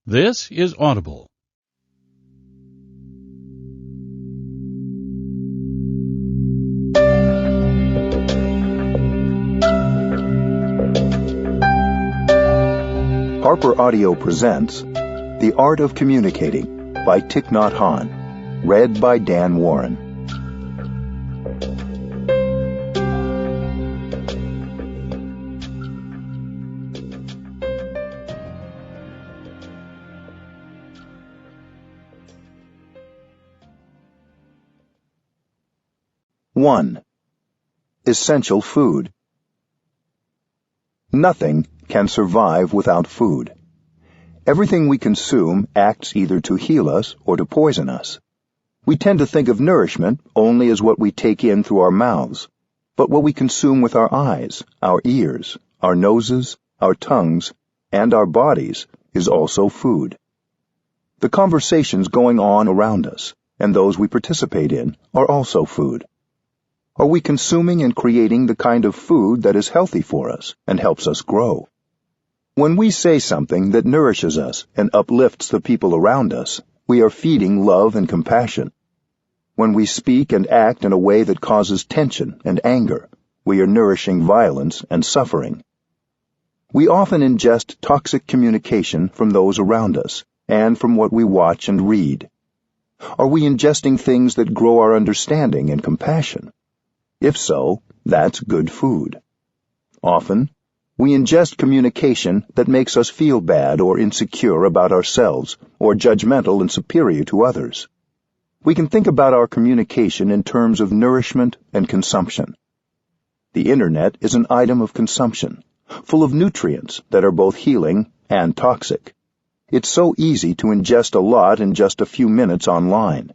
This is Audible. Harper Audio presents The Art of Communicating by Thich Nhat Hanh, read by Dan Warren. One. Essential food. Nothing can survive without food. Everything we consume acts either to heal us or to poison us. We tend to think of nourishment only as what we take in through our mouths, but what we consume with our eyes, our ears, our noses, our tongues, and our bodies is also food. The conversations going on around us and those we participate in are also food. Are we consuming and creating the kind of food that is healthy for us and helps us grow? When we say something that nourishes us and uplifts the people around us, we are feeding love and compassion. When we speak and act in a way that causes tension and anger, we are nourishing violence and suffering. We often ingest toxic communication from those around us and from what we watch and read. Are we ingesting things that grow our understanding and compassion? If so, that's good food. Often, we ingest communication that makes us feel bad or insecure about ourselves or judgmental and superior to others. We can think about our communication in terms of nourishment and consumption. The Internet is an item of consumption, full of nutrients that are both healing and toxic. It's so easy to ingest a lot in just a few minutes online.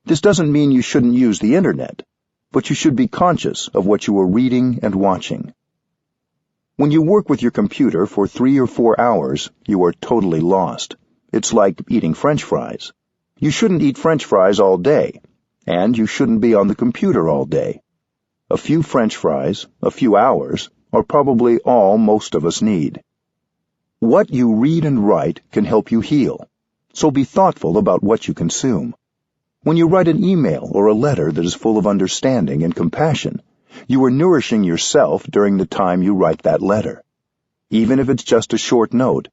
This doesn't mean you shouldn't use the Internet, but you should be conscious of what you are reading and watching. When you work with your computer for 3 or 4 hours, you are totally lost. It's like eating French fries. You shouldn't eat French fries all day, and you shouldn't be on the computer all day. A few French fries, a few hours, are probably all most of us need. What you read and write can help you heal, so be thoughtful about what you consume. When you write an email or a letter that is full of understanding and compassion, you are nourishing yourself during the time you write that letter. Even if it's just a short note,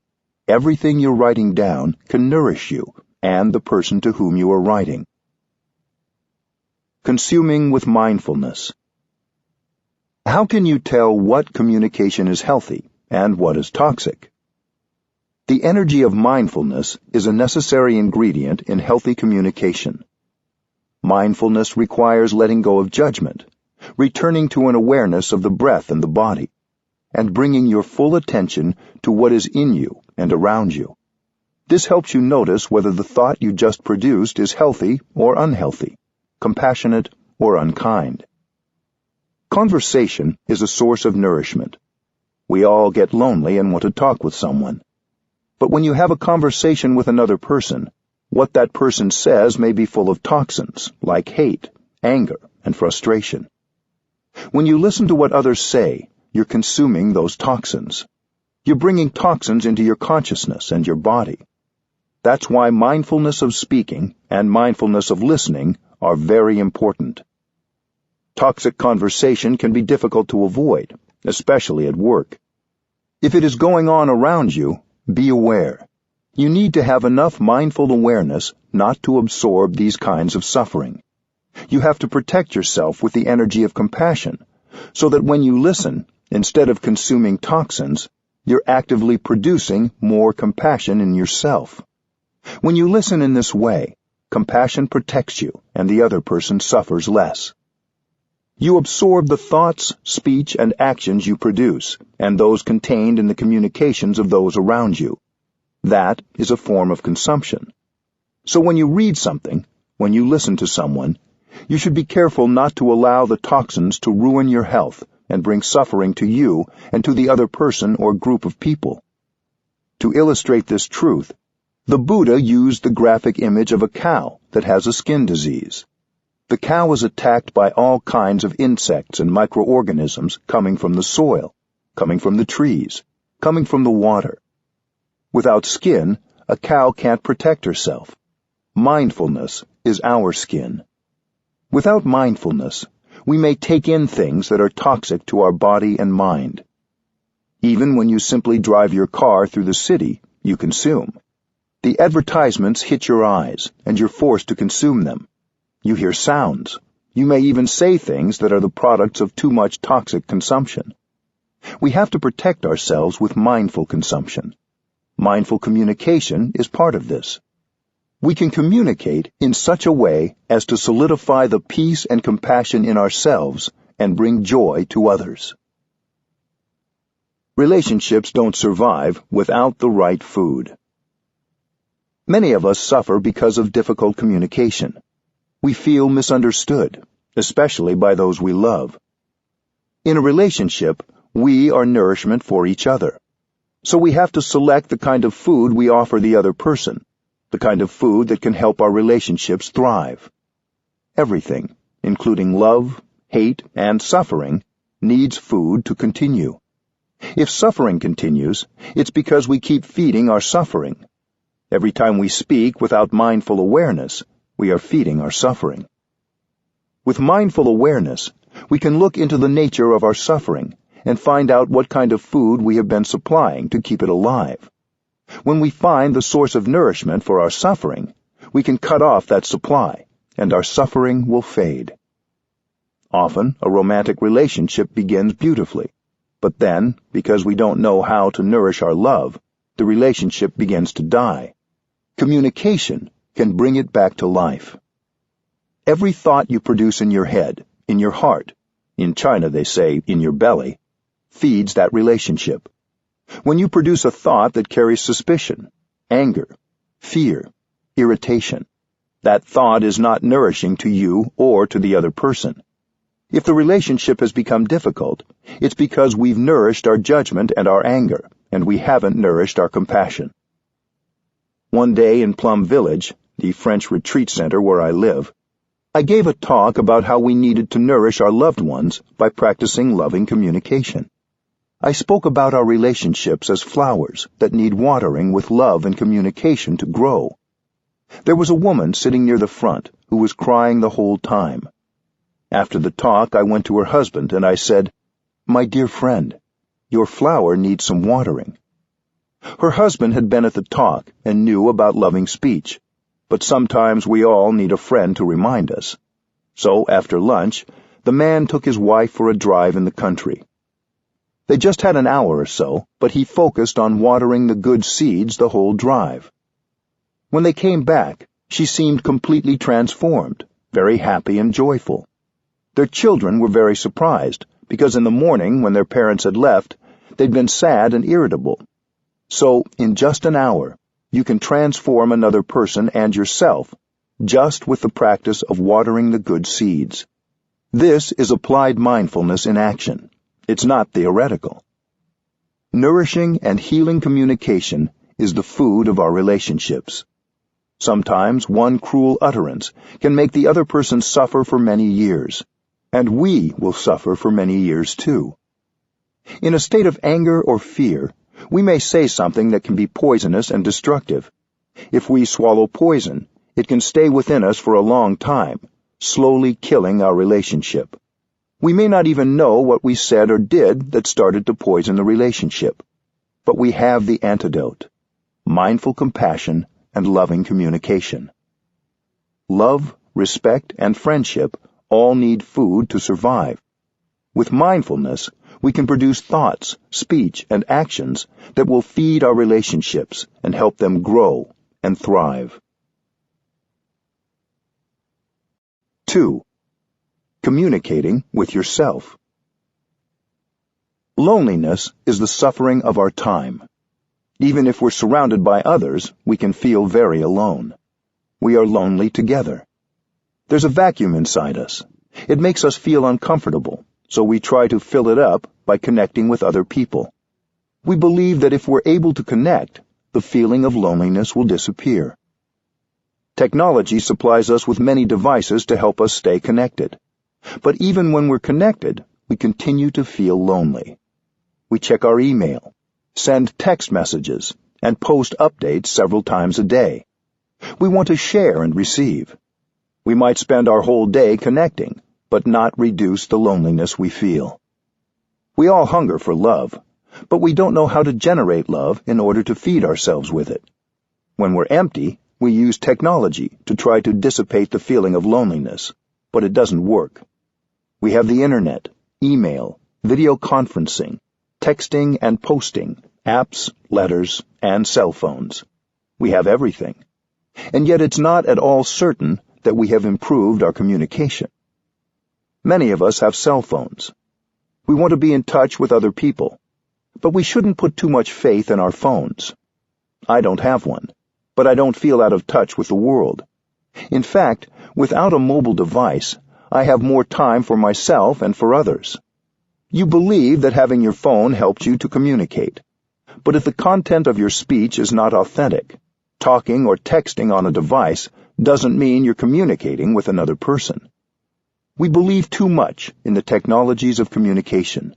everything you're writing down can nourish you and the person to whom you are writing. Consuming with mindfulness. How can you tell what communication is healthy and what is toxic? The energy of mindfulness is a necessary ingredient in healthy communication. Mindfulness requires letting go of judgment, returning to an awareness of the breath and the body, and bringing your full attention to what is in you and around you. This helps you notice whether the thought you just produced is healthy or unhealthy, compassionate or unkind. Conversation is a source of nourishment. We all get lonely and want to talk with someone. But when you have a conversation with another person, what that person says may be full of toxins, like hate, anger, and frustration. When you listen to what others say, you're consuming those toxins. You're bringing toxins into your consciousness and your body. That's why mindfulness of speaking and mindfulness of listening are very important. Toxic conversation can be difficult to avoid, especially at work. If it is going on around you, be aware. You need to have enough mindful awareness not to absorb these kinds of suffering. You have to protect yourself with the energy of compassion, so that when you listen, instead of consuming toxins, you're actively producing more compassion in yourself. When you listen in this way, compassion protects you and the other person suffers less. You absorb the thoughts, speech, and actions you produce, and those contained in the communications of those around you. That is a form of consumption. So when you read something, when you listen to someone, you should be careful not to allow the toxins to ruin your health and bring suffering to you and to the other person or group of people. To illustrate this truth, the Buddha used the graphic image of a cow that has a skin disease. The cow is attacked by all kinds of insects and microorganisms coming from the soil, coming from the trees, coming from the water. Without skin, a cow can't protect herself. Mindfulness is our skin. Without mindfulness, we may take in things that are toxic to our body and mind. Even when you simply drive your car through the city, you consume. The advertisements hit your eyes, and you're forced to consume them. You hear sounds. You may even say things that are the products of too much toxic consumption. We have to protect ourselves with mindful consumption. Mindful communication is part of this. We can communicate in such a way as to solidify the peace and compassion in ourselves and bring joy to others. Relationships don't survive without the right food. Many of us suffer because of difficult communication. We feel misunderstood, especially by those we love. In a relationship, we are nourishment for each other. So we have to select the kind of food we offer the other person, the kind of food that can help our relationships thrive. Everything, including love, hate, and suffering, needs food to continue. If suffering continues, it's because we keep feeding our suffering. Every time we speak without mindful awareness, we are feeding our suffering. With mindful awareness, we can look into the nature of our suffering and find out what kind of food we have been supplying to keep it alive. When we find the source of nourishment for our suffering, we can cut off that supply, and our suffering will fade. Often, a romantic relationship begins beautifully, but then, because we don't know how to nourish our love, the relationship begins to die. Communication can bring it back to life. Every thought you produce in your head, in your heart, in China they say in your belly, feeds that relationship. When you produce a thought that carries suspicion, anger, fear, irritation, that thought is not nourishing to you or to the other person. If the relationship has become difficult, it's because we've nourished our judgment and our anger, and we haven't nourished our compassion. One day in Plum Village, the French retreat center where I live, I gave a talk about how we needed to nourish our loved ones by practicing loving communication. I spoke about our relationships as flowers that need watering with love and communication to grow. There was a woman sitting near the front who was crying the whole time. After the talk, I went to her husband and I said, "My dear friend, your flower needs some watering." Her husband had been at the talk and knew about loving speech, but sometimes we all need a friend to remind us. So, after lunch, the man took his wife for a drive in the country. They just had an hour or so, but he focused on watering the good seeds the whole drive. When they came back, she seemed completely transformed, very happy and joyful. Their children were very surprised, because in the morning, when their parents had left, they'd been sad and irritable. So, in just an hour, you can transform another person and yourself, just with the practice of watering the good seeds. This is applied mindfulness in action. It's not theoretical. Nourishing and healing communication is the food of our relationships. Sometimes one cruel utterance can make the other person suffer for many years, and we will suffer for many years too. In a state of anger or fear, we may say something that can be poisonous and destructive. If we swallow poison, it can stay within us for a long time, slowly killing our relationship. We may not even know what we said or did that started to poison the relationship. But we have the antidote: mindful compassion and loving communication. Love, respect, and friendship all need food to survive. With mindfulness, we can produce thoughts, speech, and actions that will feed our relationships and help them grow and thrive. 2. Communicating with yourself. Loneliness is the suffering of our time. Even if we're surrounded by others, we can feel very alone. We are lonely together. There's a vacuum inside us. It makes us feel uncomfortable, so we try to fill it up by connecting with other people. We believe that if we're able to connect, the feeling of loneliness will disappear. Technology supplies us with many devices to help us stay connected. But even when we're connected, we continue to feel lonely. We check our email, send text messages, and post updates several times a day. We want to share and receive. We might spend our whole day connecting, but not reduce the loneliness we feel. We all hunger for love, but we don't know how to generate love in order to feed ourselves with it. When we're empty, we use technology to try to dissipate the feeling of loneliness, but it doesn't work. We have the internet, email, video conferencing, texting and posting, apps, letters, and cell phones. We have everything. And yet it's not at all certain that we have improved our communication. Many of us have cell phones. We want to be in touch with other people, but we shouldn't put too much faith in our phones. I don't have one, but I don't feel out of touch with the world. In fact, without a mobile device, I have more time for myself and for others. You believe that having your phone helps you to communicate, but if the content of your speech is not authentic, talking or texting on a device doesn't mean you're communicating with another person. We believe too much in the technologies of communication.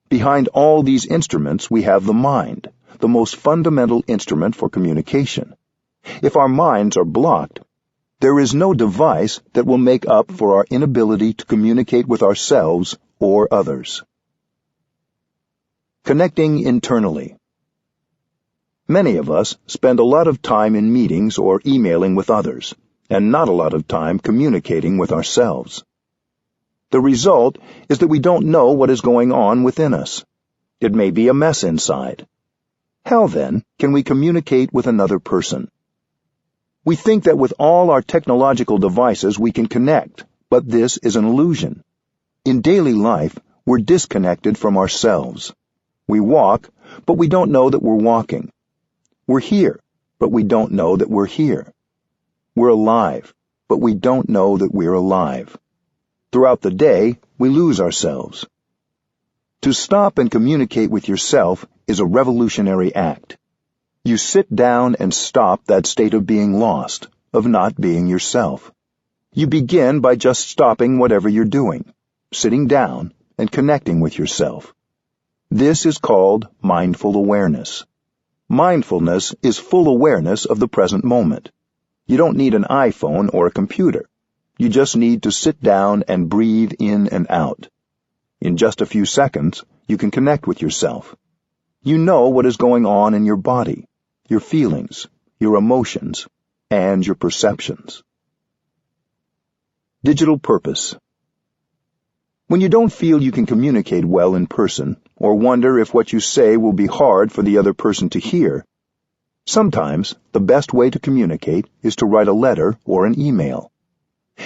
Behind all these instruments we have the mind, the most fundamental instrument for communication. If our minds are blocked, there is no device that will make up for our inability to communicate with ourselves or others. Connecting internally. Many of us spend a lot of time in meetings or emailing with others, and not a lot of time communicating with ourselves. The result is that we don't know what is going on within us. It may be a mess inside. How, then, can we communicate with another person? We think that with all our technological devices we can connect, but this is an illusion. In daily life, we're disconnected from ourselves. We walk, but we don't know that we're walking. We're here, but we don't know that we're here. We're alive, but we don't know that we're alive. Throughout the day, we lose ourselves. To stop and communicate with yourself is a revolutionary act. You sit down and stop that state of being lost, of not being yourself. You begin by just stopping whatever you're doing, sitting down, and connecting with yourself. This is called mindful awareness. Mindfulness is full awareness of the present moment. You don't need an iPhone or a computer. You just need to sit down and breathe in and out. In just a few seconds, you can connect with yourself. You know what is going on in your body, your feelings, your emotions, and your perceptions. Digital purpose. When you don't feel you can communicate well in person, or wonder if what you say will be hard for the other person to hear, sometimes the best way to communicate is to write a letter or an email.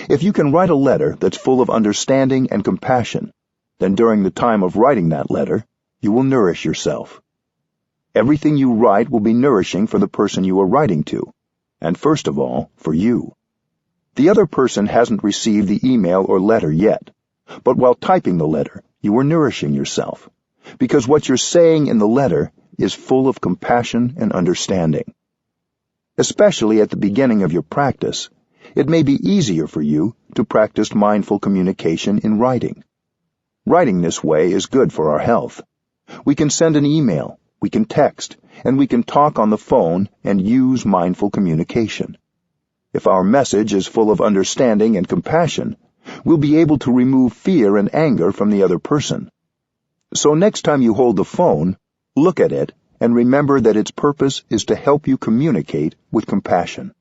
If you can write a letter that's full of understanding and compassion, then during the time of writing that letter, you will nourish yourself. Everything you write will be nourishing for the person you are writing to, and first of all, for you. The other person hasn't received the email or letter yet, but while typing the letter, you are nourishing yourself, because what you're saying in the letter is full of compassion and understanding. Especially at the beginning of your practice, it may be easier for you to practice mindful communication in writing. Writing this way is good for our health. We can send an email, we can text, and we can talk on the phone and use mindful communication. If our message is full of understanding and compassion, we'll be able to remove fear and anger from the other person. So next time you hold the phone, look at it and remember that its purpose is to help you communicate with compassion.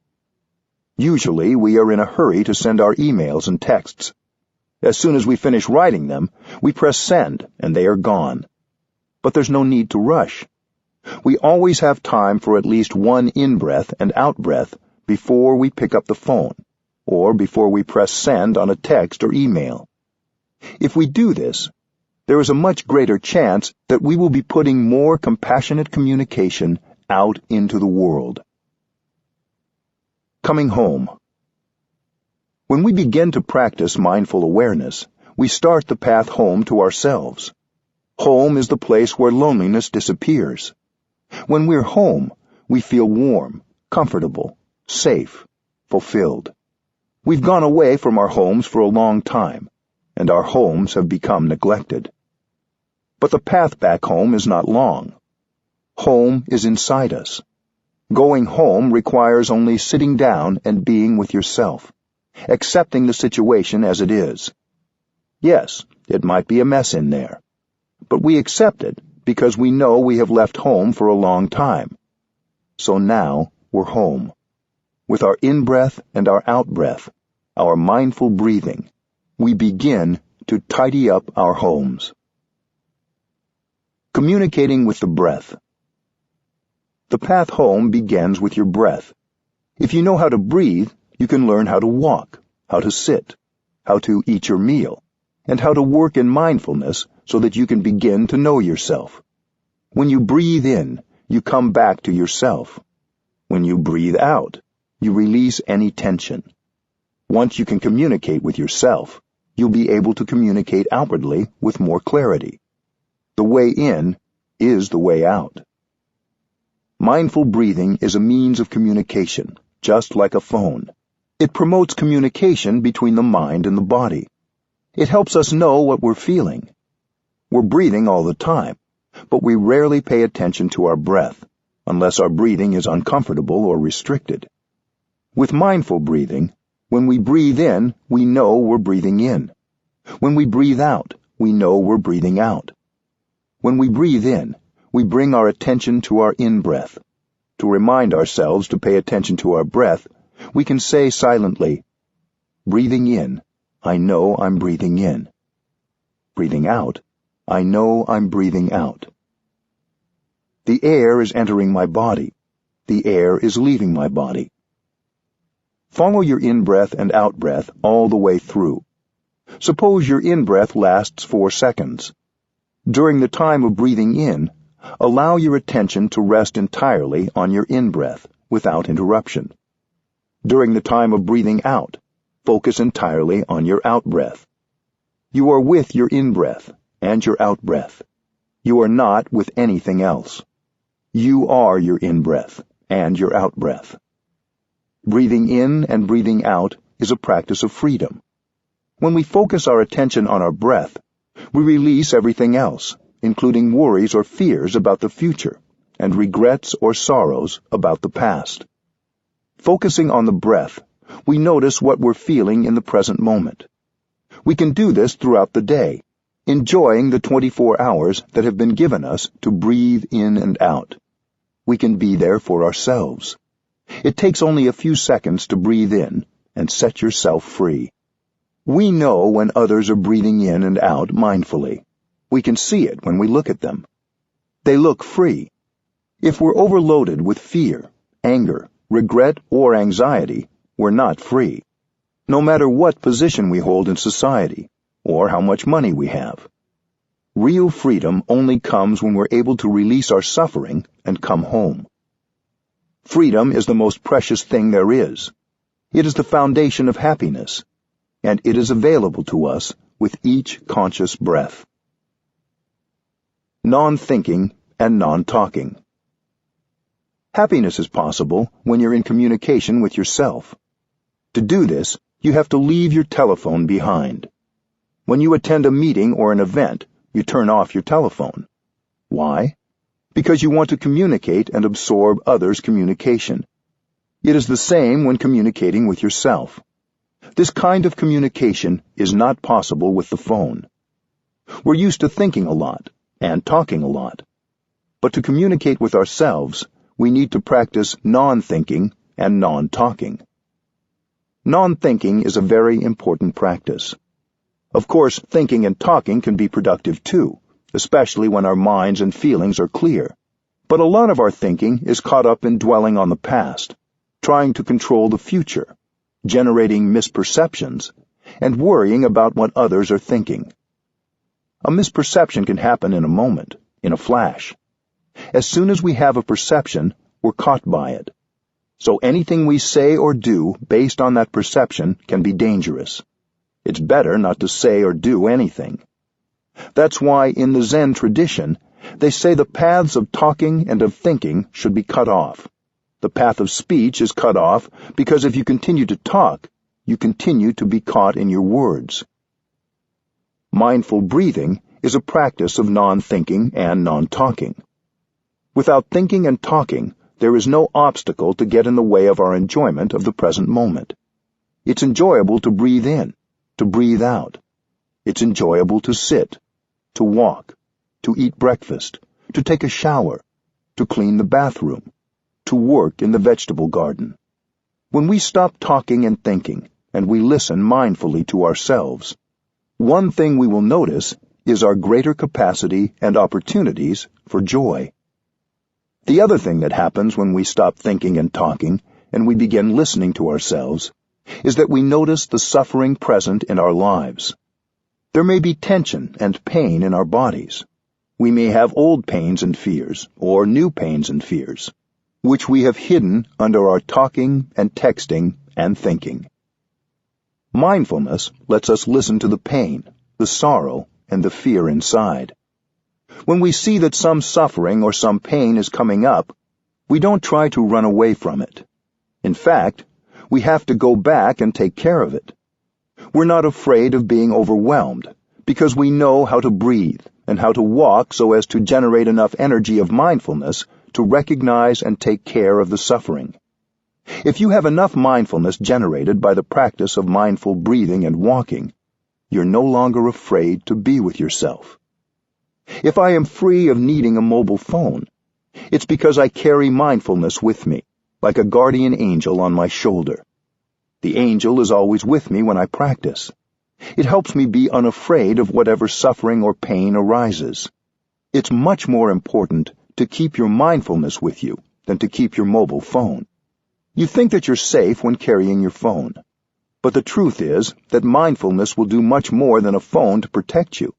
Usually, we are in a hurry to send our emails and texts. As soon as we finish writing them, we press send, and they are gone. But there's no need to rush. We always have time for at least one in-breath and out-breath before we pick up the phone, or before we press send on a text or email. If we do this, there is a much greater chance that we will be putting more compassionate communication out into the world. Coming home. When we begin to practice mindful awareness, we start the path home to ourselves. Home is the place where loneliness disappears. When we're home, we feel warm, comfortable, safe, fulfilled. We've gone away from our homes for a long time, and our homes have become neglected. But the path back home is not long. Home is inside us. Going home requires only sitting down and being with yourself, accepting the situation as it is. Yes, it might be a mess in there, but we accept it because we know we have left home for a long time. So now we're home. With our in-breath and our out-breath, our mindful breathing, we begin to tidy up our homes. Communicating with the breath. The path home begins with your breath. If you know how to breathe, you can learn how to walk, how to sit, how to eat your meal, and how to work in mindfulness so that you can begin to know yourself. When you breathe in, you come back to yourself. When you breathe out, you release any tension. Once you can communicate with yourself, you'll be able to communicate outwardly with more clarity. The way in is the way out. Mindful breathing is a means of communication, just like a phone. It promotes communication between the mind and the body. It helps us know what we're feeling. We're breathing all the time, but we rarely pay attention to our breath, unless our breathing is uncomfortable or restricted. With mindful breathing, when we breathe in, we know we're breathing in. When we breathe out, we know we're breathing out. When we breathe in, we bring our attention to our in-breath. To remind ourselves to pay attention to our breath, we can say silently, breathing in, I know I'm breathing in. Breathing out, I know I'm breathing out. The air is entering my body. The air is leaving my body. Follow your in-breath and out-breath all the way through. Suppose your in-breath lasts 4 seconds. During the time of breathing in, allow your attention to rest entirely on your in-breath without interruption. During the time of breathing out, focus entirely on your out-breath. You are with your in-breath and your out-breath. You are not with anything else. You are your in-breath and your out-breath. Breathing in and breathing out is a practice of freedom. When we focus our attention on our breath, we release everything else, including worries or fears about the future, and regrets or sorrows about the past. Focusing on the breath, we notice what we're feeling in the present moment. We can do this throughout the day, enjoying the 24 hours that have been given us to breathe in and out. We can be there for ourselves. It takes only a few seconds to breathe in and set yourself free. We know when others are breathing in and out mindfully. We can see it when we look at them. They look free. If we're overloaded with fear, anger, regret, or anxiety, we're not free, no matter what position we hold in society or how much money we have. Real freedom only comes when we're able to release our suffering and come home. Freedom is the most precious thing there is. It is the foundation of happiness, and it is available to us with each conscious breath. Non-thinking and non-talking. Happiness is possible when you're in communication with yourself. To do this, you have to leave your telephone behind. When you attend a meeting or an event, you turn off your telephone. Why? Because you want to communicate and absorb others' communication. It is the same when communicating with yourself. This kind of communication is not possible with the phone. We're used to thinking a lot and talking a lot. But to communicate with ourselves, we need to practice non-thinking and non-talking. Non-thinking is a very important practice. Of course, thinking and talking can be productive too, especially when our minds and feelings are clear. But a lot of our thinking is caught up in dwelling on the past, trying to control the future, generating misperceptions, and worrying about what others are thinking. A misperception can happen in a moment, in a flash. As soon as we have a perception, we're caught by it. So anything we say or do based on that perception can be dangerous. It's better not to say or do anything. That's why in the Zen tradition, they say the paths of talking and of thinking should be cut off. The path of speech is cut off because if you continue to talk, you continue to be caught in your words. Mindful breathing is a practice of non-thinking and non-talking. Without thinking and talking, there is no obstacle to get in the way of our enjoyment of the present moment. It's enjoyable to breathe in, to breathe out. It's enjoyable to sit, to walk, to eat breakfast, to take a shower, to clean the bathroom, to work in the vegetable garden. When we stop talking and thinking, and we listen mindfully to ourselves, one thing we will notice is our greater capacity and opportunities for joy. The other thing that happens when we stop thinking and talking, and we begin listening to ourselves, is that we notice the suffering present in our lives. There may be tension and pain in our bodies. We may have old pains and fears, or new pains and fears, which we have hidden under our talking and texting and thinking. Mindfulness lets us listen to the pain, the sorrow, and the fear inside. When we see that some suffering or some pain is coming up, we don't try to run away from it. In fact, we have to go back and take care of it. We're not afraid of being overwhelmed, because we know how to breathe and how to walk so as to generate enough energy of mindfulness to recognize and take care of the suffering. If you have enough mindfulness generated by the practice of mindful breathing and walking, you're no longer afraid to be with yourself. If I am free of needing a mobile phone, it's because I carry mindfulness with me, like a guardian angel on my shoulder. The angel is always with me when I practice. It helps me be unafraid of whatever suffering or pain arises. It's much more important to keep your mindfulness with you than to keep your mobile phone. You think that you're safe when carrying your phone, but the truth is that mindfulness will do much more than a phone to protect you,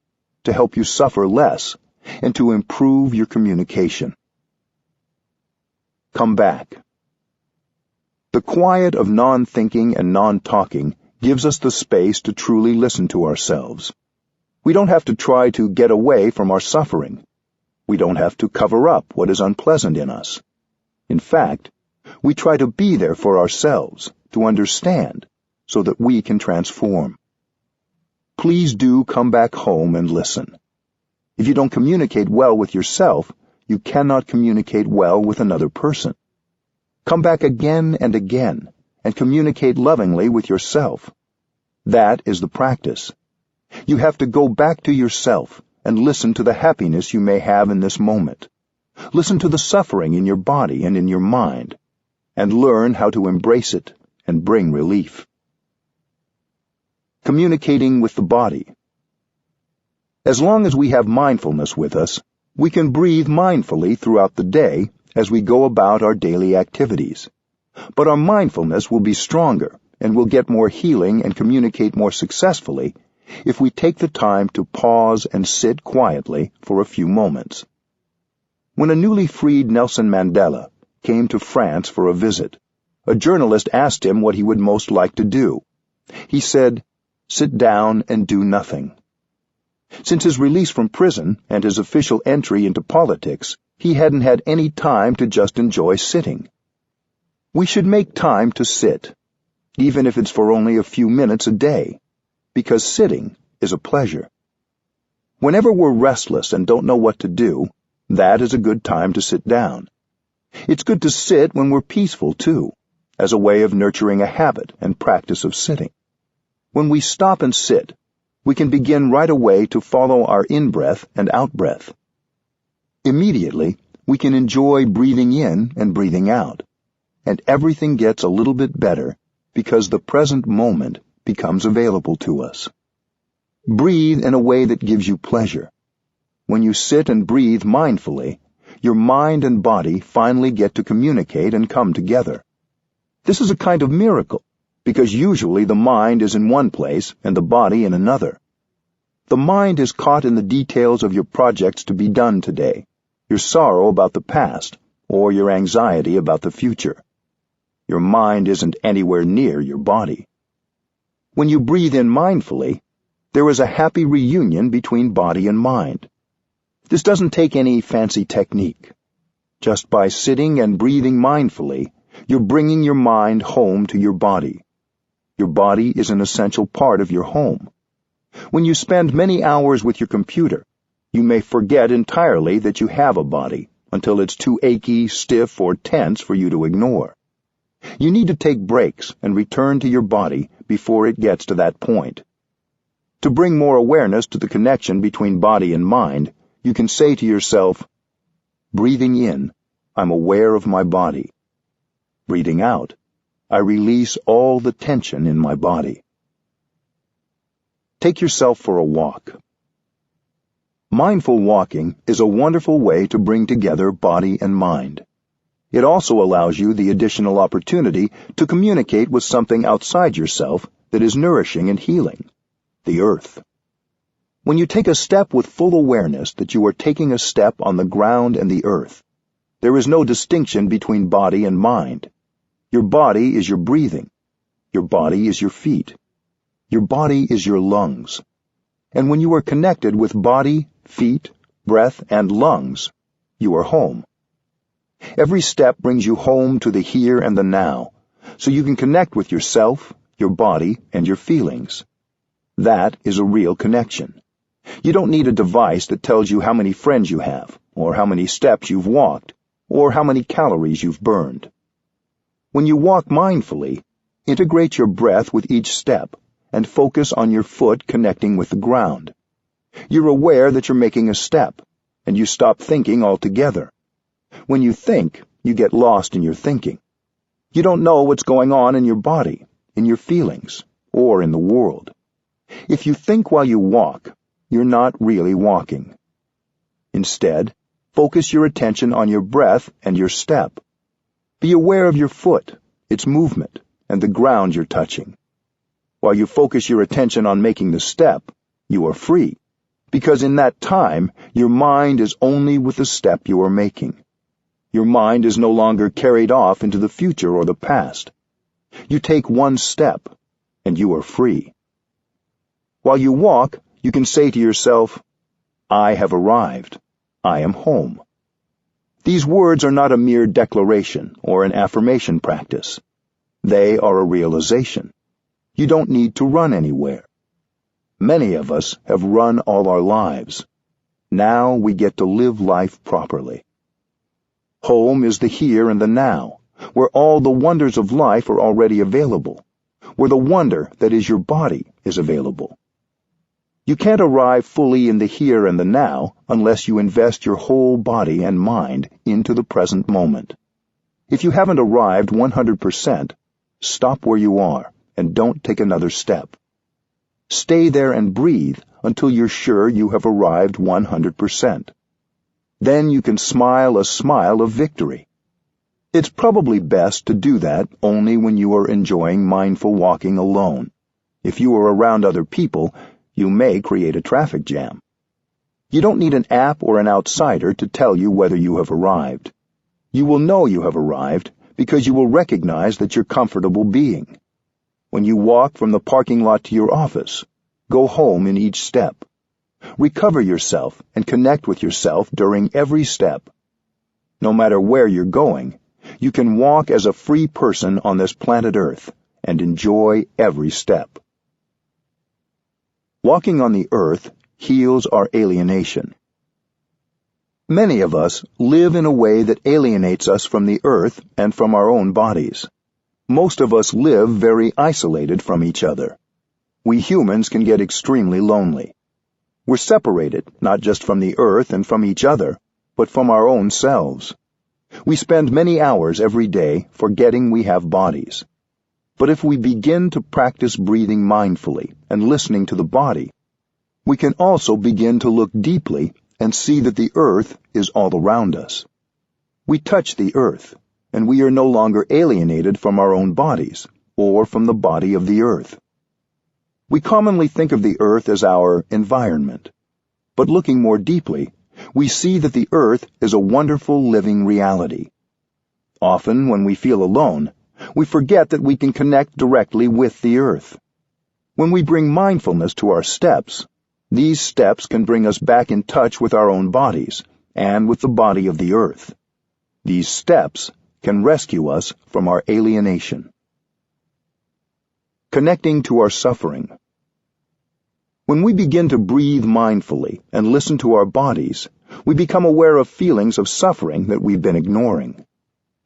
to help you suffer less, and to improve your communication. Come back. The quiet of non-thinking and non-talking gives us the space to truly listen to ourselves. We don't have to try to get away from our suffering. We don't have to cover up what is unpleasant in us. In fact, we try to be there for ourselves, to understand, so that we can transform. Please do come back home and listen. If you don't communicate well with yourself, you cannot communicate well with another person. Come back again and again, and communicate lovingly with yourself. That is the practice. You have to go back to yourself and listen to the happiness you may have in this moment. Listen to the suffering in your body and in your mind, and learn how to embrace it and bring relief. Communicating with the body. As long as we have mindfulness with us, we can breathe mindfully throughout the day as we go about our daily activities. But our mindfulness will be stronger and will get more healing and communicate more successfully if we take the time to pause and sit quietly for a few moments. When a newly freed Nelson Mandela came to France for a visit, a journalist asked him what he would most like to do. He said, "Sit down and do nothing." Since his release from prison and his official entry into politics, he hadn't had any time to just enjoy sitting. We should make time to sit, even if it's for only a few minutes a day, because sitting is a pleasure. Whenever we're restless and don't know what to do, that is a good time to sit down. It's good to sit when we're peaceful, too, as a way of nurturing a habit and practice of sitting. When we stop and sit, we can begin right away to follow our in-breath and out-breath. Immediately, we can enjoy breathing in and breathing out, and everything gets a little bit better because the present moment becomes available to us. Breathe in a way that gives you pleasure. When you sit and breathe mindfully, your mind and body finally get to communicate and come together. This is a kind of miracle, because usually the mind is in one place and the body in another. The mind is caught in the details of your projects to be done today, your sorrow about the past, or your anxiety about the future. Your mind isn't anywhere near your body. When you breathe in mindfully, there is a happy reunion between body and mind. This doesn't take any fancy technique. Just by sitting and breathing mindfully, you're bringing your mind home to your body. Your body is an essential part of your home. When you spend many hours with your computer, you may forget entirely that you have a body until it's too achy, stiff, or tense for you to ignore. You need to take breaks and return to your body before it gets to that point. To bring more awareness to the connection between body and mind, you can say to yourself, breathing in, I'm aware of my body. Breathing out, I release all the tension in my body. Take yourself for a walk. Mindful walking is a wonderful way to bring together body and mind. It also allows you the additional opportunity to communicate with something outside yourself that is nourishing and healing, the earth. When you take a step with full awareness that you are taking a step on the ground and the earth, there is no distinction between body and mind. Your body is your breathing. Your body is your feet. Your body is your lungs. And when you are connected with body, feet, breath, and lungs, you are home. Every step brings you home to the here and the now, so you can connect with yourself, your body, and your feelings. That is a real connection. You don't need a device that tells you how many friends you have, or how many steps you've walked, or how many calories you've burned. When you walk mindfully, integrate your breath with each step, and focus on your foot connecting with the ground. You're aware that you're making a step, and you stop thinking altogether. When you think, you get lost in your thinking. You don't know what's going on in your body, in your feelings, or in the world. If you think while you walk, you're not really walking. Instead, focus your attention on your breath and your step. Be aware of your foot, its movement, and the ground you're touching. While you focus your attention on making the step, you are free, because in that time, your mind is only with the step you are making. Your mind is no longer carried off into the future or the past. You take one step, and you are free. While you walk, you can say to yourself, I have arrived. I am home. These words are not a mere declaration or an affirmation practice. They are a realization. You don't need to run anywhere. Many of us have run all our lives. Now we get to live life properly. Home is the here and the now, where all the wonders of life are already available, where the wonder that is your body is available. You can't arrive fully in the here and the now unless you invest your whole body and mind into the present moment. If you haven't arrived 100%, stop where you are and don't take another step. Stay there and breathe until you're sure you have arrived 100%. Then you can smile a smile of victory. It's probably best to do that only when you are enjoying mindful walking alone. If you are around other people, you may create a traffic jam. You don't need an app or an outsider to tell you whether you have arrived. You will know you have arrived because you will recognize that you're comfortable being. When you walk from the parking lot to your office, go home in each step. Recover yourself and connect with yourself during every step. No matter where you're going, you can walk as a free person on this planet Earth and enjoy every step. Walking on the earth heals our alienation. Many of us live in a way that alienates us from the earth and from our own bodies. Most of us live very isolated from each other. We humans can get extremely lonely. We're separated not just from the earth and from each other, but from our own selves. We spend many hours every day forgetting we have bodies. But if we begin to practice breathing mindfully and listening to the body, we can also begin to look deeply and see that the earth is all around us. We touch the earth, and we are no longer alienated from our own bodies, or from the body of the earth. We commonly think of the earth as our environment, but looking more deeply, we see that the earth is a wonderful living reality. Often, when we feel alone, we forget that we can connect directly with the earth. When we bring mindfulness to our steps, these steps can bring us back in touch with our own bodies and with the body of the earth. These steps can rescue us from our alienation. Connecting to our suffering. When we begin to breathe mindfully and listen to our bodies, We become aware of feelings of suffering that we've been ignoring.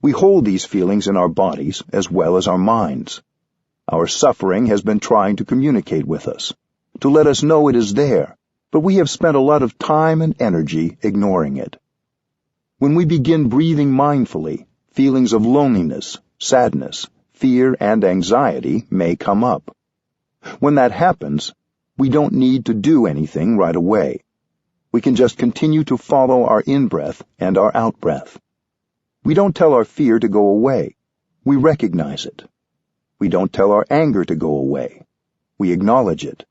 We hold these feelings in our bodies as well as our minds. Our suffering has been trying to communicate with us, to let us know it is there, but we have spent a lot of time and energy ignoring it. When we begin breathing mindfully, feelings of loneliness, sadness, fear, and anxiety may come up. When that happens, we don't need to do anything right away. We can just continue to follow our in-breath and our out-breath. We don't tell our fear to go away. We recognize it. We don't tell our anger to go away. We acknowledge it.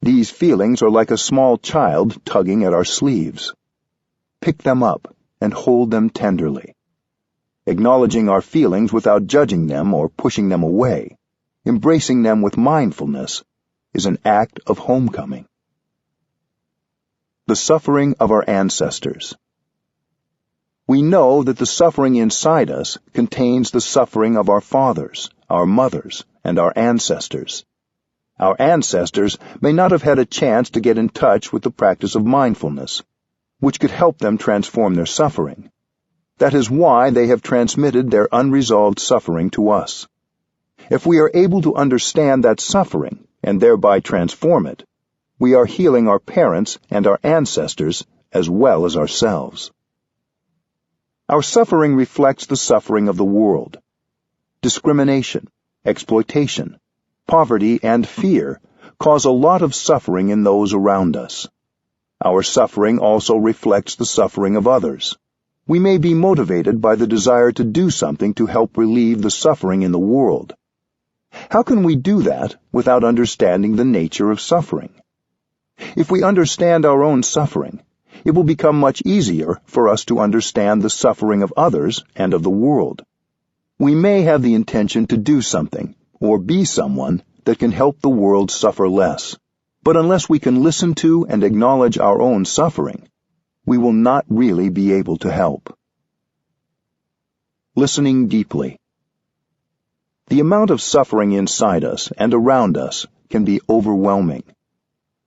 These feelings are like a small child tugging at our sleeves. Pick them up and hold them tenderly. Acknowledging our feelings without judging them or pushing them away, embracing them with mindfulness, is an act of homecoming. The suffering of our ancestors. We know that the suffering inside us contains the suffering of our fathers, our mothers, and our ancestors. Our ancestors may not have had a chance to get in touch with the practice of mindfulness, which could help them transform their suffering. That is why they have transmitted their unresolved suffering to us. If we are able to understand that suffering and thereby transform it, we are healing our parents and our ancestors as well as ourselves. Our suffering reflects the suffering of the world. Discrimination, exploitation, poverty, and fear cause a lot of suffering in those around us. Our suffering also reflects the suffering of others. We may be motivated by the desire to do something to help relieve the suffering in the world. How can we do that without understanding the nature of suffering? If we understand our own suffering, it will become much easier for us to understand the suffering of others and of the world. We may have the intention to do something or be someone that can help the world suffer less, but unless we can listen to and acknowledge our own suffering, we will not really be able to help. Listening deeply. The amount of suffering inside us and around us can be overwhelming.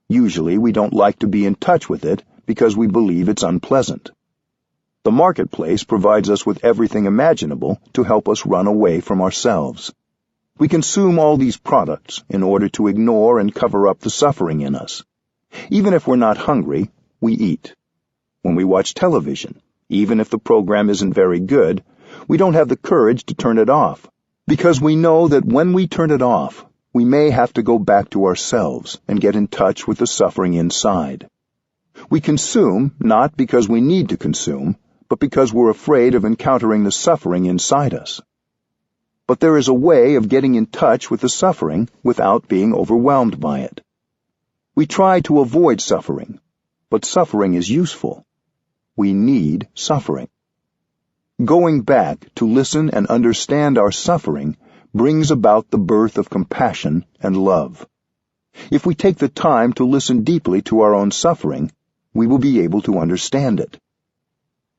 Usually we don't like to be in touch with it because we believe it's unpleasant. The marketplace provides us with everything imaginable to help us run away from ourselves. We consume all these products in order to ignore and cover up the suffering in us. Even if we're not hungry, we eat. When we watch television, even if the program isn't very good, we don't have the courage to turn it off, because we know that when we turn it off, we may have to go back to ourselves and get in touch with the suffering inside. We consume not because we need to consume, but because we're afraid of encountering the suffering inside us. But there is a way of getting in touch with the suffering without being overwhelmed by it. We try to avoid suffering, but suffering is useful. We need suffering. Going back to listen and understand our suffering brings about the birth of compassion and love. If we take the time to listen deeply to our own suffering, we will be able to understand it.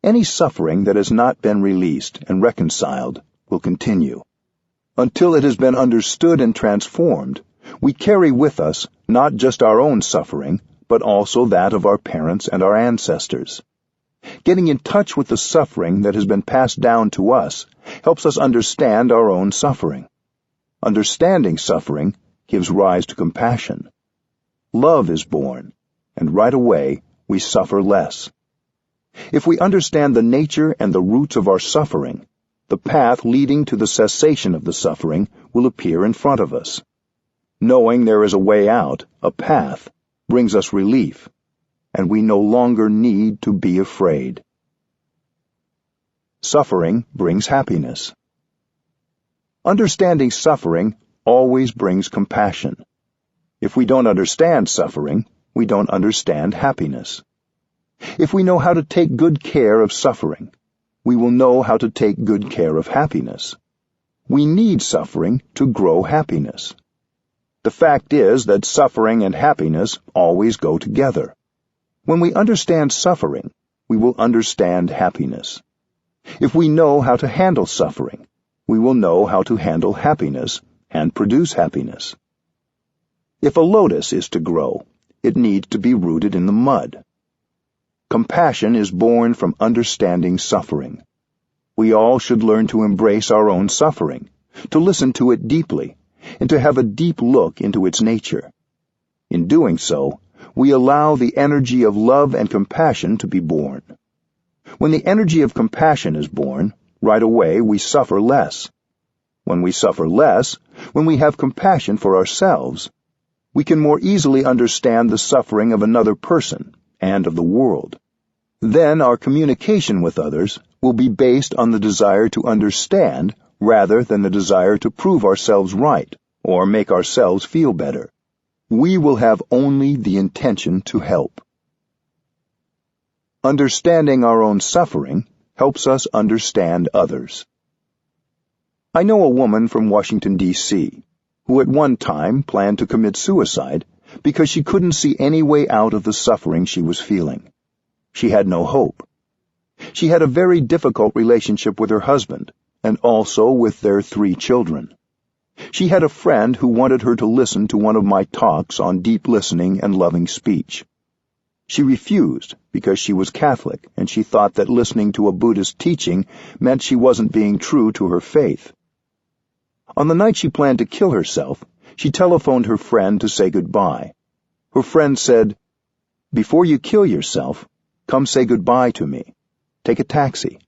Any suffering that has not been released and reconciled will continue. Until it has been understood and transformed, we carry with us not just our own suffering, but also that of our parents and our ancestors. Getting in touch with the suffering that has been passed down to us helps us understand our own suffering. Understanding suffering gives rise to compassion. Love is born, and right away we suffer less. If we understand the nature and the roots of our suffering, the path leading to the cessation of the suffering will appear in front of us. Knowing there is a way out, a path, brings us relief, and we no longer need to be afraid. Suffering brings happiness. Understanding suffering always brings compassion. If we don't understand suffering, we don't understand happiness. If we know how to take good care of suffering, we will know how to take good care of happiness. We need suffering to grow happiness. The fact is that suffering and happiness always go together. When we understand suffering, we will understand happiness. If we know how to handle suffering, we will know how to handle happiness and produce happiness. If a lotus is to grow, it needs to be rooted in the mud. Compassion is born from understanding suffering. We all should learn to embrace our own suffering, to listen to it deeply, and to have a deep look into its nature. In doing so, we allow the energy of love and compassion to be born. When the energy of compassion is born, right away we suffer less. When we suffer less, when we have compassion for ourselves, we can more easily understand the suffering of another person and of the world. Then our communication with others will be based on the desire to understand rather than the desire to prove ourselves right or make ourselves feel better. We will have only the intention to help. Understanding our own suffering helps us understand others. I know a woman from Washington, D.C., who at one time planned to commit suicide because she couldn't see any way out of the suffering she was feeling. She had no hope. She had a very difficult relationship with her husband and also with their 3 children. She had a friend who wanted her to listen to one of my talks on deep listening and loving speech. She refused because she was Catholic and she thought that listening to a Buddhist teaching meant she wasn't being true to her faith. On the night she planned to kill herself, she telephoned her friend to say goodbye. Her friend said, "Before you kill yourself, come say goodbye to me. Take a taxi."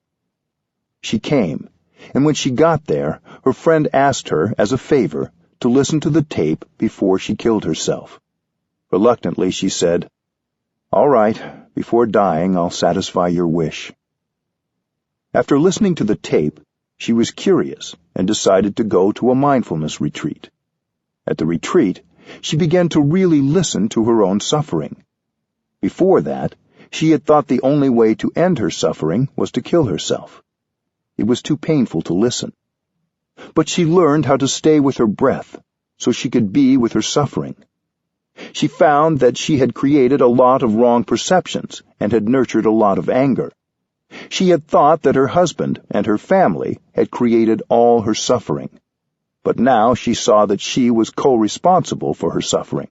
She came, and when she got there, her friend asked her, as a favor, to listen to the tape before she killed herself. Reluctantly, she said, "All right, before dying, I'll satisfy your wish." After listening to the tape, she was curious and decided to go to a mindfulness retreat. At the retreat, she began to really listen to her own suffering. Before that, she had thought the only way to end her suffering was to kill herself. It was too painful to listen. But she learned how to stay with her breath so she could be with her suffering. She found that she had created a lot of wrong perceptions and had nurtured a lot of anger. She had thought that her husband and her family had created all her suffering. But now she saw that she was co-responsible for her suffering.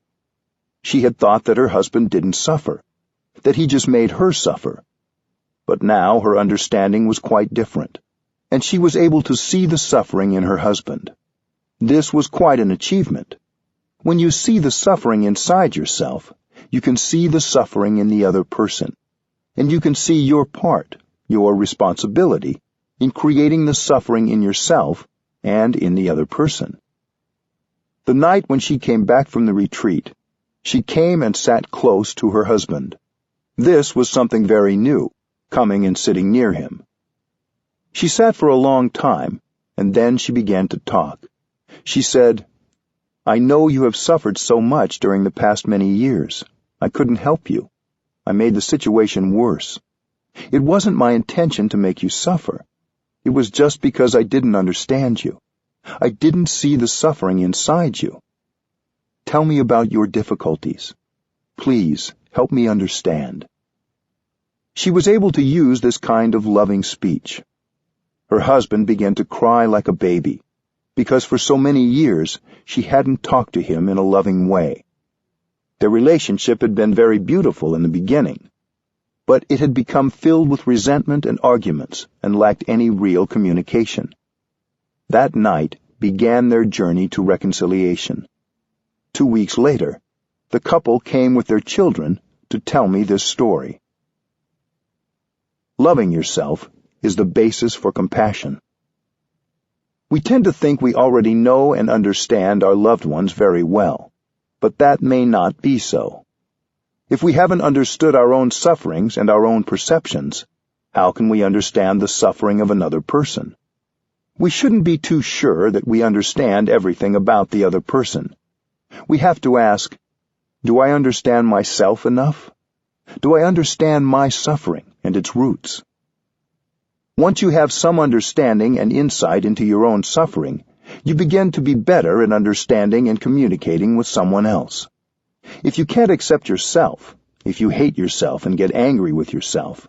She had thought that her husband didn't suffer, that he just made her suffer. But now her understanding was quite different, and she was able to see the suffering in her husband. This was quite an achievement. When you see the suffering inside yourself, you can see the suffering in the other person, and you can see your part, your responsibility, in creating the suffering in yourself and in the other person. The night when she came back from the retreat, she came and sat close to her husband. This was something very new, coming and sitting near him. She sat for a long time, and then she began to talk. She said, "I know you have suffered so much during the past many years. I couldn't help you. I made the situation worse. It wasn't my intention to make you suffer. It was just because I didn't understand you. I didn't see the suffering inside you. Tell me about your difficulties. Please, help me understand." She was able to use this kind of loving speech. Her husband began to cry like a baby, because for so many years she hadn't talked to him in a loving way. Their relationship had been very beautiful in the beginning, but it had become filled with resentment and arguments and lacked any real communication. That night began their journey to reconciliation. 2 weeks later, the couple came with their children to tell me this story. Loving yourself is the basis for compassion. We tend to think we already know and understand our loved ones very well, but that may not be so. If we haven't understood our own sufferings and our own perceptions, how can we understand the suffering of another person? We shouldn't be too sure that we understand everything about the other person. We have to ask, do I understand myself enough? Do I understand my suffering and its roots? Once you have some understanding and insight into your own suffering, you begin to be better at understanding and communicating with someone else. If you can't accept yourself, if you hate yourself and get angry with yourself,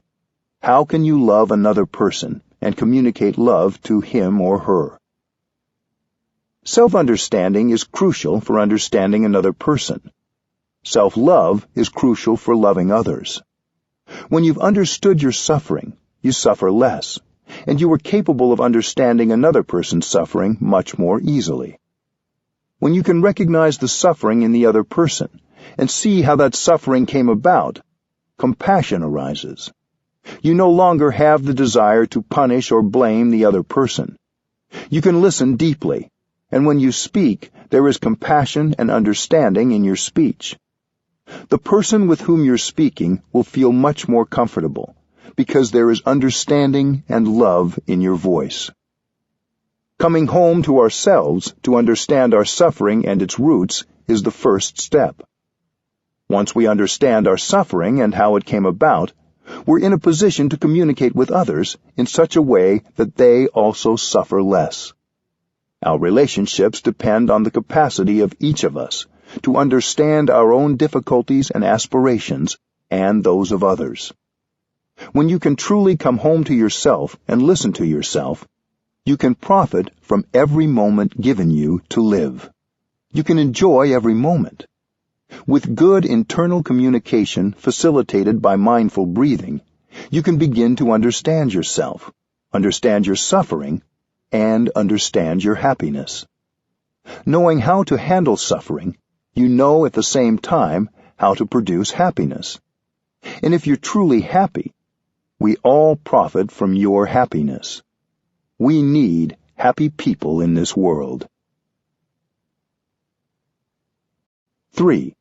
how can you love another person and communicate love to him or her? Self-understanding is crucial for understanding another person. Self-love is crucial for loving others. When you've understood your suffering, you suffer less, and you are capable of understanding another person's suffering much more easily. When you can recognize the suffering in the other person and see how that suffering came about, compassion arises. You no longer have the desire to punish or blame the other person. You can listen deeply, and when you speak, there is compassion and understanding in your speech. The person with whom you're speaking will feel much more comfortable, because there is understanding and love in your voice. Coming home to ourselves to understand our suffering and its roots is the first step. Once we understand our suffering and how it came about, we're in a position to communicate with others in such a way that they also suffer less. Our relationships depend on the capacity of each of us to understand our own difficulties and aspirations and those of others. When you can truly come home to yourself and listen to yourself, you can profit from every moment given you to live. You can enjoy every moment. With good internal communication facilitated by mindful breathing, you can begin to understand yourself, understand your suffering, and understand your happiness. Knowing how to handle suffering, you know at the same time how to produce happiness. And if you're truly happy, we all profit from your happiness. We need happy people in this world. 3.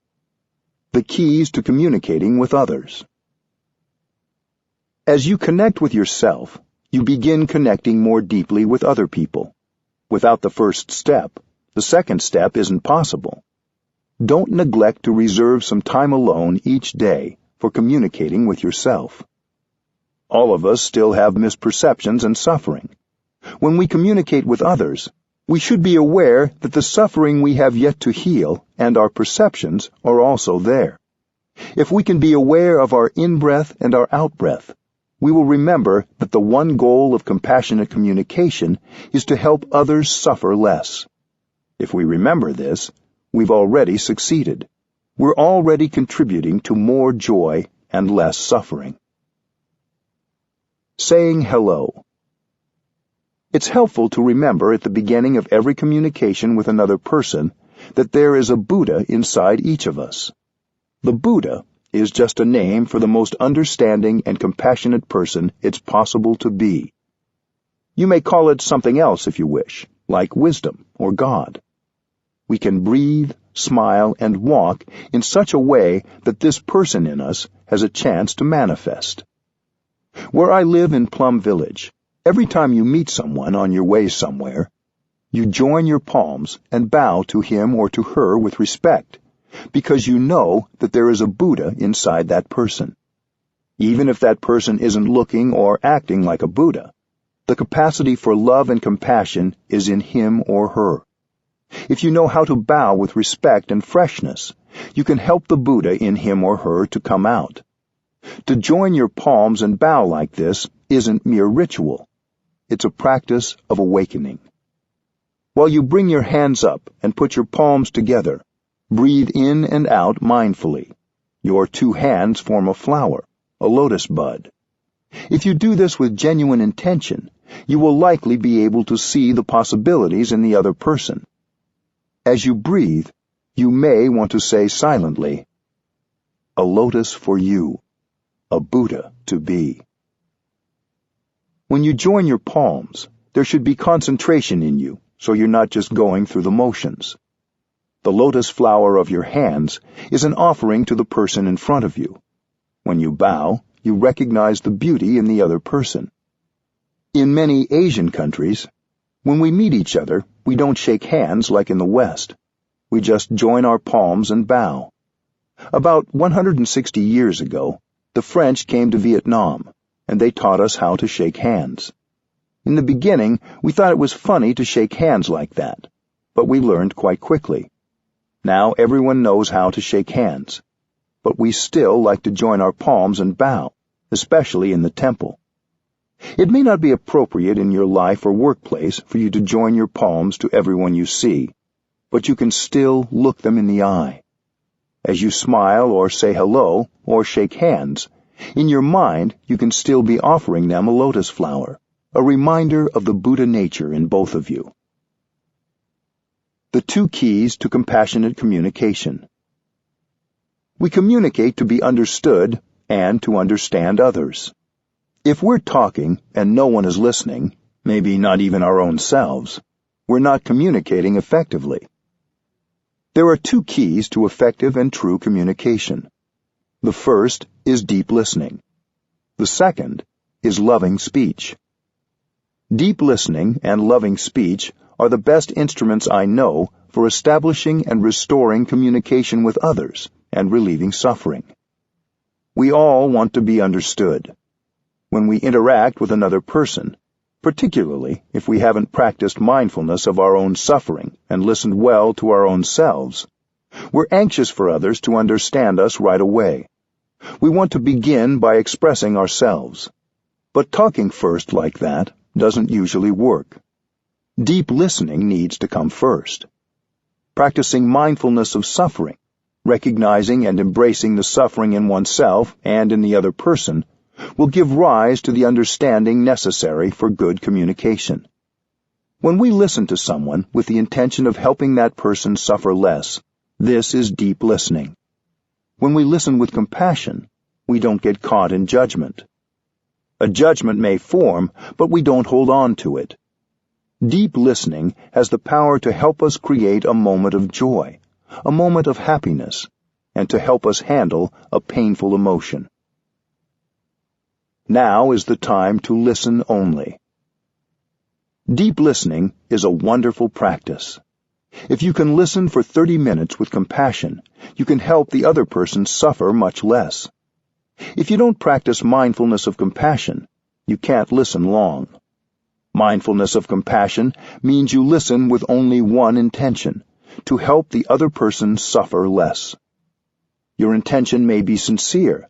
The keys to communicating with others. As you connect with yourself, you begin connecting more deeply with other people. Without the first step, the second step isn't possible. Don't neglect to reserve some time alone each day for communicating with yourself. All of us still have misperceptions and suffering. When we communicate with others, we should be aware that the suffering we have yet to heal and our perceptions are also there. If we can be aware of our in-breath and our out-breath, we will remember that the one goal of compassionate communication is to help others suffer less. If we remember this, we've already succeeded. We're already contributing to more joy and less suffering. Saying hello. It's helpful to remember at the beginning of every communication with another person that there is a Buddha inside each of us. The Buddha is just a name for the most understanding and compassionate person it's possible to be. You may call it something else if you wish, like wisdom or God. We can breathe, smile, and walk in such a way that this person in us has a chance to manifest. Where I live in Plum Village, every time you meet someone on your way somewhere, you join your palms and bow to him or to her with respect, because you know that there is a Buddha inside that person. Even if that person isn't looking or acting like a Buddha, the capacity for love and compassion is in him or her. If you know how to bow with respect and freshness, you can help the Buddha in him or her to come out. To join your palms and bow like this isn't mere ritual. It's a practice of awakening. While you bring your hands up and put your palms together, breathe in and out mindfully. Your two hands form a flower, a lotus bud. If you do this with genuine intention, you will likely be able to see the possibilities in the other person. As you breathe, you may want to say silently, "A lotus for you, a Buddha to be." When you join your palms, there should be concentration in you, so you're not just going through the motions. The lotus flower of your hands is an offering to the person in front of you. When you bow, you recognize the beauty in the other person. In many Asian countries, when we meet each other, we don't shake hands like in the West. We just join our palms and bow. About 160 years ago, the French came to Vietnam, and they taught us how to shake hands. In the beginning, we thought it was funny to shake hands like that, but we learned quite quickly. Now everyone knows how to shake hands, but we still like to join our palms and bow, especially in the temple. It may not be appropriate in your life or workplace for you to join your palms to everyone you see, but you can still look them in the eye. As you smile or say hello or shake hands, In your mind, you can still be offering them a lotus flower, a reminder of the Buddha nature in both of you. The 2 keys to compassionate communication. We communicate to be understood and to understand others. If we're talking and no one is listening, maybe not even our own selves, we're not communicating effectively. There are 2 keys to effective and true communication. The first is deep listening. The second is loving speech. Deep listening and loving speech are the best instruments I know for establishing and restoring communication with others and relieving suffering. We all want to be understood. When we interact with another person, particularly if we haven't practiced mindfulness of our own suffering and listened well to our own selves, we're anxious for others to understand us right away. We want to begin by expressing ourselves. But talking first like that doesn't usually work. Deep listening needs to come first. Practicing mindfulness of suffering, recognizing and embracing the suffering in oneself and in the other person, will give rise to the understanding necessary for good communication. When we listen to someone with the intention of helping that person suffer less, this is deep listening. When we listen with compassion, we don't get caught in judgment. A judgment may form, but we don't hold on to it. Deep listening has the power to help us create a moment of joy, a moment of happiness, and to help us handle a painful emotion. Now is the time to listen only. Deep listening is a wonderful practice. If you can listen for 30 minutes with compassion, you can help the other person suffer much less. If you don't practice mindfulness of compassion, you can't listen long. Mindfulness of compassion means you listen with only one intention, to help the other person suffer less. Your intention may be sincere,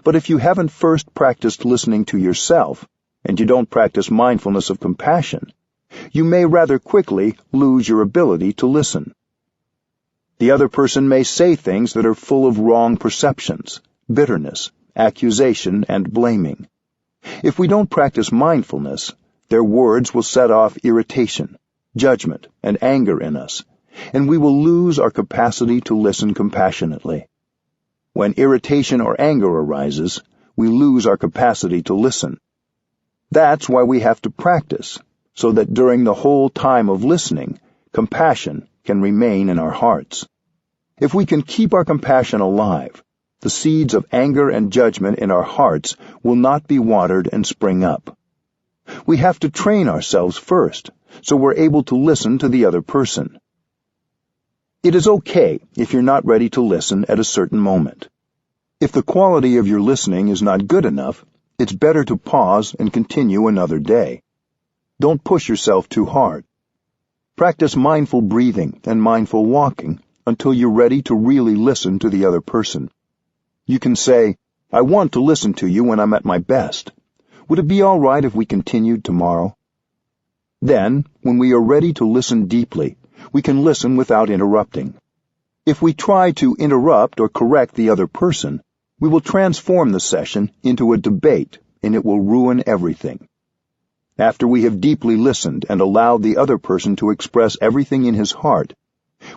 but if you haven't first practiced listening to yourself, and you don't practice mindfulness of compassion, you may rather quickly lose your ability to listen. The other person may say things that are full of wrong perceptions, bitterness, accusation, and blaming. If we don't practice mindfulness, their words will set off irritation, judgment, and anger in us, and we will lose our capacity to listen compassionately. When irritation or anger arises, we lose our capacity to listen. That's why we have to practice, so that during the whole time of listening, compassion can remain in our hearts. If we can keep our compassion alive, the seeds of anger and judgment in our hearts will not be watered and spring up. We have to train ourselves first, so we're able to listen to the other person. It is okay if you're not ready to listen at a certain moment. If the quality of your listening is not good enough, it's better to pause and continue another day. Don't push yourself too hard. Practice mindful breathing and mindful walking until you're ready to really listen to the other person. You can say, "I want to listen to you when I'm at my best. Would it be all right if we continued tomorrow?" Then, when we are ready to listen deeply, we can listen without interrupting. If we try to interrupt or correct the other person, we will transform the session into a debate, and it will ruin everything. After we have deeply listened and allowed the other person to express everything in his heart,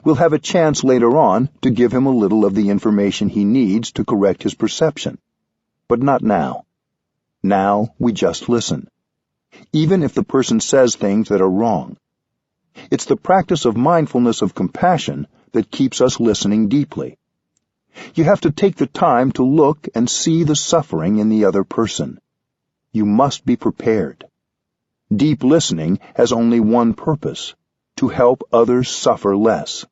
we'll have a chance later on to give him a little of the information he needs to correct his perception. But not now. Now we just listen, even if the person says things that are wrong. It's the practice of mindfulness of compassion that keeps us listening deeply. You have to take the time to look and see the suffering in the other person. You must be prepared. Deep listening has only one purpose: to help others suffer less.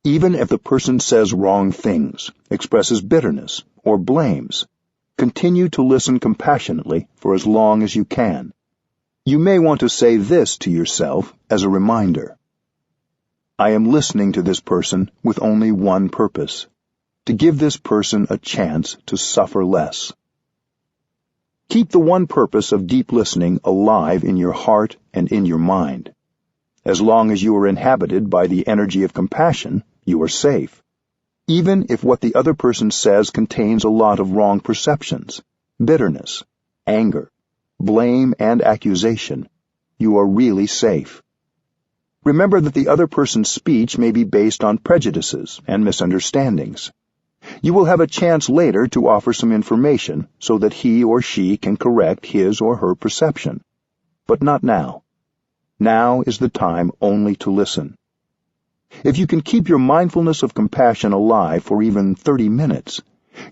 Even if the person says wrong things, expresses bitterness, or blames, continue to listen compassionately for as long as you can. You may want to say this to yourself as a reminder. I am listening to this person with only one purpose: to give this person a chance to suffer less. Keep the one purpose of deep listening alive in your heart and in your mind. As long as you are inhabited by the energy of compassion, you are safe. Even if what the other person says contains a lot of wrong perceptions, bitterness, anger, blame, and accusation, you are really safe. Remember that the other person's speech may be based on prejudices and misunderstandings. You will have a chance later to offer some information so that he or she can correct his or her perception. But not now. Now is the time only to listen. If you can keep your mindfulness of compassion alive for even 30 minutes,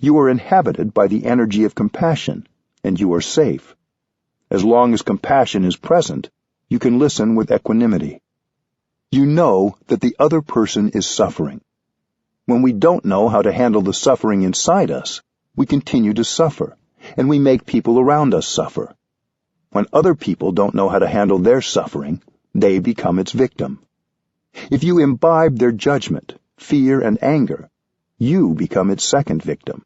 you are inhabited by the energy of compassion, and you are safe. As long as compassion is present, you can listen with equanimity. You know that the other person is suffering. When we don't know how to handle the suffering inside us, we continue to suffer, and we make people around us suffer. When other people don't know how to handle their suffering, they become its victim. If you imbibe their judgment, fear, and anger, you become its second victim.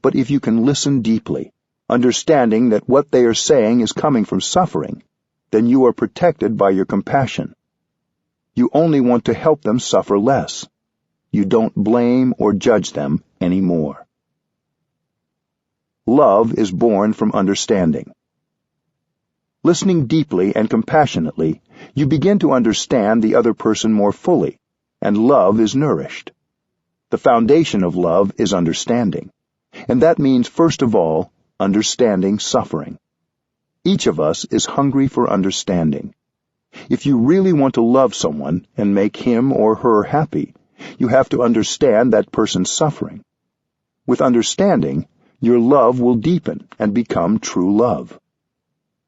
But if you can listen deeply, understanding that what they are saying is coming from suffering, then you are protected by your compassion. You only want to help them suffer less. You don't blame or judge them anymore. Love is born from understanding. Listening deeply and compassionately, you begin to understand the other person more fully, and love is nourished. The foundation of love is understanding, and that means, first of all, understanding suffering. Each of us is hungry for understanding. If you really want to love someone and make him or her happy, you have to understand that person's suffering. With understanding, your love will deepen and become true love.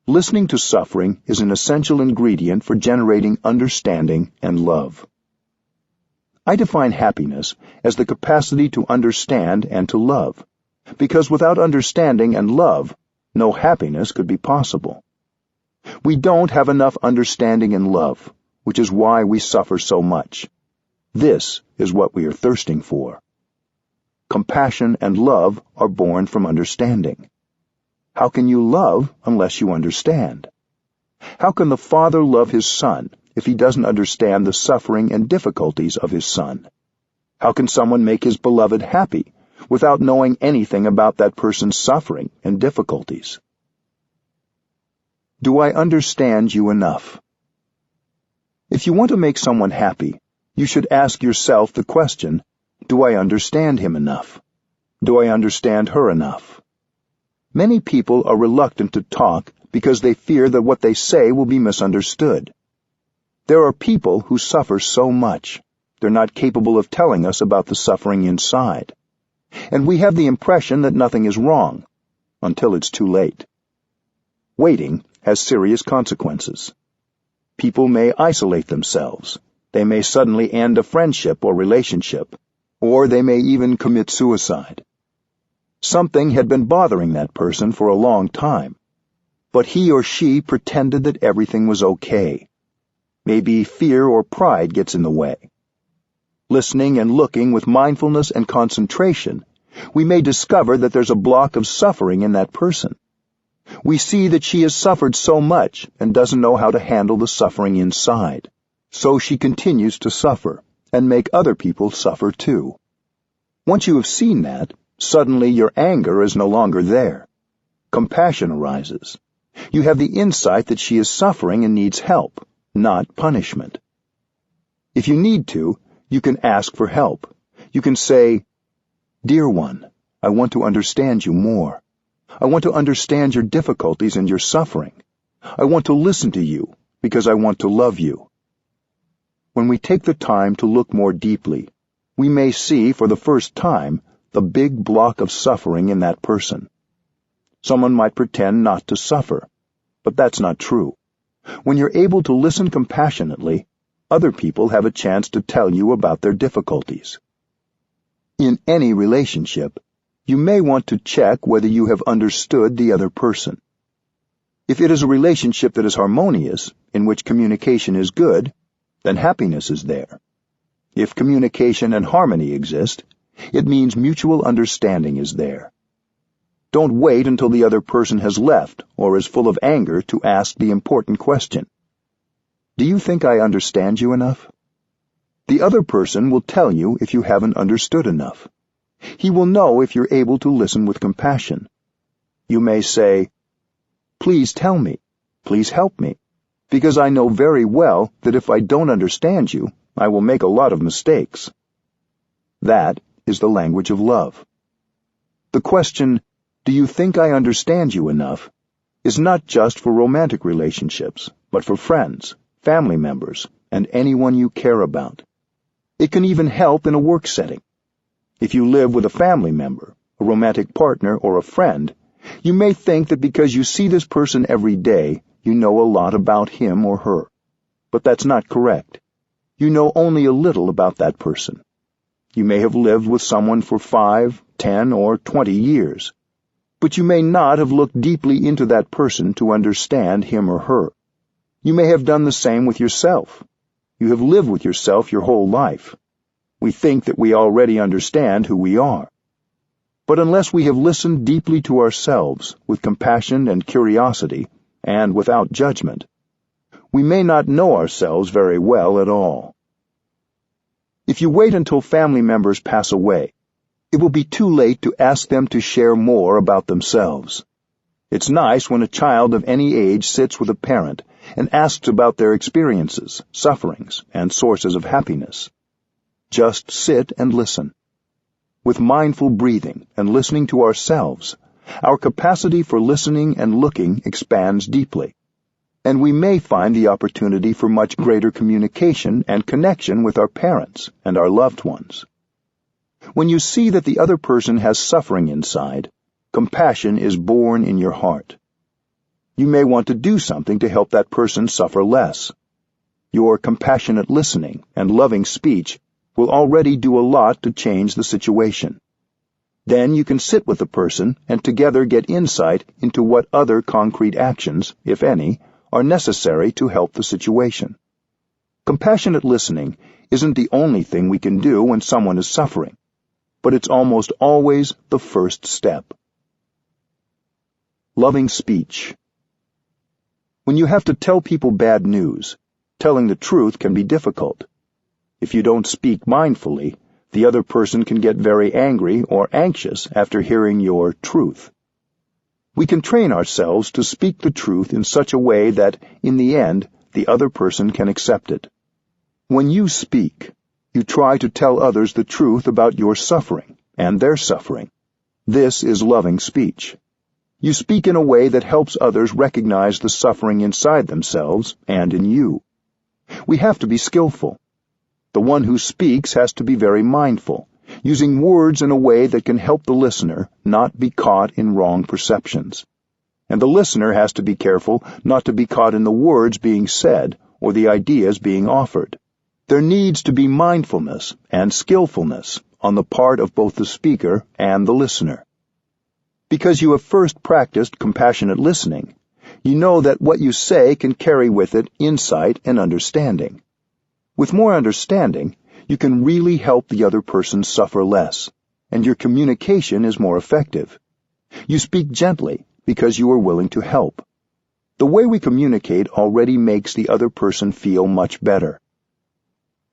Listening to suffering is an essential ingredient for generating understanding and love. I define happiness as the capacity to understand and to love, because without understanding and love, no happiness could be possible. We don't have enough understanding and love, which is why we suffer so much. This is what we are thirsting for. Compassion and love are born from understanding. How can you love unless you understand? How can the father love his son if he doesn't understand the suffering and difficulties of his son? How can someone make his beloved happy without knowing anything about that person's suffering and difficulties? Do I understand you enough? If you want to make someone happy, you should ask yourself the question, do I understand him enough? Do I understand her enough? Many people are reluctant to talk because they fear that what they say will be misunderstood. There are people who suffer so much, they're not capable of telling us about the suffering inside. And we have the impression that nothing is wrong, until it's too late. Waiting has serious consequences. People may isolate themselves. They may suddenly end a friendship or relationship, or they may even commit suicide. Something had been bothering that person for a long time, but he or she pretended that everything was okay. Maybe fear or pride gets in the way. Listening and looking with mindfulness and concentration, we may discover that there's a block of suffering in that person. We see that she has suffered so much and doesn't know how to handle the suffering inside. So she continues to suffer and make other people suffer too. Once you have seen that, suddenly your anger is no longer there. Compassion arises. You have the insight that she is suffering and needs help, not punishment. If you need to, you can ask for help. You can say, "Dear one, I want to understand you more. I want to understand your difficulties and your suffering. I want to listen to you because I want to love you." When we take the time to look more deeply, we may see for the first time the big block of suffering in that person. Someone might pretend not to suffer, but that's not true. When you're able to listen compassionately, other people have a chance to tell you about their difficulties. In any relationship, you may want to check whether you have understood the other person. If it is a relationship that is harmonious, in which communication is good, then happiness is there. If communication and harmony exist, it means mutual understanding is there. Don't wait until the other person has left or is full of anger to ask the important question. Do you think I understand you enough? The other person will tell you if you haven't understood enough. He will know if you're able to listen with compassion. You may say, "Please tell me, please help me, because I know very well that if I don't understand you, I will make a lot of mistakes." That is the language of love. The question, "Do you think I understand you enough?" is not just for romantic relationships, but for friends, family members, and anyone you care about. It can even help in a work setting. If you live with a family member, a romantic partner, or a friend, you may think that because you see this person every day, you know a lot about him or her. But that's not correct. You know only a little about that person. You may have lived with someone for 5, 10, or 20 years, but you may not have looked deeply into that person to understand him or her. You may have done the same with yourself. You have lived with yourself your whole life. We think that we already understand who we are. But unless we have listened deeply to ourselves with compassion and curiosity, and without judgment, we may not know ourselves very well at all. If you wait until family members pass away, it will be too late to ask them to share more about themselves. It's nice when a child of any age sits with a parent and asks about their experiences, sufferings, and sources of happiness. Just sit and listen. With mindful breathing and listening to ourselves, our capacity for listening and looking expands deeply, and we may find the opportunity for much greater communication and connection with our parents and our loved ones. When you see that the other person has suffering inside, compassion is born in your heart. You may want to do something to help that person suffer less. Your compassionate listening and loving speech will already do a lot to change the situation. Then you can sit with the person and together get insight into what other concrete actions, if any, are necessary to help the situation. Compassionate listening isn't the only thing we can do when someone is suffering, but it's almost always the first step. Loving speech. When you have to tell people bad news, telling the truth can be difficult. If you don't speak mindfully, the other person can get very angry or anxious after hearing your truth. We can train ourselves to speak the truth in such a way that, in the end, the other person can accept it. When you speak, you try to tell others the truth about your suffering and their suffering. This is loving speech. You speak in a way that helps others recognize the suffering inside themselves and in you. We have to be skillful. The one who speaks has to be very mindful, using words in a way that can help the listener not be caught in wrong perceptions. And the listener has to be careful not to be caught in the words being said or the ideas being offered. There needs to be mindfulness and skillfulness on the part of both the speaker and the listener. Because you have first practiced compassionate listening, you know that what you say can carry with it insight and understanding. With more understanding, you can really help the other person suffer less, and your communication is more effective. You speak gently because you are willing to help. The way we communicate already makes the other person feel much better.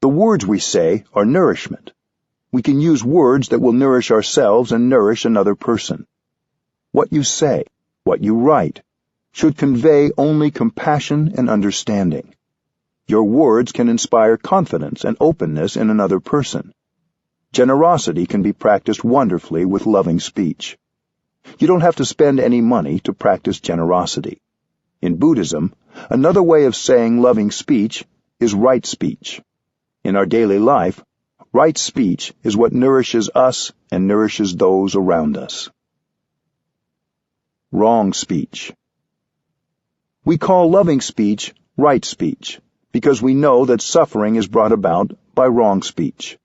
The words we say are nourishment. We can use words that will nourish ourselves and nourish another person. What you say, what you write, should convey only compassion and understanding. Your words can inspire confidence and openness in another person. Generosity can be practiced wonderfully with loving speech. You don't have to spend any money to practice generosity. In Buddhism, another way of saying loving speech is right speech. In our daily life, right speech is what nourishes us and nourishes those around us. Wrong speech. We call loving speech right speech because we know that suffering is brought about by wrong speech.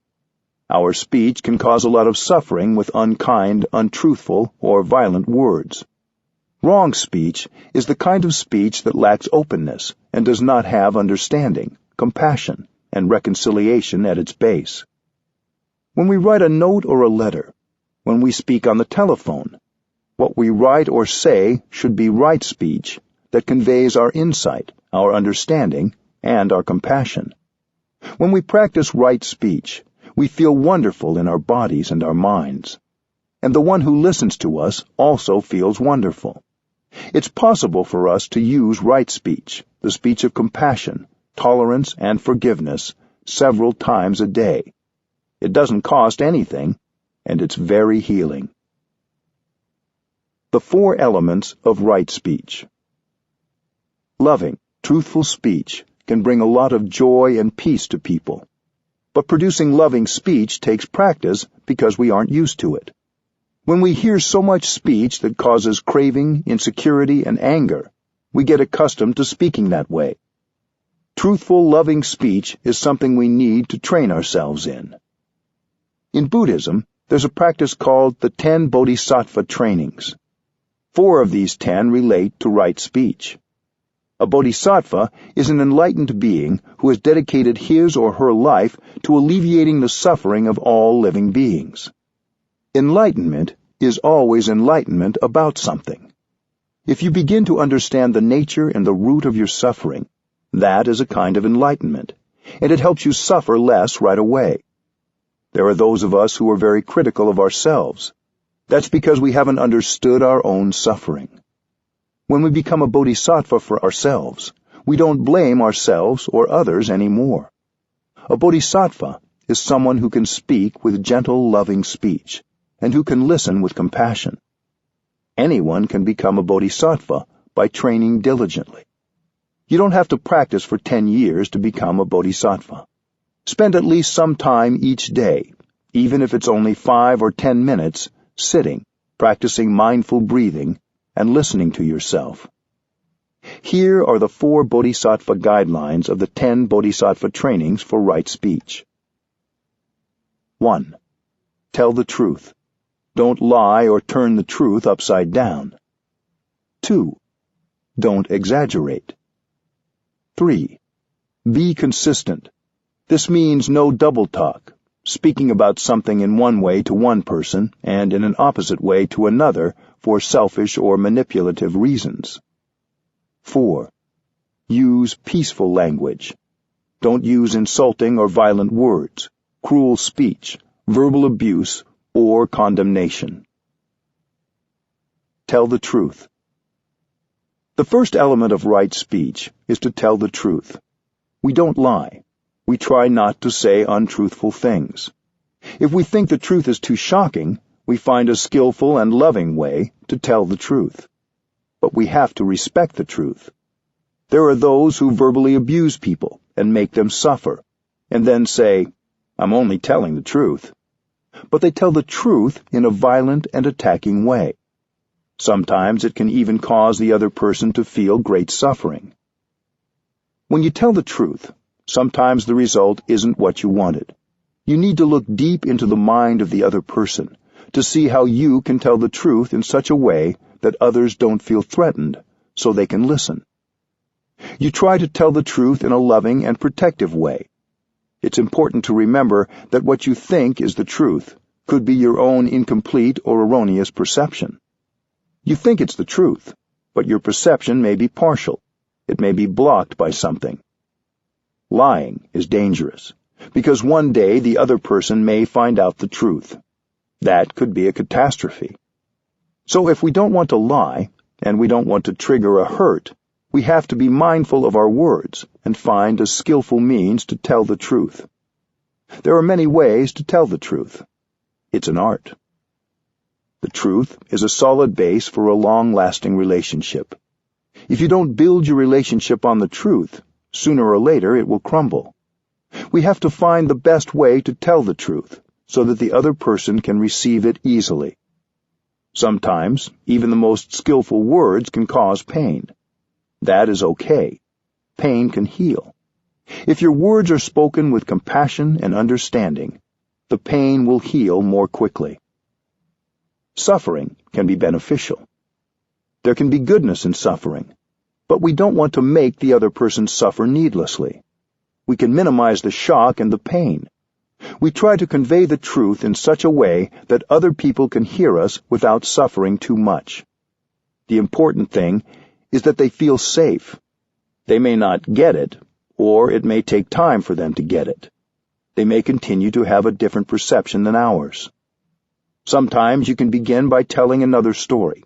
Our speech can cause a lot of suffering with unkind, untruthful, or violent words. Wrong speech is the kind of speech that lacks openness and does not have understanding, compassion, and reconciliation at its base. When we write a note or a letter, when we speak on the telephone, what we write or say should be right speech that conveys our insight, our understanding, and our compassion. When we practice right speech, we feel wonderful in our bodies and our minds. And the one who listens to us also feels wonderful. It's possible for us to use right speech, the speech of compassion, tolerance, and forgiveness, several times a day. It doesn't cost anything, and it's very healing. The 4 elements of right speech. Loving, truthful speech can bring a lot of joy and peace to people. But producing loving speech takes practice because we aren't used to it. When we hear so much speech that causes craving, insecurity, and anger, we get accustomed to speaking that way. Truthful, loving speech is something we need to train ourselves in. In Buddhism, there's a practice called the 10 Bodhisattva trainings. 4 of these 10 relate to right speech. A bodhisattva is an enlightened being who has dedicated his or her life to alleviating the suffering of all living beings. Enlightenment is always enlightenment about something. If you begin to understand the nature and the root of your suffering, that is a kind of enlightenment, and it helps you suffer less right away. There are those of us who are very critical of ourselves. That's because we haven't understood our own suffering. When we become a bodhisattva for ourselves, we don't blame ourselves or others anymore. A bodhisattva is someone who can speak with gentle, loving speech, and who can listen with compassion. Anyone can become a bodhisattva by training diligently. You don't have to practice for 10 years to become a bodhisattva. Spend at least some time each day, even if it's only 5 or 10 minutes, sitting, practicing mindful breathing, and listening to yourself. Here are the 4 bodhisattva guidelines of the 10 bodhisattva trainings for right speech. 1. Tell the truth. Don't lie or turn the truth upside down. 2. Don't exaggerate. 3. Be consistent. This means no double talk, speaking about something in one way to one person and in an opposite way to another for selfish or manipulative reasons. 4. Use peaceful language. Don't use insulting or violent words, cruel speech, verbal abuse, or condemnation. Tell the truth. The first element of right speech is to tell the truth. We don't lie. We try not to say untruthful things. If we think the truth is too shocking, we find a skillful and loving way to tell the truth. But we have to respect the truth. There are those who verbally abuse people and make them suffer, and then say, "I'm only telling the truth." But they tell the truth in a violent and attacking way. Sometimes it can even cause the other person to feel great suffering. When you tell the truth, sometimes the result isn't what you wanted. You need to look deep into the mind of the other person to see how you can tell the truth in such a way that others don't feel threatened, so they can listen. You try to tell the truth in a loving and protective way. It's important to remember that what you think is the truth could be your own incomplete or erroneous perception. You think it's the truth, but your perception may be partial. It may be blocked by something. Lying is dangerous, because one day the other person may find out the truth. That could be a catastrophe. So if we don't want to lie, and we don't want to trigger a hurt, we have to be mindful of our words and find a skillful means to tell the truth. There are many ways to tell the truth. It's an art. The truth is a solid base for a long-lasting relationship. If you don't build your relationship on the truth, sooner or later it will crumble. We have to find the best way to tell the truth so that the other person can receive it easily. Sometimes, even the most skillful words can cause pain. That is okay. Pain can heal. If your words are spoken with compassion and understanding, the pain will heal more quickly. Suffering can be beneficial. There can be goodness in suffering, but we don't want to make the other person suffer needlessly. We can minimize the shock and the pain. We try to convey the truth in such a way that other people can hear us without suffering too much. The important thing is that they feel safe. They may not get it, or it may take time for them to get it. They may continue to have a different perception than ours. Sometimes you can begin by telling another story,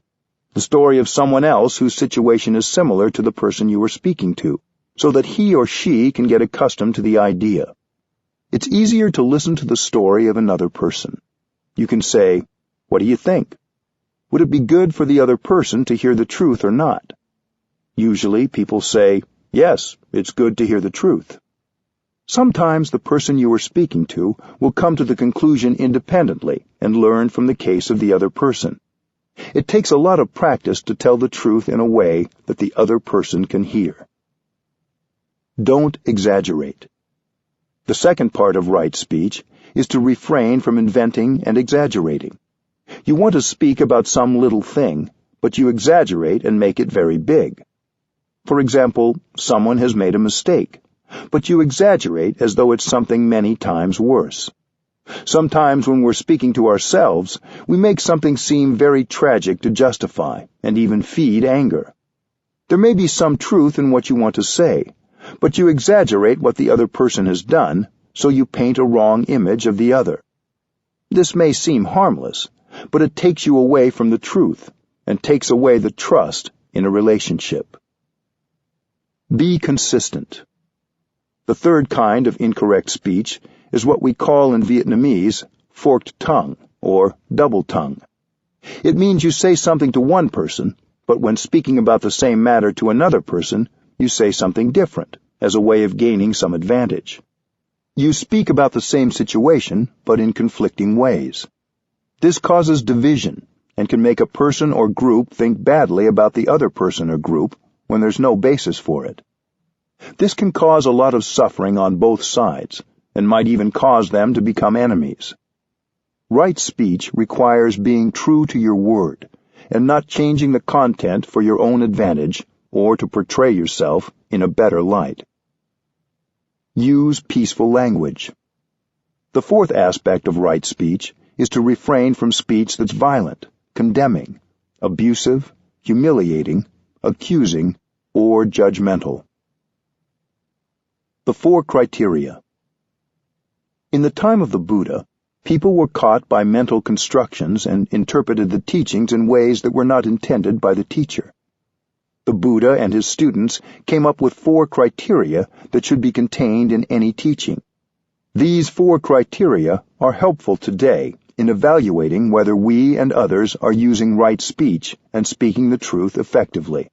the story of someone else whose situation is similar to the person you are speaking to, so that he or she can get accustomed to the idea. It's easier to listen to the story of another person. You can say, "What do you think? Would it be good for the other person to hear the truth or not?" Usually people say, "Yes, it's good to hear the truth." Sometimes the person you are speaking to will come to the conclusion independently and learn from the case of the other person. It takes a lot of practice to tell the truth in a way that the other person can hear. Don't exaggerate. The second part of right speech is to refrain from inventing and exaggerating. You want to speak about some little thing, but you exaggerate and make it very big. For example, someone has made a mistake, but you exaggerate as though it's something many times worse. Sometimes when we're speaking to ourselves, we make something seem very tragic to justify and even feed anger. There may be some truth in what you want to say, but you exaggerate what the other person has done, so you paint a wrong image of the other. This may seem harmless, but it takes you away from the truth and takes away the trust in a relationship. Be consistent. The third kind of incorrect speech is what we call in Vietnamese forked tongue or double tongue. It means you say something to one person, but when speaking about the same matter to another person, you say something different as a way of gaining some advantage. You speak about the same situation, but in conflicting ways. This causes division and can make a person or group think badly about the other person or group when there's no basis for it. This can cause a lot of suffering on both sides and might even cause them to become enemies. Right speech requires being true to your word and not changing the content for your own advantage or to portray yourself in a better light. Use peaceful language. The fourth aspect of right speech is to refrain from speech that's violent, condemning, abusive, humiliating, accusing, or judgmental. The 4 criteria. In the time of the Buddha, people were caught by mental constructions and interpreted the teachings in ways that were not intended by the teacher. The Buddha and his students came up with 4 criteria that should be contained in any teaching. These 4 criteria are helpful today in evaluating whether we and others are using right speech and speaking the truth effectively.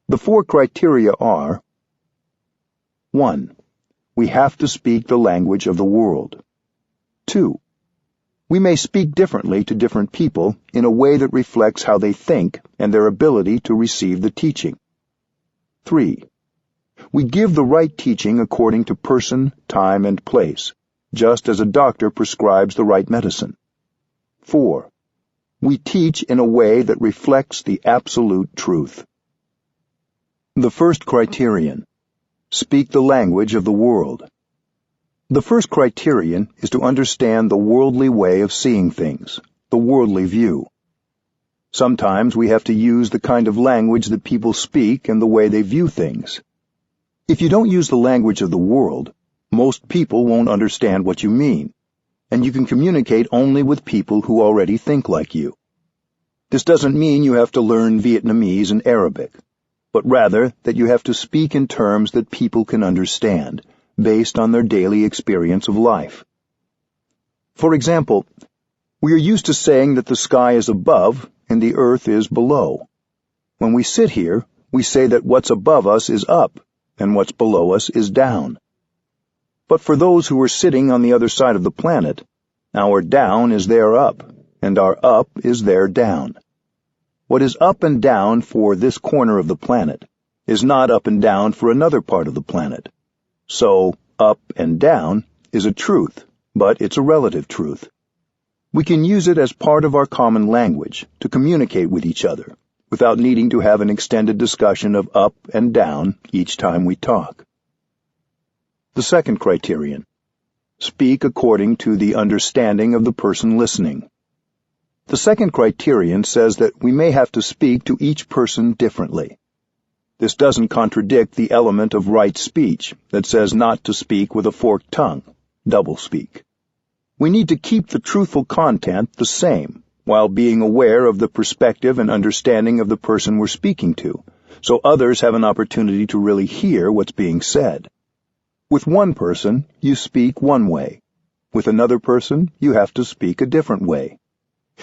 The 4 criteria are: 1. We have to speak the language of the world. 2. We may speak differently to different people in a way that reflects how they think and their ability to receive the teaching. 3. We give the right teaching according to person, time, and place, just as a doctor prescribes the right medicine. 4. We teach in a way that reflects the absolute truth. The first criterion: speak the language of the world. The first criterion is to understand the worldly way of seeing things, the worldly view. Sometimes we have to use the kind of language that people speak and the way they view things. If you don't use the language of the world, most people won't understand what you mean, and you can communicate only with people who already think like you. This doesn't mean you have to learn Vietnamese and Arabic, but rather that you have to speak in terms that people can understand, based on their daily experience of life. For example, we are used to saying that the sky is above and the earth is below. When we sit here, we say that what's above us is up and what's below us is down. But for those who are sitting on the other side of the planet, our down is their up, and our up is their down. What is up and down for this corner of the planet is not up and down for another part of the planet. So, up and down is a truth, but it's a relative truth. We can use it as part of our common language to communicate with each other, without needing to have an extended discussion of up and down each time we talk. The second criterion: speak according to the understanding of the person listening. The second criterion says that we may have to speak to each person differently. This doesn't contradict the element of right speech that says not to speak with a forked tongue, doublespeak. We need to keep the truthful content the same, while being aware of the perspective and understanding of the person we're speaking to, so others have an opportunity to really hear what's being said. With one person, you speak one way. With another person, you have to speak a different way.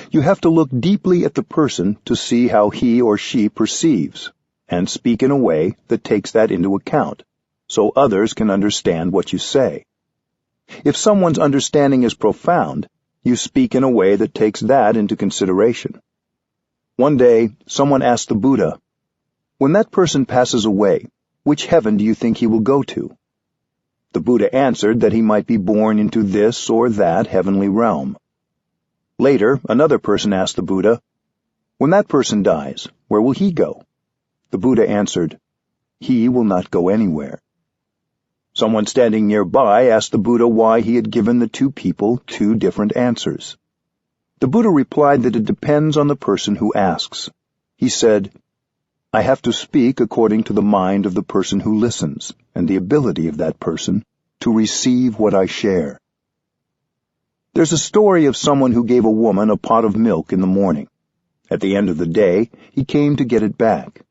You have to look deeply at the person to see how he or she perceives, and speak in a way that takes that into account, so others can understand what you say. If someone's understanding is profound, you speak in a way that takes that into consideration. One day, someone asked the Buddha, "When that person passes away, which heaven do you think he will go to?" The Buddha answered that he might be born into this or that heavenly realm. Later, another person asked the Buddha, "When that person dies, where will he go?" The Buddha answered, "He will not go anywhere." Someone standing nearby asked the Buddha why he had given the two people two different answers. The Buddha replied that it depends on the person who asks. He said, "I have to speak according to the mind of the person who listens, and the ability of that person to receive what I share." There's a story of someone who gave a woman a pot of milk in the morning. At the end of the day, he came to get it back.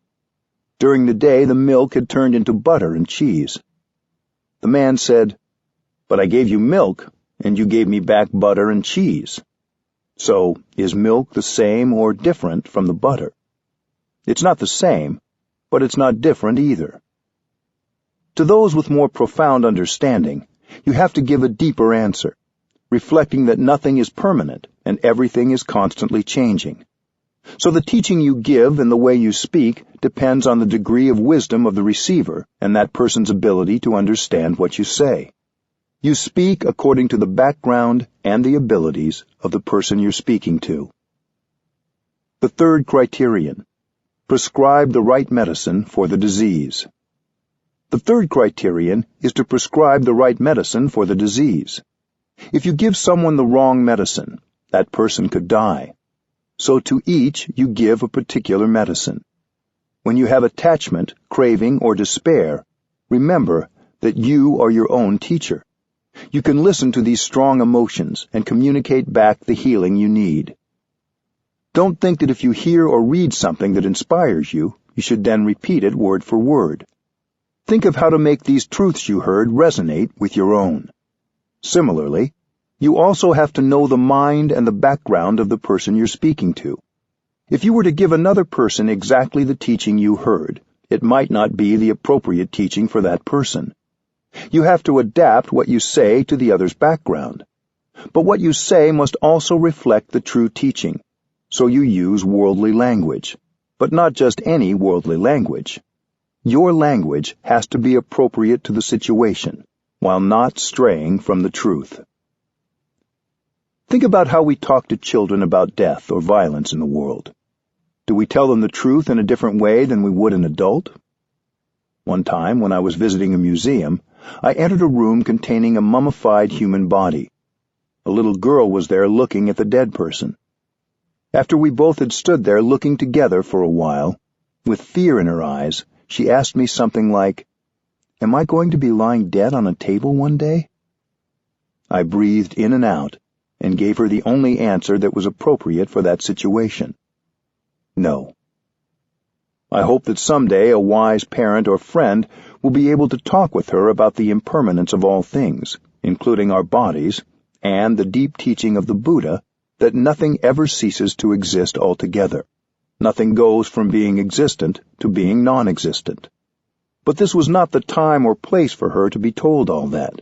During the day, the milk had turned into butter and cheese. The man said, "But I gave you milk, and you gave me back butter and cheese. So, is milk the same or different from the butter?" It's not the same, but it's not different either. To those with more profound understanding, you have to give a deeper answer, reflecting that nothing is permanent and everything is constantly changing. So the teaching you give and the way you speak depends on the degree of wisdom of the receiver and that person's ability to understand what you say. You speak according to the background and the abilities of the person you're speaking to. The third criterion: prescribe the right medicine for the disease. The third criterion is to prescribe the right medicine for the disease. If you give someone the wrong medicine, that person could die. So to each you give a particular medicine. When you have attachment, craving, or despair, remember that you are your own teacher. You can listen to these strong emotions and communicate back the healing you need. Don't think that if you hear or read something that inspires you, you should then repeat it word for word. Think of how to make these truths you heard resonate with your own. Similarly, you also have to know the mind and the background of the person you're speaking to. If you were to give another person exactly the teaching you heard, it might not be the appropriate teaching for that person. You have to adapt what you say to the other's background. But what you say must also reflect the true teaching, so you use worldly language, but not just any worldly language. Your language has to be appropriate to the situation, while not straying from the truth. Think about how we talk to children about death or violence in the world. Do we tell them the truth in a different way than we would an adult? One time, when I was visiting a museum, I entered a room containing a mummified human body. A little girl was there looking at the dead person. After we both had stood there looking together for a while, with fear in her eyes, she asked me something like, "Am I going to be lying dead on a table one day?" I breathed in and out, and gave her the only answer that was appropriate for that situation. No. I hope that someday a wise parent or friend will be able to talk with her about the impermanence of all things, including our bodies, and the deep teaching of the Buddha that nothing ever ceases to exist altogether. Nothing goes from being existent to being non-existent. But this was not the time or place for her to be told all that.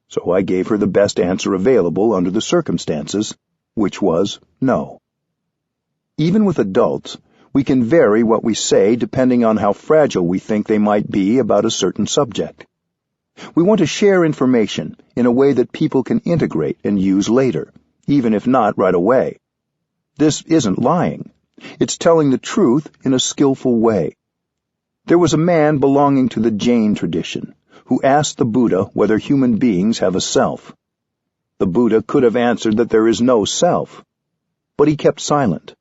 So I gave her the best answer available under the circumstances, which was no. Even with adults, we can vary what we say depending on how fragile we think they might be about a certain subject. We want to share information in a way that people can integrate and use later, even if not right away. This isn't lying. It's telling the truth in a skillful way. There was a man belonging to the Jain tradition who asked the Buddha whether human beings have a self. The Buddha could have answered that there is no self, but he kept silent.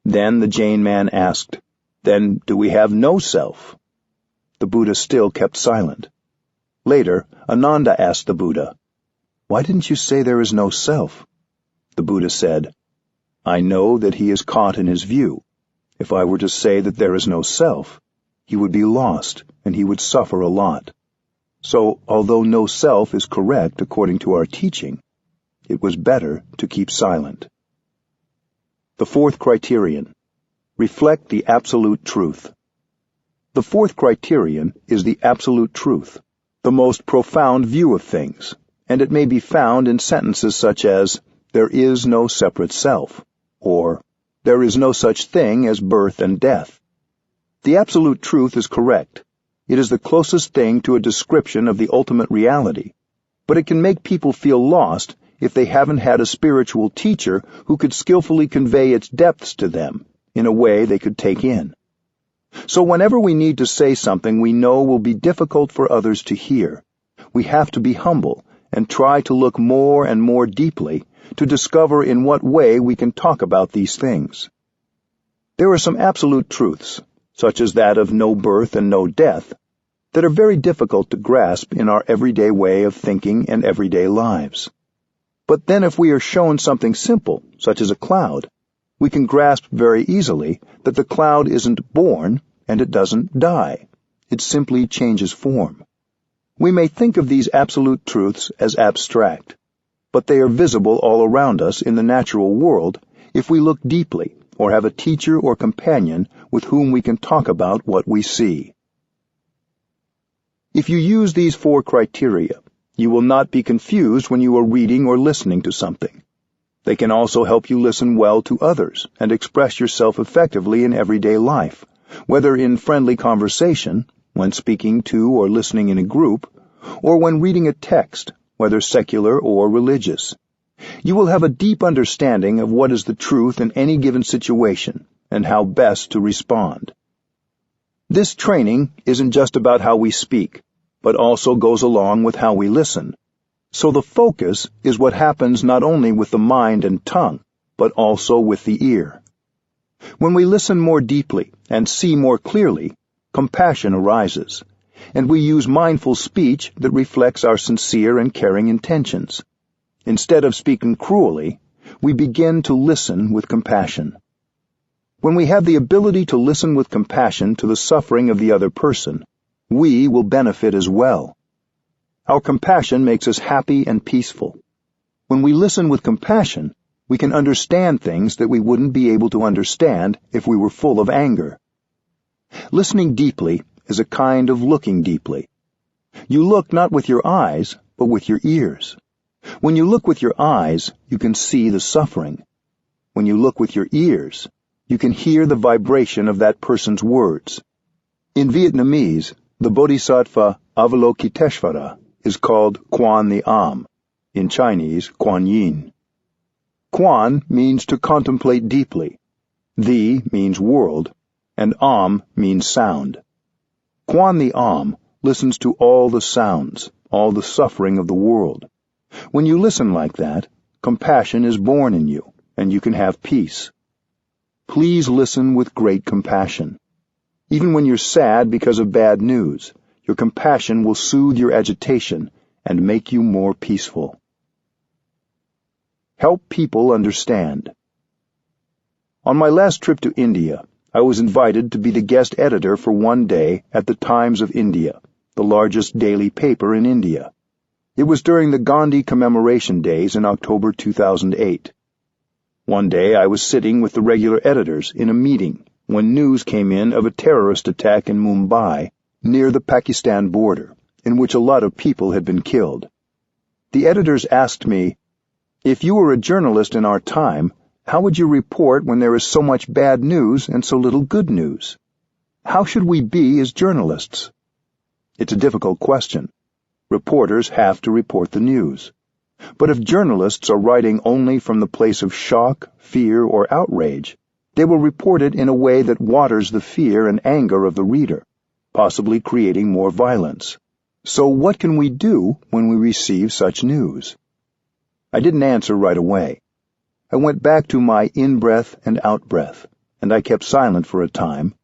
Then the Jain man asked, "Then do we have no self?" The Buddha still kept silent. Later, Ananda asked the Buddha, "Why didn't you say there is no self?" The Buddha said, "I know that he is caught in his view. If I were to say that there is no self, he would be lost and he would suffer a lot. So, although no self is correct according to our teaching, it was better to keep silent." The fourth criterion: reflect the absolute truth. The fourth criterion is the absolute truth, the most profound view of things, and it may be found in sentences such as, "There is no separate self," or "There is no such thing as birth and death." The absolute truth is correct. It is the closest thing to a description of the ultimate reality, but it can make people feel lost if they haven't had a spiritual teacher who could skillfully convey its depths to them in a way they could take in. So whenever we need to say something we know will be difficult for others to hear, we have to be humble and try to look more and more deeply to discover in what way we can talk about these things. There are some absolute truths, such as that of no birth and no death, that are very difficult to grasp in our everyday way of thinking and everyday lives. But then if we are shown something simple, such as a cloud, we can grasp very easily that the cloud isn't born and it doesn't die. It simply changes form. We may think of these absolute truths as abstract, but they are visible all around us in the natural world if we look deeply or have a teacher or companion with whom we can talk about what we see. If you use these four criteria, you will not be confused when you are reading or listening to something. They can also help you listen well to others and express yourself effectively in everyday life, whether in friendly conversation, when speaking to or listening in a group, or when reading a text, whether secular or religious. You will have a deep understanding of what is the truth in any given situation and how best to respond. This training isn't just about how we speak, but also goes along with how we listen. So the focus is what happens not only with the mind and tongue, but also with the ear. When we listen more deeply and see more clearly, compassion arises, and we use mindful speech that reflects our sincere and caring intentions. Instead of speaking cruelly, we begin to listen with compassion. When we have the ability to listen with compassion to the suffering of the other person, we will benefit as well. Our compassion makes us happy and peaceful. When we listen with compassion, we can understand things that we wouldn't be able to understand if we were full of anger. Listening deeply is a kind of looking deeply. You look not with your eyes, but with your ears. When you look with your eyes, you can see the suffering. When you look with your ears, you can hear the vibration of that person's words. In Vietnamese, the Bodhisattva Avalokiteshvara is called Quan the Am, in Chinese, Kuan Yin. Quan means to contemplate deeply, the means world, and Am means sound. Quan the Am listens to all the sounds, all the suffering of the world. When you listen like that, compassion is born in you, and you can have peace. Please listen with great compassion. Even when you're sad because of bad news, your compassion will soothe your agitation and make you more peaceful. Help people understand. On my last trip to India, I was invited to be the guest editor for one day at the Times of India, the largest daily paper in India. It was during the Gandhi commemoration days in October 2008. One day I was sitting with the regular editors in a meeting when news came in of a terrorist attack in Mumbai, near the Pakistan border, in which a lot of people had been killed. The editors asked me, "If you were a journalist in our time, how would you report when there is so much bad news and so little good news? How should we be as journalists?" It's a difficult question. Reporters have to report the news. But if journalists are writing only from the place of shock, fear, or outrage, they will report it in a way that waters the fear and anger of the reader, possibly creating more violence. So what can we do when we receive such news? I didn't answer right away. I went back to my in-breath and out-breath, and I kept silent for a time,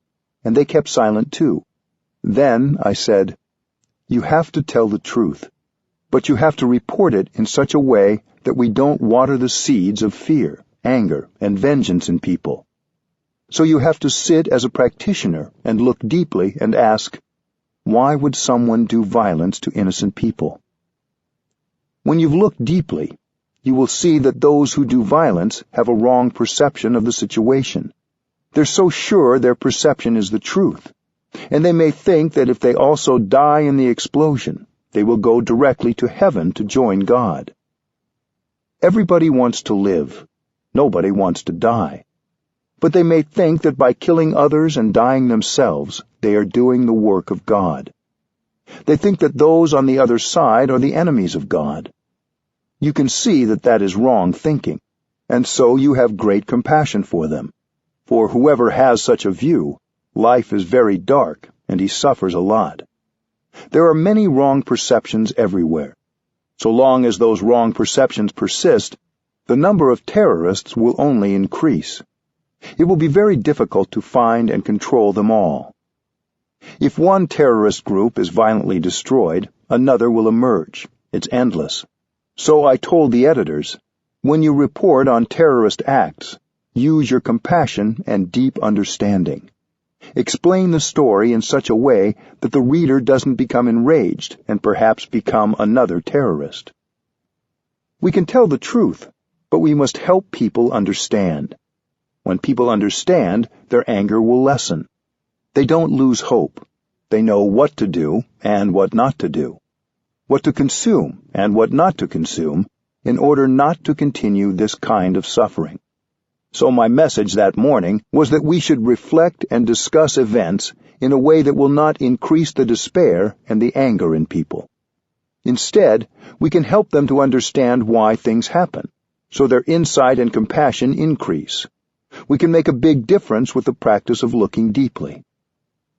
and they kept silent too. Then I said, "You have to tell the truth, but you have to report it in such a way that we don't water the seeds of fear, anger, and vengeance in people. So you have to sit as a practitioner and look deeply and ask, why would someone do violence to innocent people? When you've looked deeply, you will see that those who do violence have a wrong perception of the situation. They're so sure their perception is the truth, and they may think that if they also die in the explosion, they will go directly to heaven to join God. Everybody wants to live. Nobody wants to die. But they may think that by killing others and dying themselves, they are doing the work of God. They think that those on the other side are the enemies of God. You can see that that is wrong thinking, and so you have great compassion for them. For whoever has such a view, life is very dark, and he suffers a lot. There are many wrong perceptions everywhere. So long as those wrong perceptions persist, the number of terrorists will only increase. It will be very difficult to find and control them all. If one terrorist group is violently destroyed, another will emerge. It's endless. So I told the editors, when you report on terrorist acts, use your compassion and deep understanding. Explain the story in such a way that the reader doesn't become enraged and perhaps become another terrorist. We can tell the truth, but we must help people understand. When people understand, their anger will lessen. They don't lose hope. They know what to do and what not to do, what to consume and what not to consume, in order not to continue this kind of suffering. So my message that morning was that we should reflect and discuss events in a way that will not increase the despair and the anger in people. Instead, we can help them to understand why things happen, so their insight and compassion increase. We can make a big difference with the practice of looking deeply.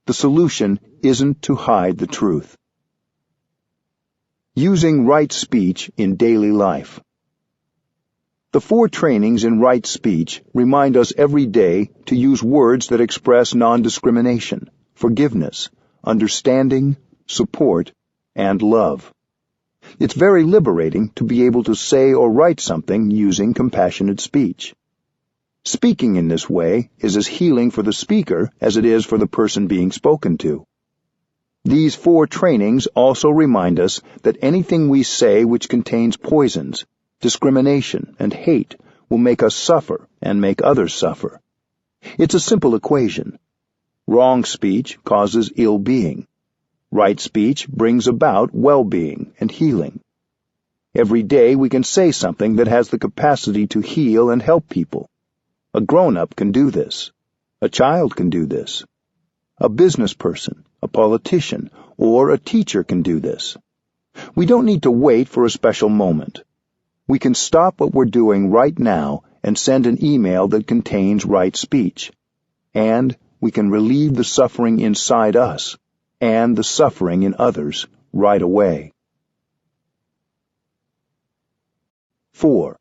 The solution isn't to hide the truth. Using right speech in daily life. The 4 trainings in right speech remind us every day to use words that express non-discrimination, forgiveness, understanding, support, and love. It's very liberating to be able to say or write something using compassionate speech. Speaking in this way is as healing for the speaker as it is for the person being spoken to. These 4 trainings also remind us that anything we say which contains poisons, discrimination, and hate will make us suffer and make others suffer. It's a simple equation. Wrong speech causes ill-being. Right speech brings about well-being and healing. Every day we can say something that has the capacity to heal and help people. A grown-up can do this. A child can do this. A business person, a politician, or a teacher can do this. We don't need to wait for a special moment. We can stop what we're doing right now and send an email that contains right speech. And we can relieve the suffering inside us and the suffering in others right away. 4.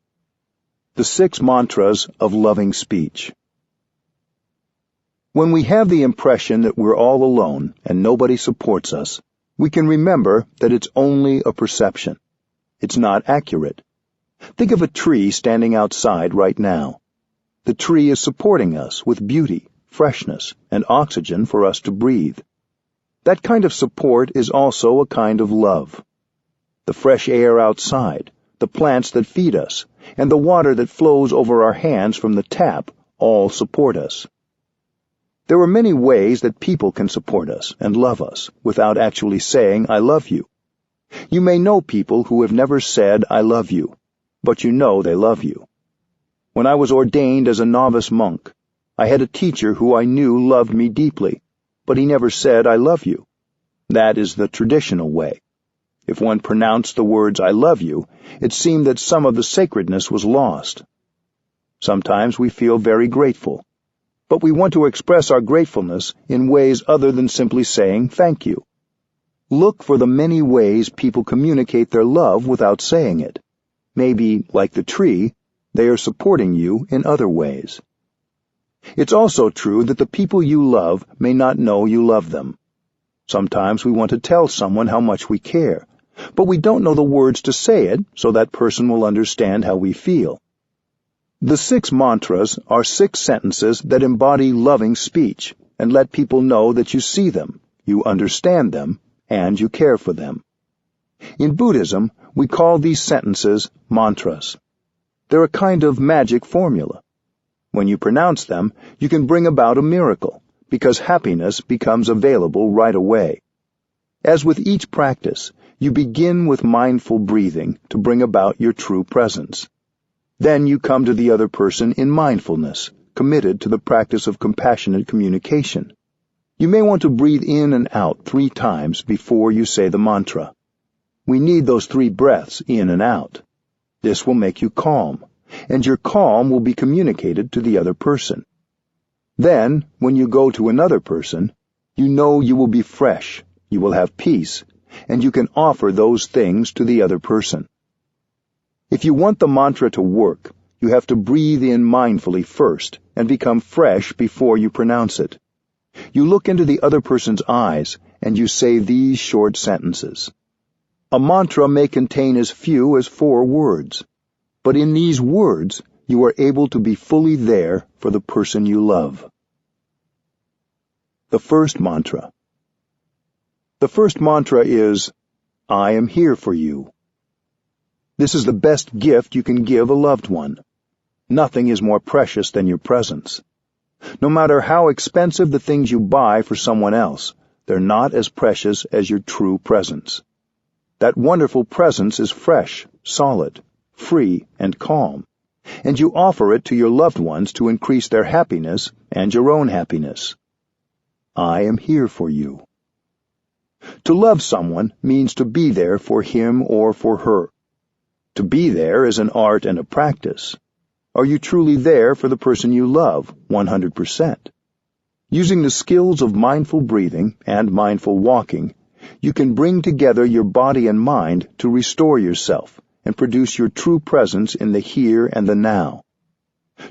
The 6 mantras of loving speech. When we have the impression that we're all alone and nobody supports us, we can remember that it's only a perception. It's not accurate. Think of a tree standing outside right now. The tree is supporting us with beauty, freshness, and oxygen for us to breathe. That kind of support is also a kind of love. The fresh air outside, the plants that feed us, and the water that flows over our hands from the tap all support us. There are many ways that people can support us and love us without actually saying, "I love you." You may know people who have never said, "I love you," but you know they love you. When I was ordained as a novice monk, I had a teacher who I knew loved me deeply, but he never said, "I love you." That is the traditional way. If one pronounced the words, "I love you," it seemed that some of the sacredness was lost. Sometimes we feel very grateful, but we want to express our gratefulness in ways other than simply saying thank you. Look for the many ways people communicate their love without saying it. Maybe, like the tree, they are supporting you in other ways. It's also true that the people you love may not know you love them. Sometimes we want to tell someone how much we care, but we don't know the words to say it so that person will understand how we feel. The 6 mantras are 6 sentences that embody loving speech and let people know that you see them, you understand them, and you care for them. In Buddhism, we call these sentences mantras. They're a kind of magic formula. When you pronounce them, you can bring about a miracle, because happiness becomes available right away. As with each practice, you begin with mindful breathing to bring about your true presence. Then you come to the other person in mindfulness, committed to the practice of compassionate communication. You may want to breathe in and out 3 times before you say the mantra. We need those 3 breaths in and out. This will make you calm, and your calm will be communicated to the other person. Then, when you go to another person, you know you will be fresh, you will have peace, and you can offer those things to the other person. If you want the mantra to work, you have to breathe in mindfully first and become fresh before you pronounce it. You look into the other person's eyes and you say these short sentences. A mantra may contain as few as 4 words, but in these words you are able to be fully there for the person you love. The first mantra. The first mantra is, I am here for you. This is the best gift you can give a loved one. Nothing is more precious than your presence. No matter how expensive the things you buy for someone else, they're not as precious as your true presence. That wonderful presence is fresh, solid, free, and calm, and you offer it to your loved ones to increase their happiness and your own happiness. I am here for you. To love someone means to be there for him or for her. To be there is an art and a practice. Are you truly there for the person you love, 100%? Using the skills of mindful breathing and mindful walking, you can bring together your body and mind to restore yourself and produce your true presence in the here and the now.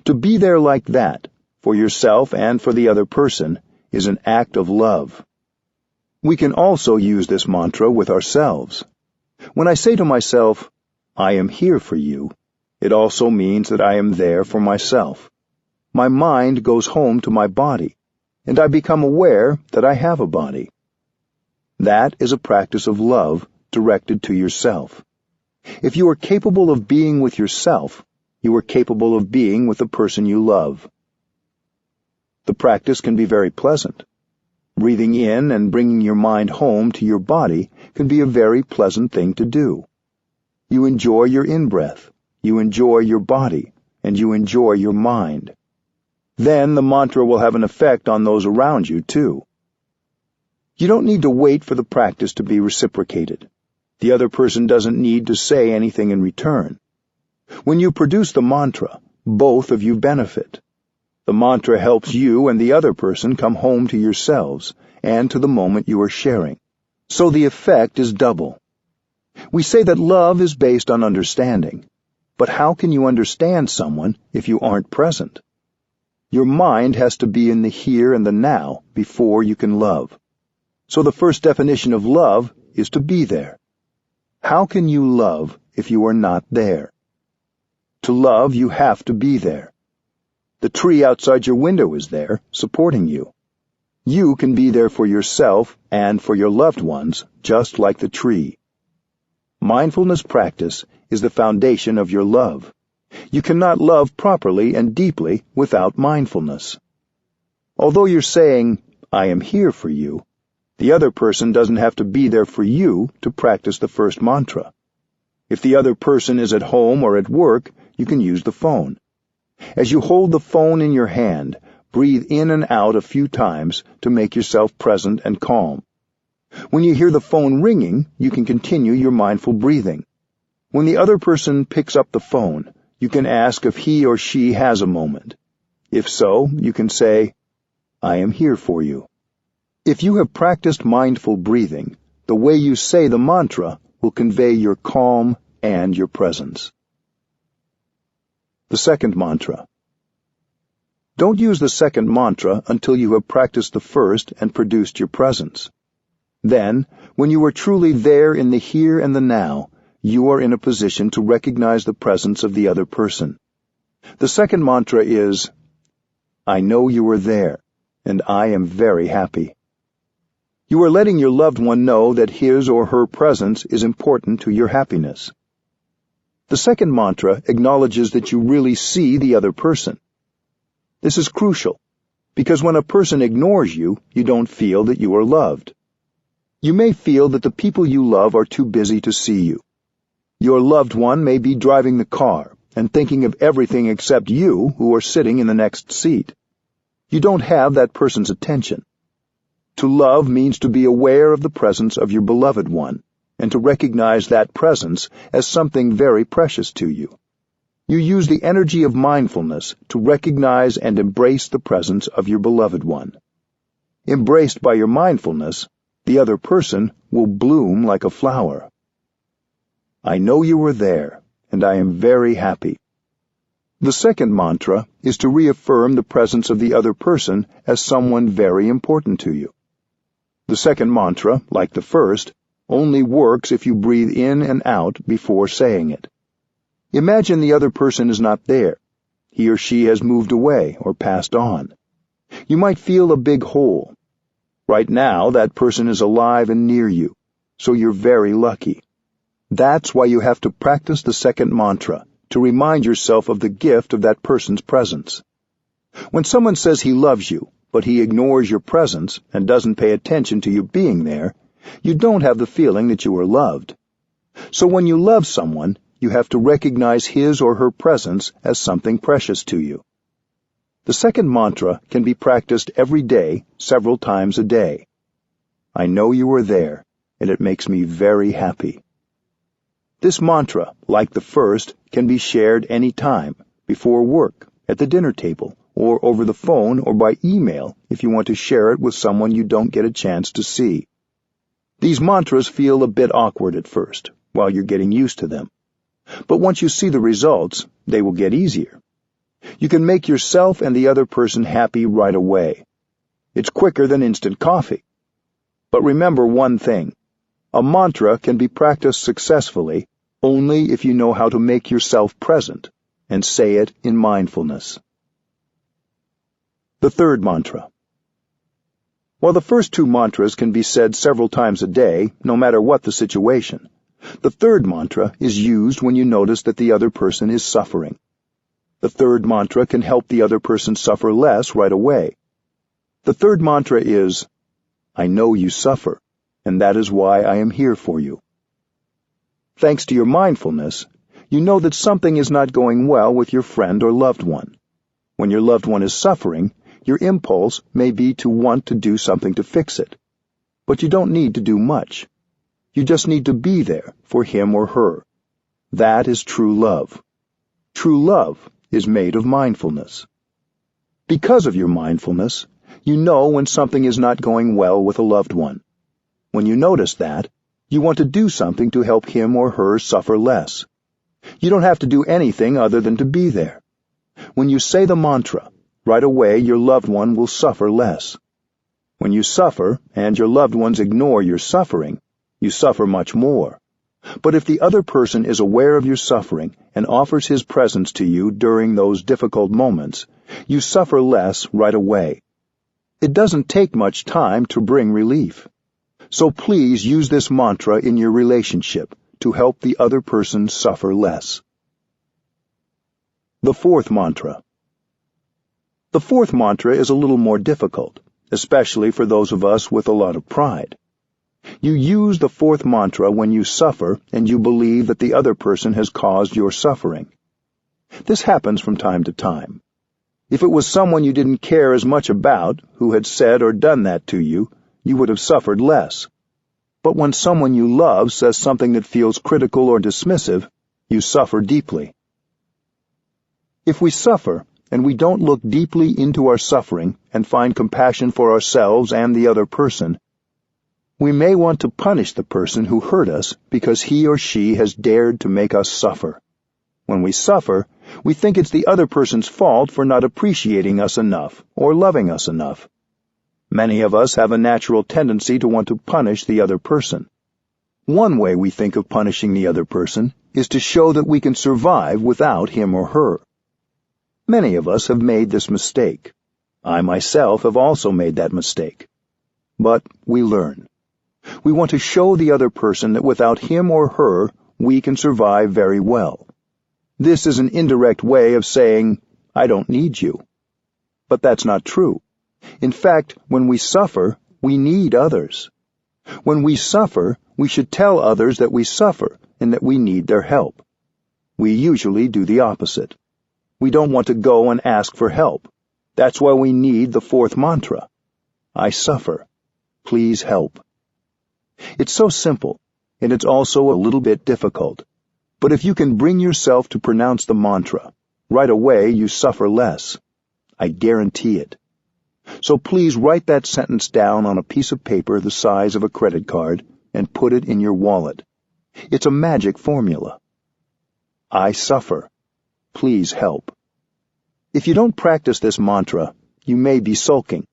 To be there like that, for yourself and for the other person, is an act of love. We can also use this mantra with ourselves. When I say to myself, I am here for you, it also means that I am there for myself. My mind goes home to my body, and I become aware that I have a body. That is a practice of love directed to yourself. If you are capable of being with yourself, you are capable of being with the person you love. The practice can be very pleasant. Breathing in and bringing your mind home to your body can be a very pleasant thing to do. You enjoy your in-breath, you enjoy your body, and you enjoy your mind. Then the mantra will have an effect on those around you, too. You don't need to wait for the practice to be reciprocated. The other person doesn't need to say anything in return. When you produce the mantra, both of you benefit. The mantra helps you and the other person come home to yourselves and to the moment you are sharing. So the effect is double. We say that love is based on understanding, but how can you understand someone if you aren't present? Your mind has to be in the here and the now before you can love. So the first definition of love is to be there. How can you love if you are not there? To love, you have to be there. The tree outside your window is there, supporting you. You can be there for yourself and for your loved ones, just like the tree. Mindfulness practice is the foundation of your love. You cannot love properly and deeply without mindfulness. Although you're saying, I am here for you, the other person doesn't have to be there for you to practice the first mantra. If the other person is at home or at work, you can use the phone. As you hold the phone in your hand, breathe in and out a few times to make yourself present and calm. When you hear the phone ringing, you can continue your mindful breathing. When the other person picks up the phone, you can ask if he or she has a moment. If so, you can say, I am here for you. If you have practiced mindful breathing, the way you say the mantra will convey your calm and your presence. The second mantra. Don't use the second mantra until you have practiced the first and produced your presence. Then, when you are truly there in the here and the now, you are in a position to recognize the presence of the other person. The second mantra is, I know you are there, and I am very happy. You are letting your loved one know that his or her presence is important to your happiness. The second mantra acknowledges that you really see the other person. This is crucial, because when a person ignores you, you don't feel that you are loved. You may feel that the people you love are too busy to see you. Your loved one may be driving the car and thinking of everything except you who are sitting in the next seat. You don't have that person's attention. To love means to be aware of the presence of your beloved one, and to recognize that presence as something very precious to you. You use the energy of mindfulness to recognize and embrace the presence of your beloved one. Embraced by your mindfulness, the other person will bloom like a flower. I know you are there, and I am very happy. The second mantra is to reaffirm the presence of the other person as someone very important to you. The second mantra, like the first, only works if you breathe in and out before saying it. Imagine the other person is not there. He or she has moved away or passed on. You might feel a big hole. Right now, that person is alive and near you, so you're very lucky. That's why you have to practice the second mantra, to remind yourself of the gift of that person's presence. When someone says he loves you, but he ignores your presence and doesn't pay attention to you being there, you don't have the feeling that you are loved. So when you love someone, you have to recognize his or her presence as something precious to you. The second mantra can be practiced every day, several times a day. I know you are there, and it makes me very happy. This mantra, like the first, can be shared any time, before work, at the dinner table, or over the phone or by email if you want to share it with someone you don't get a chance to see. These mantras feel a bit awkward at first, while you're getting used to them. But once you see the results, they will get easier. You can make yourself and the other person happy right away. It's quicker than instant coffee. But remember one thing. A mantra can be practiced successfully only if you know how to make yourself present and say it in mindfulness. The third mantra. While the first two mantras can be said several times a day, no matter what the situation, the third mantra is used when you notice that the other person is suffering. The third mantra can help the other person suffer less right away. The third mantra is, I know you suffer, and that is why I am here for you. Thanks to your mindfulness, you know that something is not going well with your friend or loved one. When your loved one is suffering, your impulse may be to want to do something to fix it. But you don't need to do much. You just need to be there for him or her. That is true love. True love is made of mindfulness. Because of your mindfulness, you know when something is not going well with a loved one. When you notice that, you want to do something to help him or her suffer less. You don't have to do anything other than to be there. When you say the mantra, right away your loved one will suffer less. When you suffer and your loved ones ignore your suffering, you suffer much more. But if the other person is aware of your suffering and offers his presence to you during those difficult moments, you suffer less right away. It doesn't take much time to bring relief. So please use this mantra in your relationship to help the other person suffer less. The fourth mantra. The fourth mantra is a little more difficult, especially for those of us with a lot of pride. You use the fourth mantra when you suffer and you believe that the other person has caused your suffering. This happens from time to time. If it was someone you didn't care as much about who had said or done that to you, you would have suffered less. But when someone you love says something that feels critical or dismissive, you suffer deeply. If we suffer and we don't look deeply into our suffering and find compassion for ourselves and the other person, we may want to punish the person who hurt us because he or she has dared to make us suffer. When we suffer, we think it's the other person's fault for not appreciating us enough or loving us enough. Many of us have a natural tendency to want to punish the other person. One way we think of punishing the other person is to show that we can survive without him or her. Many of us have made this mistake. I myself have also made that mistake. But we learn. We want to show the other person that without him or her, we can survive very well. This is an indirect way of saying, I don't need you. But that's not true. In fact, when we suffer, we need others. When we suffer, we should tell others that we suffer and that we need their help. We usually do the opposite. We don't want to go and ask for help. That's why we need the fourth mantra. I suffer. Please help. It's so simple, and it's also a little bit difficult. But if you can bring yourself to pronounce the mantra, right away you suffer less. I guarantee it. So please write that sentence down on a piece of paper the size of a credit card and put it in your wallet. It's a magic formula. I suffer. Please help. If you don't practice this mantra, you may be sulking.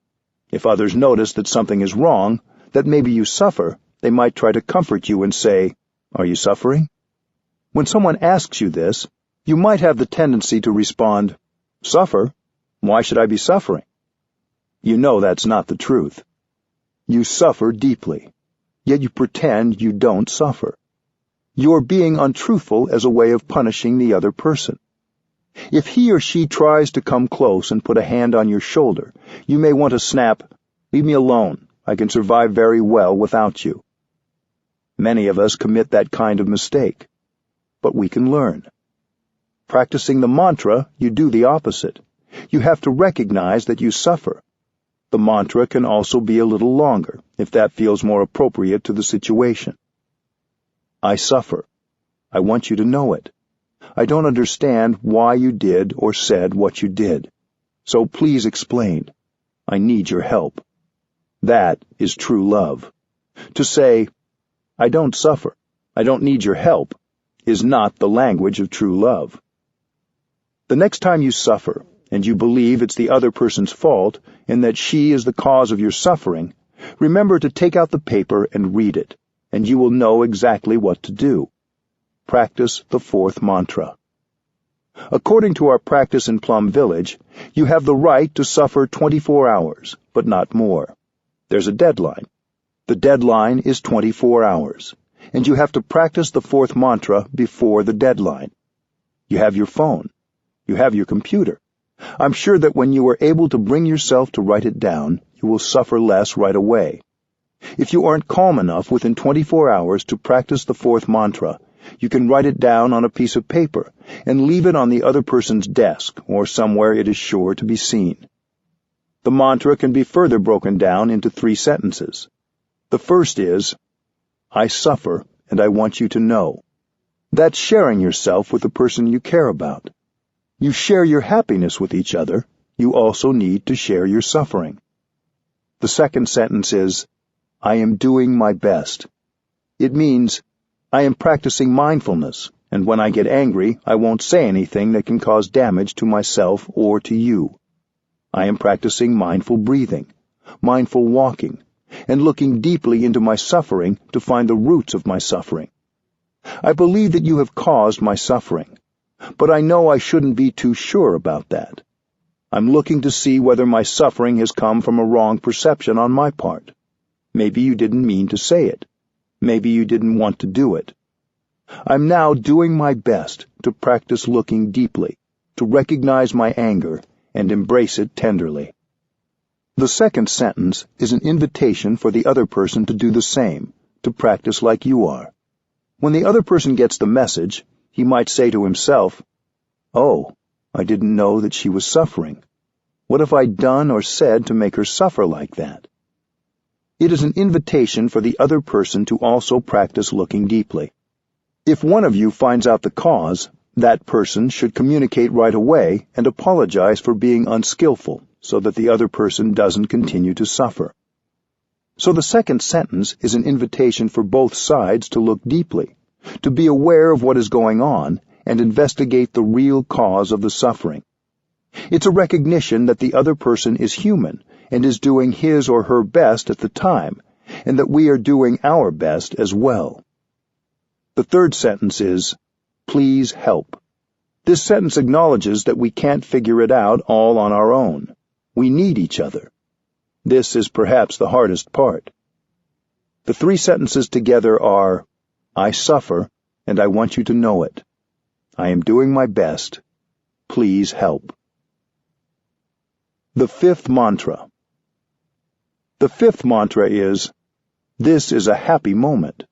If others notice that something is wrong, that maybe you suffer, they might try to comfort you and say, Are you suffering? When someone asks you this, you might have the tendency to respond, Suffer? Why should I be suffering? You know that's not the truth. You suffer deeply, yet you pretend you don't suffer. You're being untruthful as a way of punishing the other person. If he or she tries to come close and put a hand on your shoulder, you may want to snap, Leave me alone. I can survive very well without you. Many of us commit that kind of mistake, but we can learn. Practicing the mantra, you do the opposite. You have to recognize that you suffer. The mantra can also be a little longer, if that feels more appropriate to the situation. I suffer. I want you to know it. I don't understand why you did or said what you did. So please explain. I need your help. That is true love. To say, I don't suffer, I don't need your help, is not the language of true love. The next time you suffer, and you believe it's the other person's fault and that she is the cause of your suffering, remember to take out the paper and read it, and you will know exactly what to do. Practice the fourth mantra. According to our practice in Plum Village, you have the right to suffer 24 hours, but not more. There's a deadline. The deadline is 24 hours, and you have to practice the fourth mantra before the deadline. You have your phone. You have your computer. I'm sure that when you are able to bring yourself to write it down, you will suffer less right away. If you aren't calm enough within 24 hours to practice the fourth mantra, you can write it down on a piece of paper and leave it on the other person's desk or somewhere it is sure to be seen. The mantra can be further broken down into 3 sentences. The first is, I suffer and I want you to know. That's sharing yourself with the person you care about. You share your happiness with each other. You also need to share your suffering. The second sentence is, I am doing my best. It means, I am practicing mindfulness, and when I get angry, I won't say anything that can cause damage to myself or to you. I am practicing mindful breathing, mindful walking, and looking deeply into my suffering to find the roots of my suffering. I believe that you have caused my suffering, but I know I shouldn't be too sure about that. I'm looking to see whether my suffering has come from a wrong perception on my part. Maybe you didn't mean to say it. Maybe you didn't want to do it. I'm now doing my best to practice looking deeply, to recognize my anger and embrace it tenderly. The second sentence is an invitation for the other person to do the same, to practice like you are. When the other person gets the message, he might say to himself, Oh, I didn't know that she was suffering. What have I done or said to make her suffer like that? It is an invitation for the other person to also practice looking deeply. If one of you finds out the cause, that person should communicate right away and apologize for being unskillful so that the other person doesn't continue to suffer. So the second sentence is an invitation for both sides to look deeply, to be aware of what is going on and investigate the real cause of the suffering. It's a recognition that the other person is human and is doing his or her best at the time, and that we are doing our best as well. The third sentence is, "Please help." This sentence acknowledges that we can't figure it out all on our own. We need each other. This is perhaps the hardest part. The three sentences together are, "I suffer, and I want you to know it. I am doing my best. Please help." The fifth mantra. The fifth mantra is, "This is a happy moment."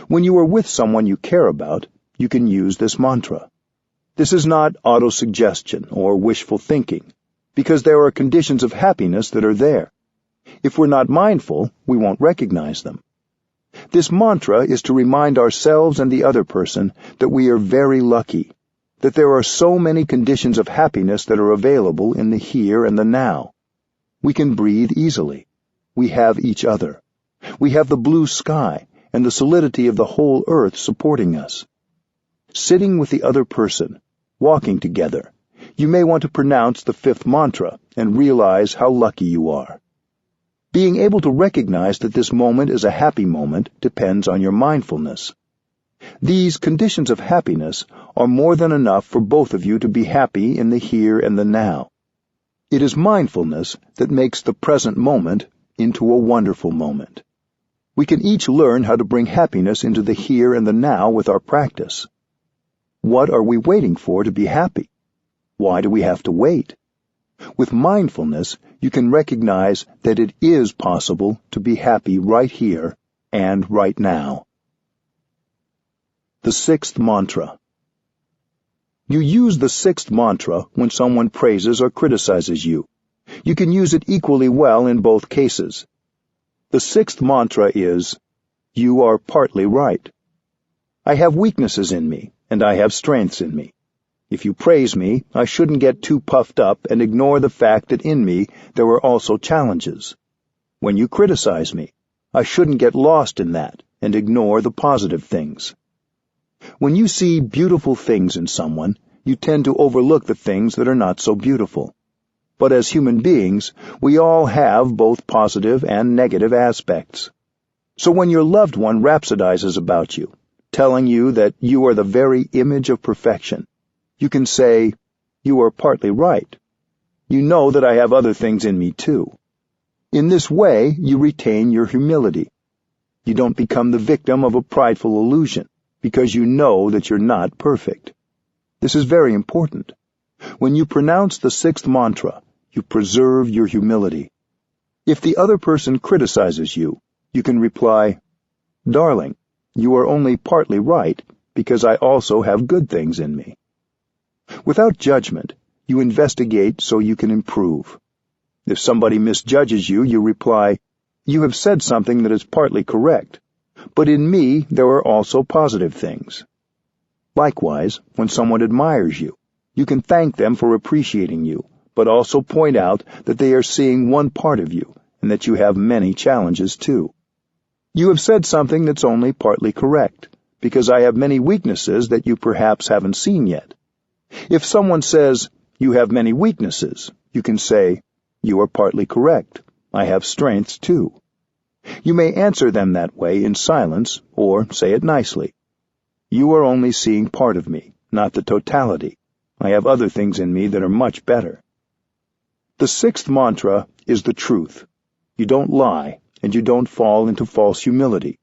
When you are with someone you care about, you can use this mantra. This is not autosuggestion or wishful thinking, because there are conditions of happiness that are there. If we're not mindful, we won't recognize them. This mantra is to remind ourselves and the other person that we are very lucky, that there are so many conditions of happiness that are available in the here and the now. We can breathe easily. We have each other. We have the blue sky and the solidity of the whole earth supporting us. Sitting with the other person, walking together, you may want to pronounce the fifth mantra and realize how lucky you are. Being able to recognize that this moment is a happy moment depends on your mindfulness. These conditions of happiness are more than enough for both of you to be happy in the here and the now. It is mindfulness that makes the present moment into a wonderful moment. We can each learn how to bring happiness into the here and the now with our practice. What are we waiting for to be happy? Why do we have to wait? With mindfulness, you can recognize that it is possible to be happy right here and right now. The sixth mantra. You use the sixth mantra when someone praises or criticizes you. You can use it equally well in both cases. The sixth mantra is, "You are partly right. I have weaknesses in me, and I have strengths in me. If you praise me, I shouldn't get too puffed up and ignore the fact that in me there are also challenges. When you criticize me, I shouldn't get lost in that and ignore the positive things. When you see beautiful things in someone, you tend to overlook the things that are not so beautiful. But as human beings, we all have both positive and negative aspects. So when your loved one rhapsodizes about you, telling you that you are the very image of perfection, you can say, "You are partly right. You know that I have other things in me too." In this way, you retain your humility. You don't become the victim of a prideful illusion, because you know that you're not perfect. This is very important. When you pronounce the sixth mantra, you preserve your humility. If the other person criticizes you, you can reply, "Darling, you are only partly right, because I also have good things in me." Without judgment, you investigate so you can improve. If somebody misjudges you, you reply, "You have said something that is partly correct, but in me there are also positive things." Likewise, when someone admires you, you can thank them for appreciating you, but also point out that they are seeing one part of you and that you have many challenges too. "You have said something that's only partly correct, because I have many weaknesses that you perhaps haven't seen yet." If someone says, "You have many weaknesses," you can say, "You are partly correct. I have strengths too." You may answer them that way in silence or say it nicely. "You are only seeing part of me, not the totality. I have other things in me that are much better." The sixth mantra is the truth. You don't lie, and you don't fall into false humility.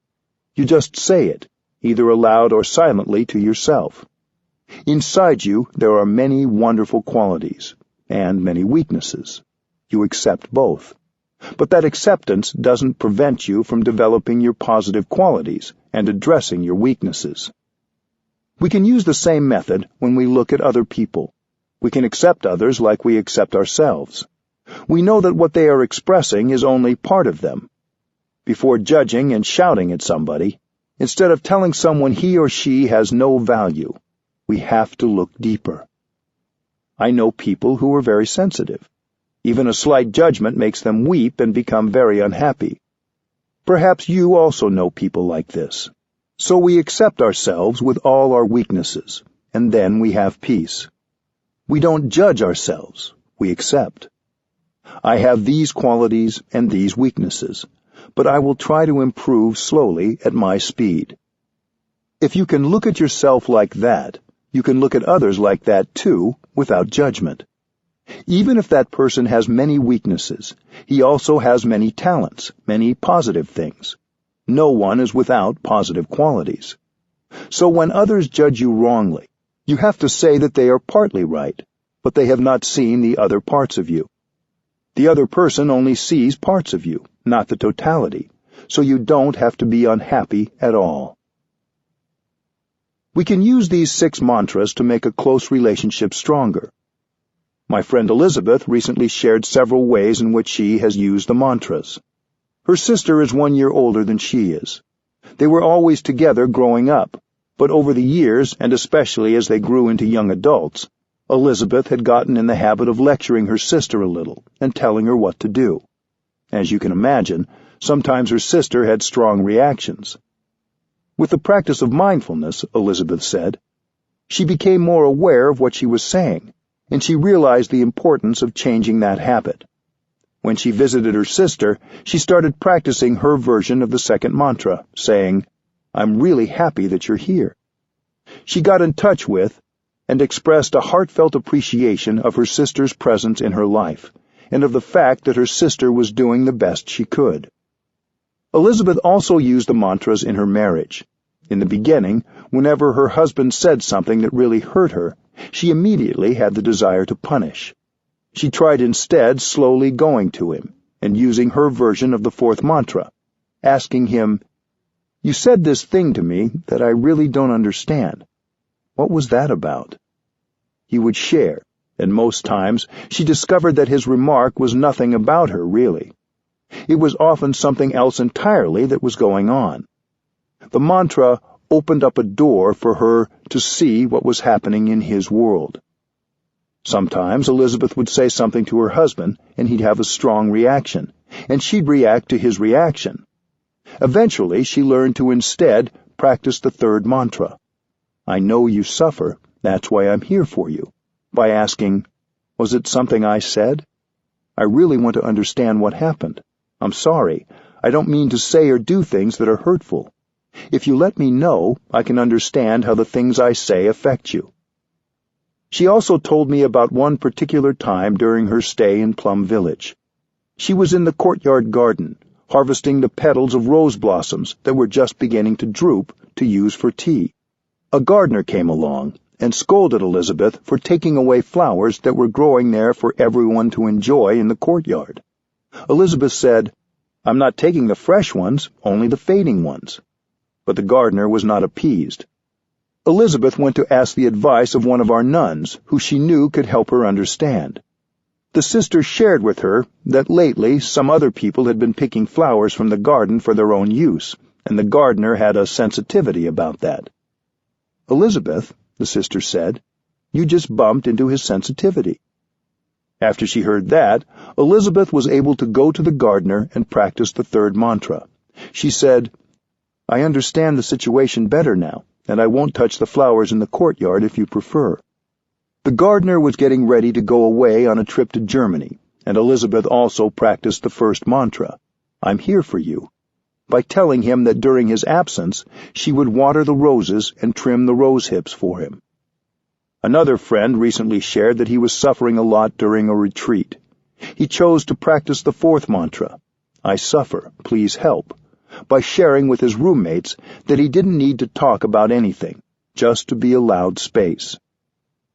You just say it, either aloud or silently to yourself. Inside you, there are many wonderful qualities and many weaknesses. You accept both. But that acceptance doesn't prevent you from developing your positive qualities and addressing your weaknesses. We can use the same method when we look at other people. We can accept others like we accept ourselves. We know that what they are expressing is only part of them. Before judging and shouting at somebody, instead of telling someone he or she has no value, we have to look deeper. I know people who are very sensitive. Even a slight judgment makes them weep and become very unhappy. Perhaps you also know people like this. So we accept ourselves with all our weaknesses, and then we have peace. We don't judge ourselves, we accept. I have these qualities and these weaknesses, but I will try to improve slowly at my speed. If you can look at yourself like that, you can look at others like that too, without judgment. Even if that person has many weaknesses, he also has many talents, many positive things. No one is without positive qualities. So when others judge you wrongly, you have to say that they are partly right, but they have not seen the other parts of you. The other person only sees parts of you, not the totality, so you don't have to be unhappy at all. We can use these 6 mantras to make a close relationship stronger. My friend Elizabeth recently shared several ways in which she has used the mantras. Her sister is 1 year older than she is. They were always together growing up, but over the years, and especially as they grew into young adults, Elizabeth had gotten in the habit of lecturing her sister a little and telling her what to do. As you can imagine, sometimes her sister had strong reactions. With the practice of mindfulness, Elizabeth said, she became more aware of what she was saying, and she realized the importance of changing that habit. When she visited her sister, she started practicing her version of the second mantra, saying, "I'm really happy that you're here." She got in touch with and expressed a heartfelt appreciation of her sister's presence in her life, and of the fact that her sister was doing the best she could. Elizabeth also used the mantras in her marriage. In the beginning, whenever her husband said something that really hurt her, she immediately had the desire to punish. She tried instead slowly going to him and using her version of the 4th mantra, asking him, "You said this thing to me that I really don't understand. What was that about?" He would share, and most times she discovered that his remark was nothing about her, really. It was often something else entirely that was going on. The mantra opened up a door for her to see what was happening in his world. Sometimes Elizabeth would say something to her husband, and he'd have a strong reaction, and she'd react to his reaction. Eventually, she learned to instead practice the 3rd mantra. "I know you suffer, that's why I'm here for you," by asking, "Was it something I said? I really want to understand what happened. I'm sorry. I don't mean to say or do things that are hurtful. If you let me know, I can understand how the things I say affect you." She also told me about one particular time during her stay in Plum Village. She was in the courtyard garden, harvesting the petals of rose blossoms that were just beginning to droop to use for tea. A gardener came along and scolded Elizabeth for taking away flowers that were growing there for everyone to enjoy in the courtyard. Elizabeth said, "I'm not taking the fresh ones, only the fading ones." But the gardener was not appeased. Elizabeth went to ask the advice of one of our nuns, who she knew could help her understand. The sister shared with her that lately some other people had been picking flowers from the garden for their own use, and the gardener had a sensitivity about that. "Elizabeth," the sister said, "you just bumped into his sensitivity." After she heard that, Elizabeth was able to go to the gardener and practice the 3rd mantra. She said, "I understand the situation better now, and I won't touch the flowers in the courtyard if you prefer." The gardener was getting ready to go away on a trip to Germany, and Elizabeth also practiced the 1st mantra, "I'm here for you," by telling him that during his absence she would water the roses and trim the rose hips for him. Another friend recently shared that he was suffering a lot during a retreat. He chose to practice the 4th mantra, "I suffer, please help," by sharing with his roommates that he didn't need to talk about anything, just to be allowed space.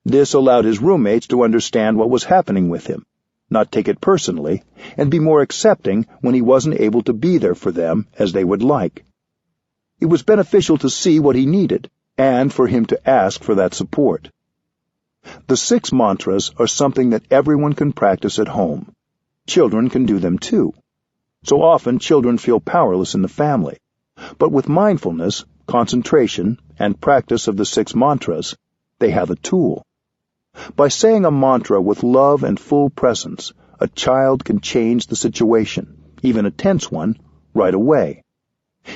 This allowed his roommates to understand what was happening with him, not take it personally, and be more accepting when he wasn't able to be there for them as they would like. It was beneficial to see what he needed, and for him to ask for that support. The 6 mantras are something that everyone can practice at home. Children can do them too. So often children feel powerless in the family. But with mindfulness, concentration, and practice of the 6 mantras, they have a tool. By saying a mantra with love and full presence, a child can change the situation, even a tense one, right away.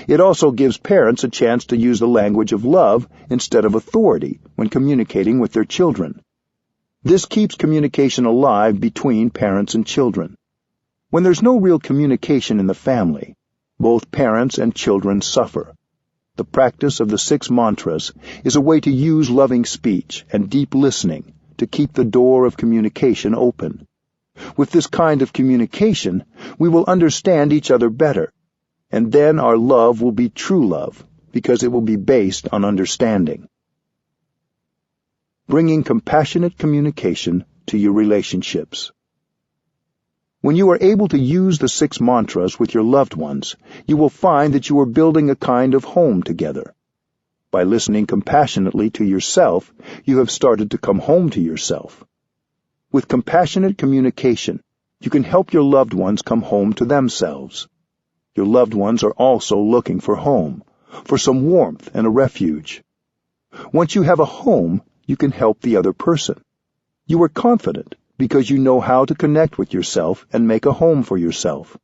It also gives parents a chance to use the language of love instead of authority when communicating with their children. This keeps communication alive between parents and children. When there's no real communication in the family, both parents and children suffer. The practice of the 6 mantras is a way to use loving speech and deep listening to keep the door of communication open. With this kind of communication, we will understand each other better, and then our love will be true love, because it will be based on understanding. Bringing compassionate communication to your relationships. When you are able to use the 6 mantras with your loved ones, you will find that you are building a kind of home together. By listening compassionately to yourself, you have started to come home to yourself. With compassionate communication, you can help your loved ones come home to themselves. Your loved ones are also looking for home, for some warmth and a refuge. Once you have a home, you can help the other person. You are confident because you know how to connect with yourself and make a home for yourself.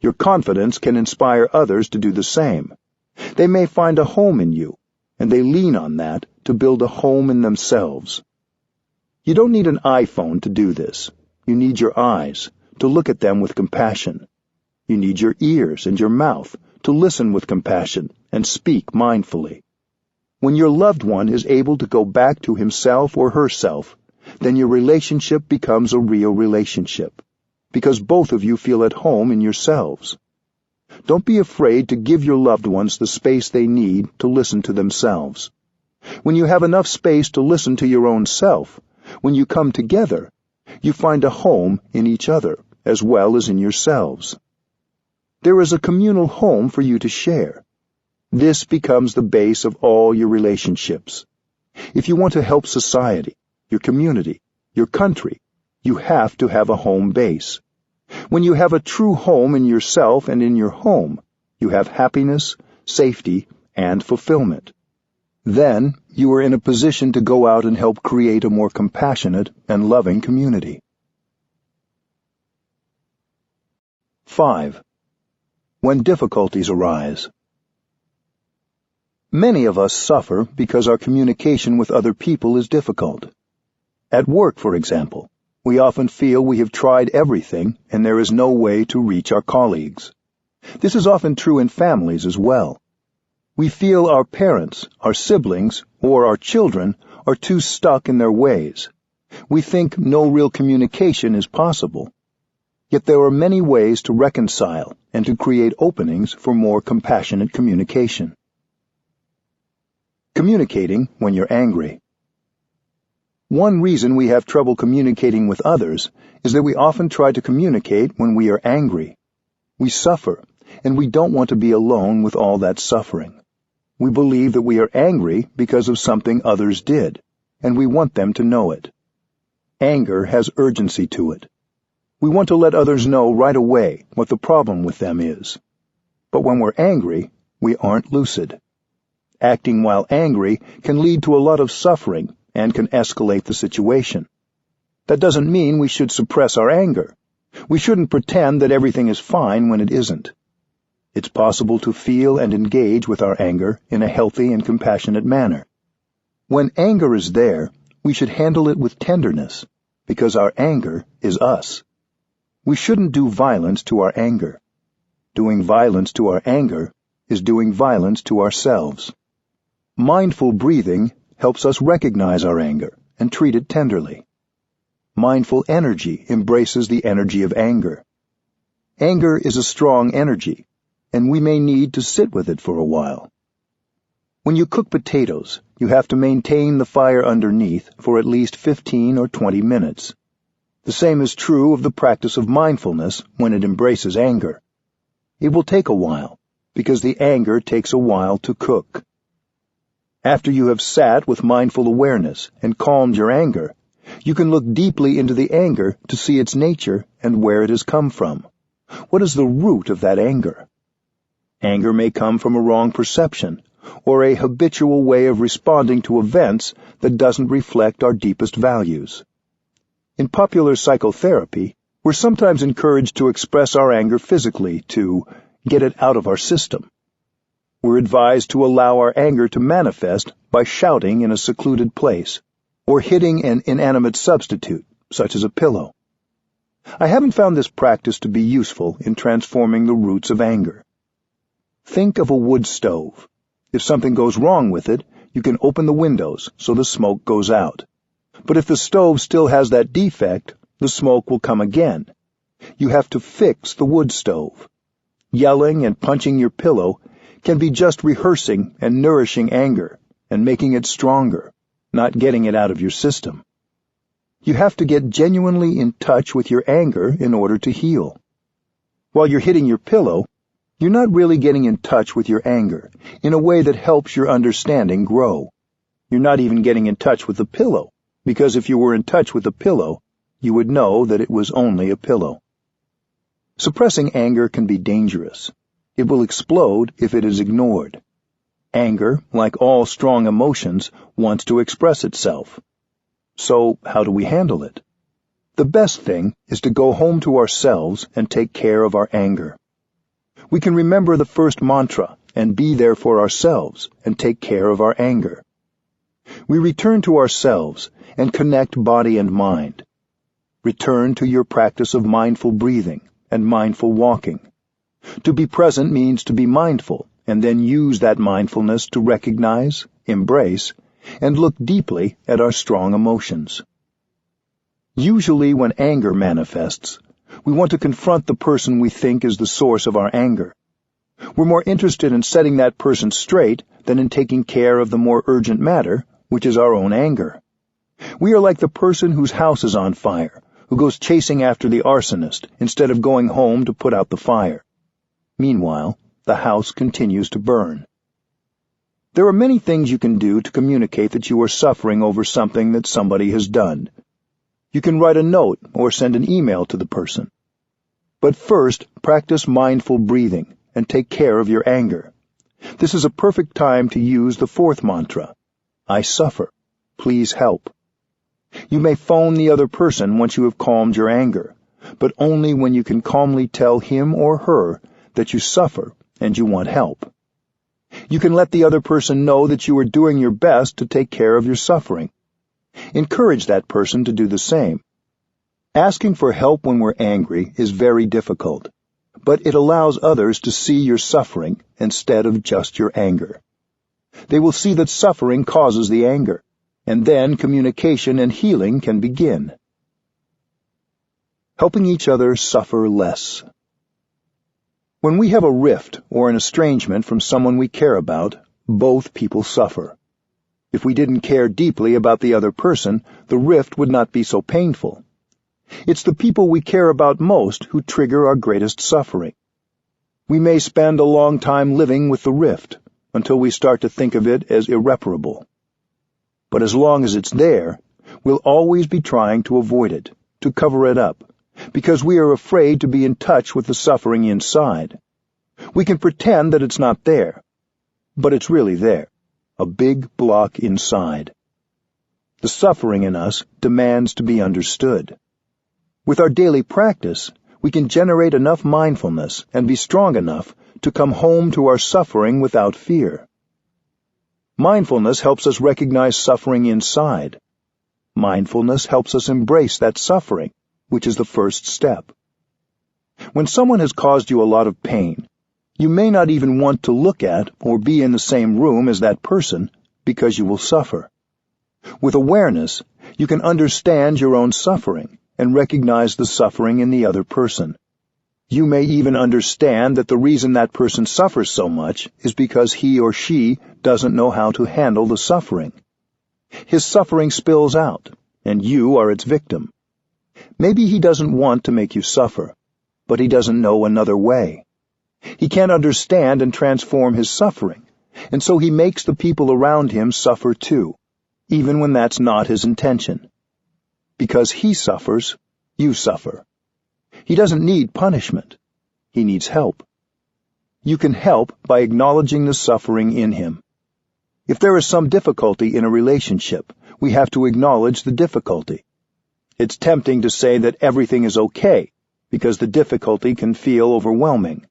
Your confidence can inspire others to do the same. They may find a home in you, and they lean on that to build a home in themselves. You don't need an iPhone to do this. You need your eyes, to look at them with compassion. You need your ears and your mouth to listen with compassion and speak mindfully. When your loved one is able to go back to himself or herself, then your relationship becomes a real relationship, because both of you feel at home in yourselves. Don't be afraid to give your loved ones the space they need to listen to themselves. When you have enough space to listen to your own self, when you come together, you find a home in each other as well as in yourselves. There is a communal home for you to share. This becomes the base of all your relationships. If you want to help society, your community, your country, you have to have a home base. When you have a true home in yourself and in your home, you have happiness, safety, and fulfillment. Then you are in a position to go out and help create a more compassionate and loving community. 5. When difficulties arise. Many of us suffer because our communication with other people is difficult. At work, for example, we often feel we have tried everything and there is no way to reach our colleagues. This is often true in families as well. We feel our parents, our siblings, or our children are too stuck in their ways. We think no real communication is possible. Yet there are many ways to reconcile and to create openings for more compassionate communication. Communicating when you're angry. One reason we have trouble communicating with others is that we often try to communicate when we are angry. We suffer, and we don't want to be alone with all that suffering. We believe that we are angry because of something others did, and we want them to know it. Anger has urgency to it. We want to let others know right away what the problem with them is. But when we're angry, we aren't lucid. Acting while angry can lead to a lot of suffering and can escalate the situation. That doesn't mean we should suppress our anger. We shouldn't pretend that everything is fine when it isn't. It's possible to feel and engage with our anger in a healthy and compassionate manner. When anger is there, we should handle it with tenderness, because our anger is us. We shouldn't do violence to our anger. Doing violence to our anger is doing violence to ourselves. Mindful breathing helps us recognize our anger and treat it tenderly. Mindful energy embraces the energy of anger. Anger is a strong energy, and we may need to sit with it for a while. When you cook potatoes, you have to maintain the fire underneath for at least 15 or 20 minutes. The same is true of the practice of mindfulness when it embraces anger. It will take a while, because the anger takes a while to cook. After you have sat with mindful awareness and calmed your anger, you can look deeply into the anger to see its nature and where it has come from. What is the root of that anger? Anger may come from a wrong perception, or a habitual way of responding to events that doesn't reflect our deepest values. In popular psychotherapy, we're sometimes encouraged to express our anger physically, to get it out of our system. We're advised to allow our anger to manifest by shouting in a secluded place, or hitting an inanimate substitute, such as a pillow. I haven't found this practice to be useful in transforming the roots of anger. Think of a wood stove. If something goes wrong with it, you can open the windows so the smoke goes out. But if the stove still has that defect, the smoke will come again. You have to fix the wood stove. Yelling and punching your pillow can be just rehearsing and nourishing anger and making it stronger, not getting it out of your system. You have to get genuinely in touch with your anger in order to heal. While you're hitting your pillow, you're not really getting in touch with your anger in a way that helps your understanding grow. You're not even getting in touch with the pillow, because if you were in touch with the pillow, you would know that it was only a pillow. Suppressing anger can be dangerous. It will explode if it is ignored. Anger, like all strong emotions, wants to express itself. So, how do we handle it? The best thing is to go home to ourselves and take care of our anger. We can remember the first mantra and be there for ourselves and take care of our anger. We return to ourselves and connect body and mind. Return to your practice of mindful breathing and mindful walking. To be present means to be mindful, and then use that mindfulness to recognize, embrace, and look deeply at our strong emotions. Usually when anger manifests, we want to confront the person we think is the source of our anger. We're more interested in setting that person straight than in taking care of the more urgent matter, which is our own anger. We are like the person whose house is on fire, who goes chasing after the arsonist instead of going home to put out the fire. Meanwhile, the house continues to burn. There are many things you can do to communicate that you are suffering over something that somebody has done. You can write a note or send an email to the person. But first, practice mindful breathing and take care of your anger. This is a perfect time to use the fourth mantra, I suffer. Please help. You may phone the other person once you have calmed your anger, but only when you can calmly tell him or her that you suffer and you want help. You can let the other person know that you are doing your best to take care of your suffering. Encourage that person to do the same. Asking for help when we're angry is very difficult, but it allows others to see your suffering instead of just your anger. They will see that suffering causes the anger, and then communication and healing can begin. Helping each other suffer less. When we have a rift or an estrangement from someone we care about, both people suffer. If we didn't care deeply about the other person, the rift would not be so painful. It's the people we care about most who trigger our greatest suffering. We may spend a long time living with the rift, until we start to think of it as irreparable. But as long as it's there, we'll always be trying to avoid it, to cover it up, because we are afraid to be in touch with the suffering inside. We can pretend that it's not there, but it's really there, a big block inside. The suffering in us demands to be understood. With our daily practice, we can generate enough mindfulness and be strong enough to come home to our suffering without fear. Mindfulness helps us recognize suffering inside. Mindfulness helps us embrace that suffering, which is the first step. When someone has caused you a lot of pain, you may not even want to look at or be in the same room as that person because you will suffer. With awareness, you can understand your own suffering and recognize the suffering in the other person. You may even understand that the reason that person suffers so much is because he or she doesn't know how to handle the suffering. His suffering spills out, and you are its victim. Maybe he doesn't want to make you suffer, but he doesn't know another way. He can't understand and transform his suffering, and so he makes the people around him suffer too, even when that's not his intention. Because he suffers, you suffer. He doesn't need punishment. He needs help. You can help by acknowledging the suffering in him. If there is some difficulty in a relationship, we have to acknowledge the difficulty. It's tempting to say that everything is okay, because the difficulty can feel overwhelming.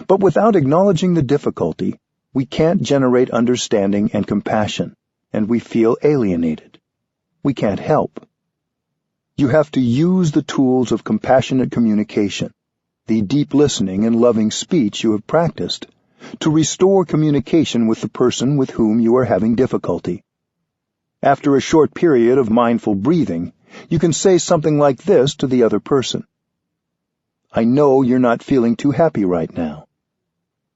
But without acknowledging the difficulty, we can't generate understanding and compassion, and we feel alienated. we can't help. You have to use the tools of compassionate communication, the deep listening and loving speech you have practiced, to restore communication with the person with whom you are having difficulty. After a short period of mindful breathing, you can say something like this to the other person. I know you're not feeling too happy right now.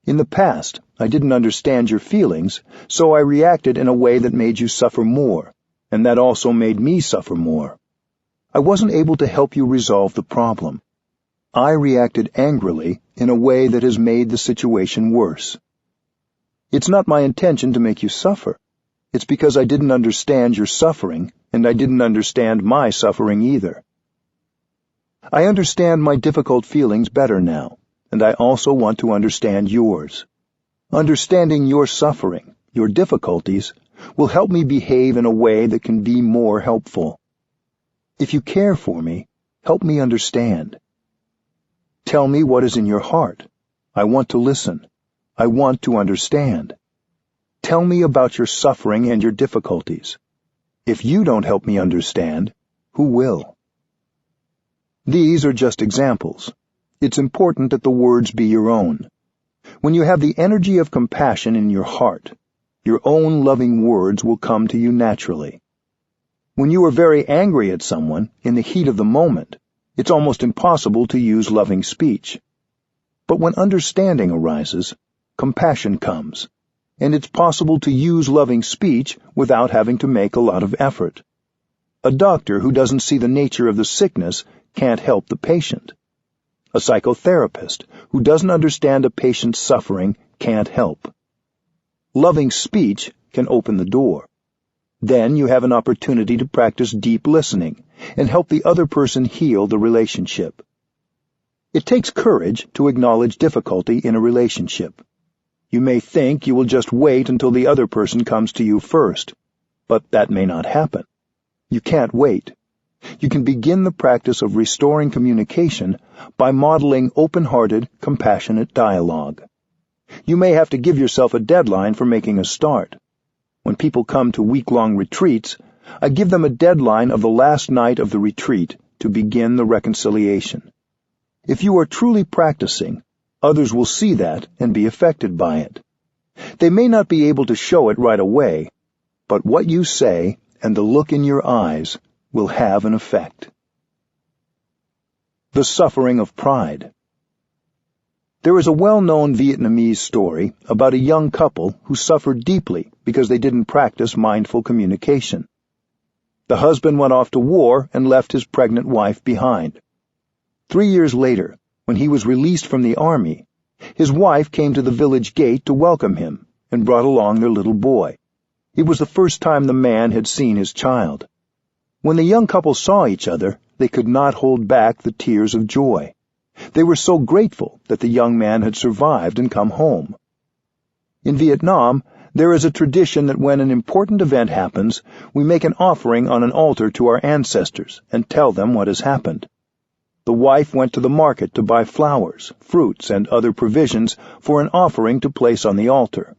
In the past, I didn't understand your feelings, so I reacted in a way that made you suffer more, and that also made me suffer more. I wasn't able to help you resolve the problem. I reacted angrily in a way that has made the situation worse. It's not my intention to make you suffer. It's because I didn't understand your suffering, and I didn't understand my suffering either. I understand my difficult feelings better now, and I also want to understand yours. Understanding your suffering, your difficulties, will help me behave in a way that can be more helpful. If you care for me, help me understand. Tell me what is in your heart. I want to listen. I want to understand. Tell me about your suffering and your difficulties. If you don't help me understand, who will? These are just examples. It's important that the words be your own. When you have the energy of compassion in your heart, your own loving words will come to you naturally. When you are very angry at someone, in the heat of the moment, it's almost impossible to use loving speech. But when understanding arises, compassion comes, and it's possible to use loving speech without having to make a lot of effort. A doctor who doesn't see the nature of the sickness can't help the patient. A psychotherapist who doesn't understand a patient's suffering can't help. Loving speech can open the door. Then you have an opportunity to practice deep listening and help the other person heal the relationship. It takes courage to acknowledge difficulty in a relationship. You may think you will just wait until the other person comes to you first, but that may not happen. You can't wait. You can begin the practice of restoring communication by modeling open-hearted, compassionate dialogue. You may have to give yourself a deadline for making a start. When people come to week-long retreats, I give them a deadline of the last night of the retreat to begin the reconciliation. If you are truly practicing, others will see that and be affected by it. They may not be able to show it right away, but what you say and the look in your eyes will have an effect. The suffering of pride. There is a well-known Vietnamese story about a young couple who suffered deeply because they didn't practice mindful communication. The husband went off to war and left his pregnant wife behind. 3 years later, when he was released from the army, his wife came to the village gate to welcome him and brought along their little boy. It was the first time the man had seen his child. When the young couple saw each other, they could not hold back the tears of joy. They were so grateful that the young man had survived and come home. In Vietnam, there is a tradition that when an important event happens, we make an offering on an altar to our ancestors and tell them what has happened. The wife went to the market to buy flowers, fruits, and other provisions for an offering to place on the altar.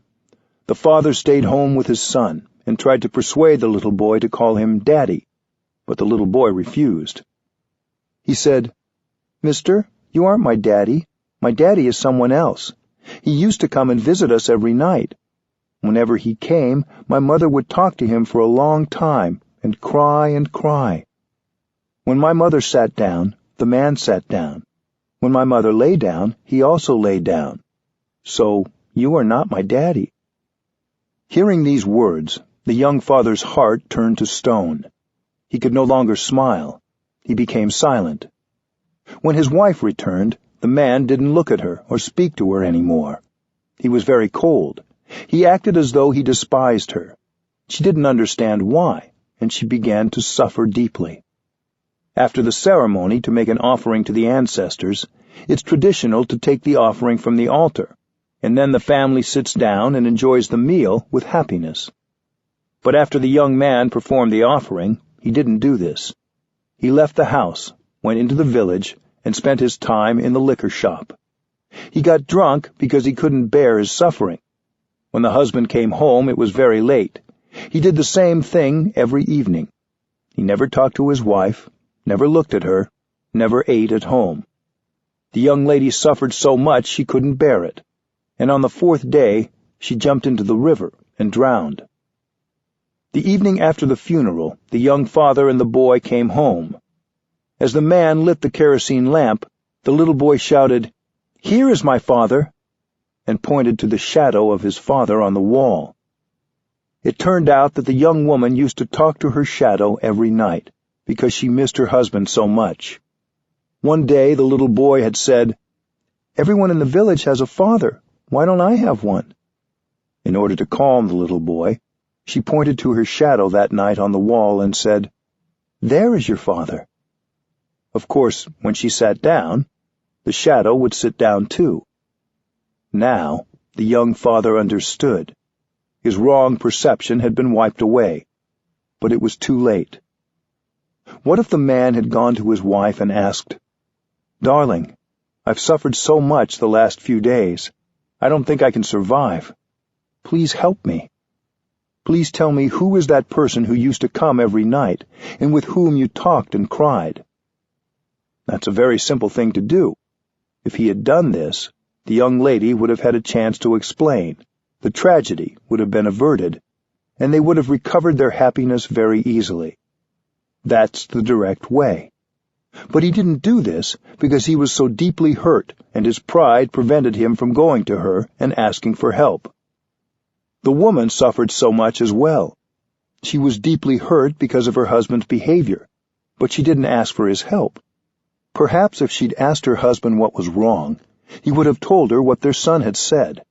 The father stayed home with his son and tried to persuade the little boy to call him Daddy, but the little boy refused. He said, "Mister, you aren't my daddy. My daddy is someone else. He used to come and visit us every night. Whenever he came, my mother would talk to him for a long time and cry and cry. When my mother sat down, the man sat down. When my mother lay down, he also lay down. So you are not my daddy." Hearing these words, the young father's heart turned to stone. He could no longer smile. He became silent. When his wife returned, the man didn't look at her or speak to her anymore. He was very cold. He acted as though he despised her. She didn't understand why, and she began to suffer deeply. After the ceremony to make an offering to the ancestors, it's traditional to take the offering from the altar, and then the family sits down and enjoys the meal with happiness. But after the young man performed the offering, he didn't do this. He left the house, went into the village, and spent his time in the liquor shop. He got drunk because he couldn't bear his suffering. When the husband came home, it was very late. He did the same thing every evening. He never talked to his wife, never looked at her, never ate at home. The young lady suffered so much she couldn't bear it, and on the 4th day she jumped into the river and drowned. The evening after the funeral, the young father and the boy came home. As the man lit the kerosene lamp, the little boy shouted, "Here is my father," and pointed to the shadow of his father on the wall. It turned out that the young woman used to talk to her shadow every night, because she missed her husband so much. One day the little boy had said, "Everyone in the village has a father. Why don't I have one?" In order to calm the little boy, she pointed to her shadow that night on the wall and said, "There is your father." Of course, when she sat down, the shadow would sit down too. Now, the young father understood. His wrong perception had been wiped away, but it was too late. What if the man had gone to his wife and asked, "Darling, I've suffered so much the last few days. I don't think I can survive. Please help me. Please tell me who is that person who used to come every night and with whom you talked and cried?" That's a very simple thing to do. If he had done this, the young lady would have had a chance to explain, the tragedy would have been averted, and they would have recovered their happiness very easily. That's the direct way. But he didn't do this because he was so deeply hurt, and his pride prevented him from going to her and asking for help. The woman suffered so much as well. She was deeply hurt because of her husband's behavior, but she didn't ask for his help. Perhaps if she'd asked her husband what was wrong, he would have told her what their son had said.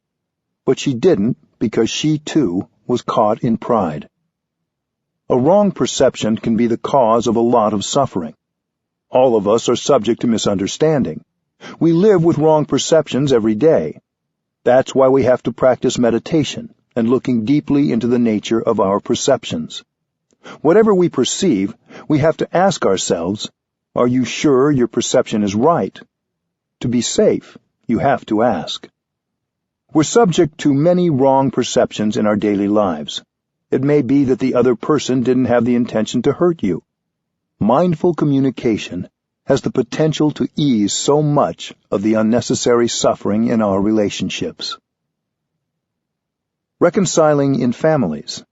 But she didn't because she, too, was caught in pride. A wrong perception can be the cause of a lot of suffering. All of us are subject to misunderstanding. We live with wrong perceptions every day. That's why we have to practice meditation and looking deeply into the nature of our perceptions. Whatever we perceive, we have to ask ourselves, are you sure your perception is right? To be safe, you have to ask. We're subject to many wrong perceptions in our daily lives. It may be that the other person didn't have the intention to hurt you. Mindful communication has the potential to ease so much of the unnecessary suffering in our relationships. Reconciling in families.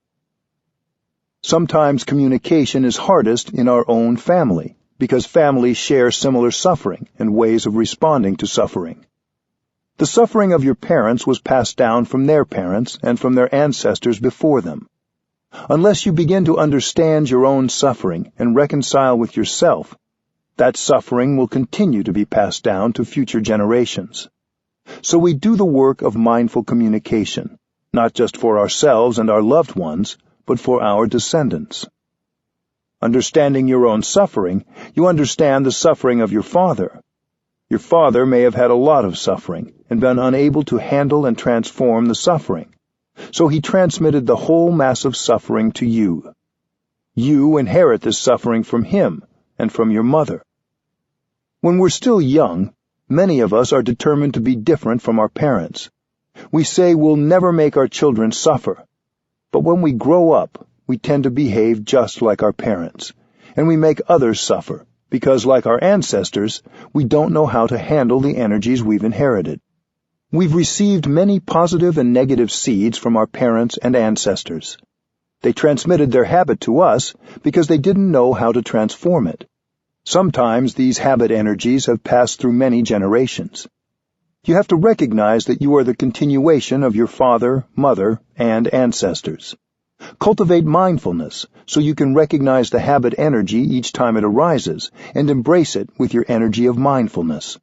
Sometimes communication is hardest in our own family, because families share similar suffering and ways of responding to suffering. The suffering of your parents was passed down from their parents and from their ancestors before them. Unless you begin to understand your own suffering and reconcile with yourself, that suffering will continue to be passed down to future generations. So we do the work of mindful communication, not just for ourselves and our loved ones, but for our descendants. Understanding your own suffering, you understand the suffering of your father. Your father may have had a lot of suffering and been unable to handle and transform the suffering, so he transmitted the whole mass of suffering to you. You inherit this suffering from him and from your mother. When we're still young, many of us are determined to be different from our parents. We say we'll never make our children suffer, but when we grow up, we tend to behave just like our parents, and we make others suffer, because like our ancestors, we don't know how to handle the energies we've inherited. We've received many positive and negative seeds from our parents and ancestors. They transmitted their habit to us because they didn't know how to transform it. Sometimes these habit energies have passed through many generations. You have to recognize that you are the continuation of your father, mother, and ancestors. Cultivate mindfulness so you can recognize the habit energy each time it arises and embrace it with your energy of mindfulness.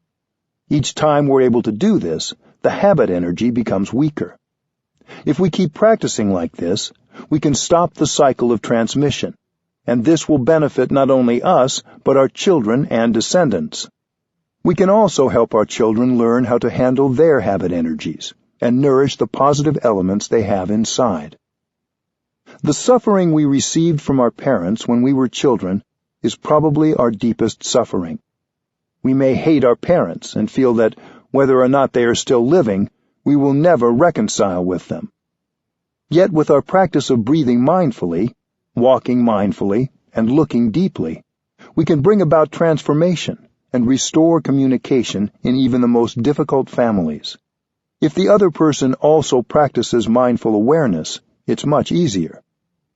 Each time we're able to do this, the habit energy becomes weaker. If we keep practicing like this, we can stop the cycle of transmission, and this will benefit not only us, but our children and descendants. We can also help our children learn how to handle their habit energies and nourish the positive elements they have inside. The suffering we received from our parents when we were children is probably our deepest suffering. We may hate our parents and feel that, whether or not they are still living, we will never reconcile with them. Yet with our practice of breathing mindfully, walking mindfully, and looking deeply, we can bring about transformation and restore communication in even the most difficult families. If the other person also practices mindful awareness, it's much easier.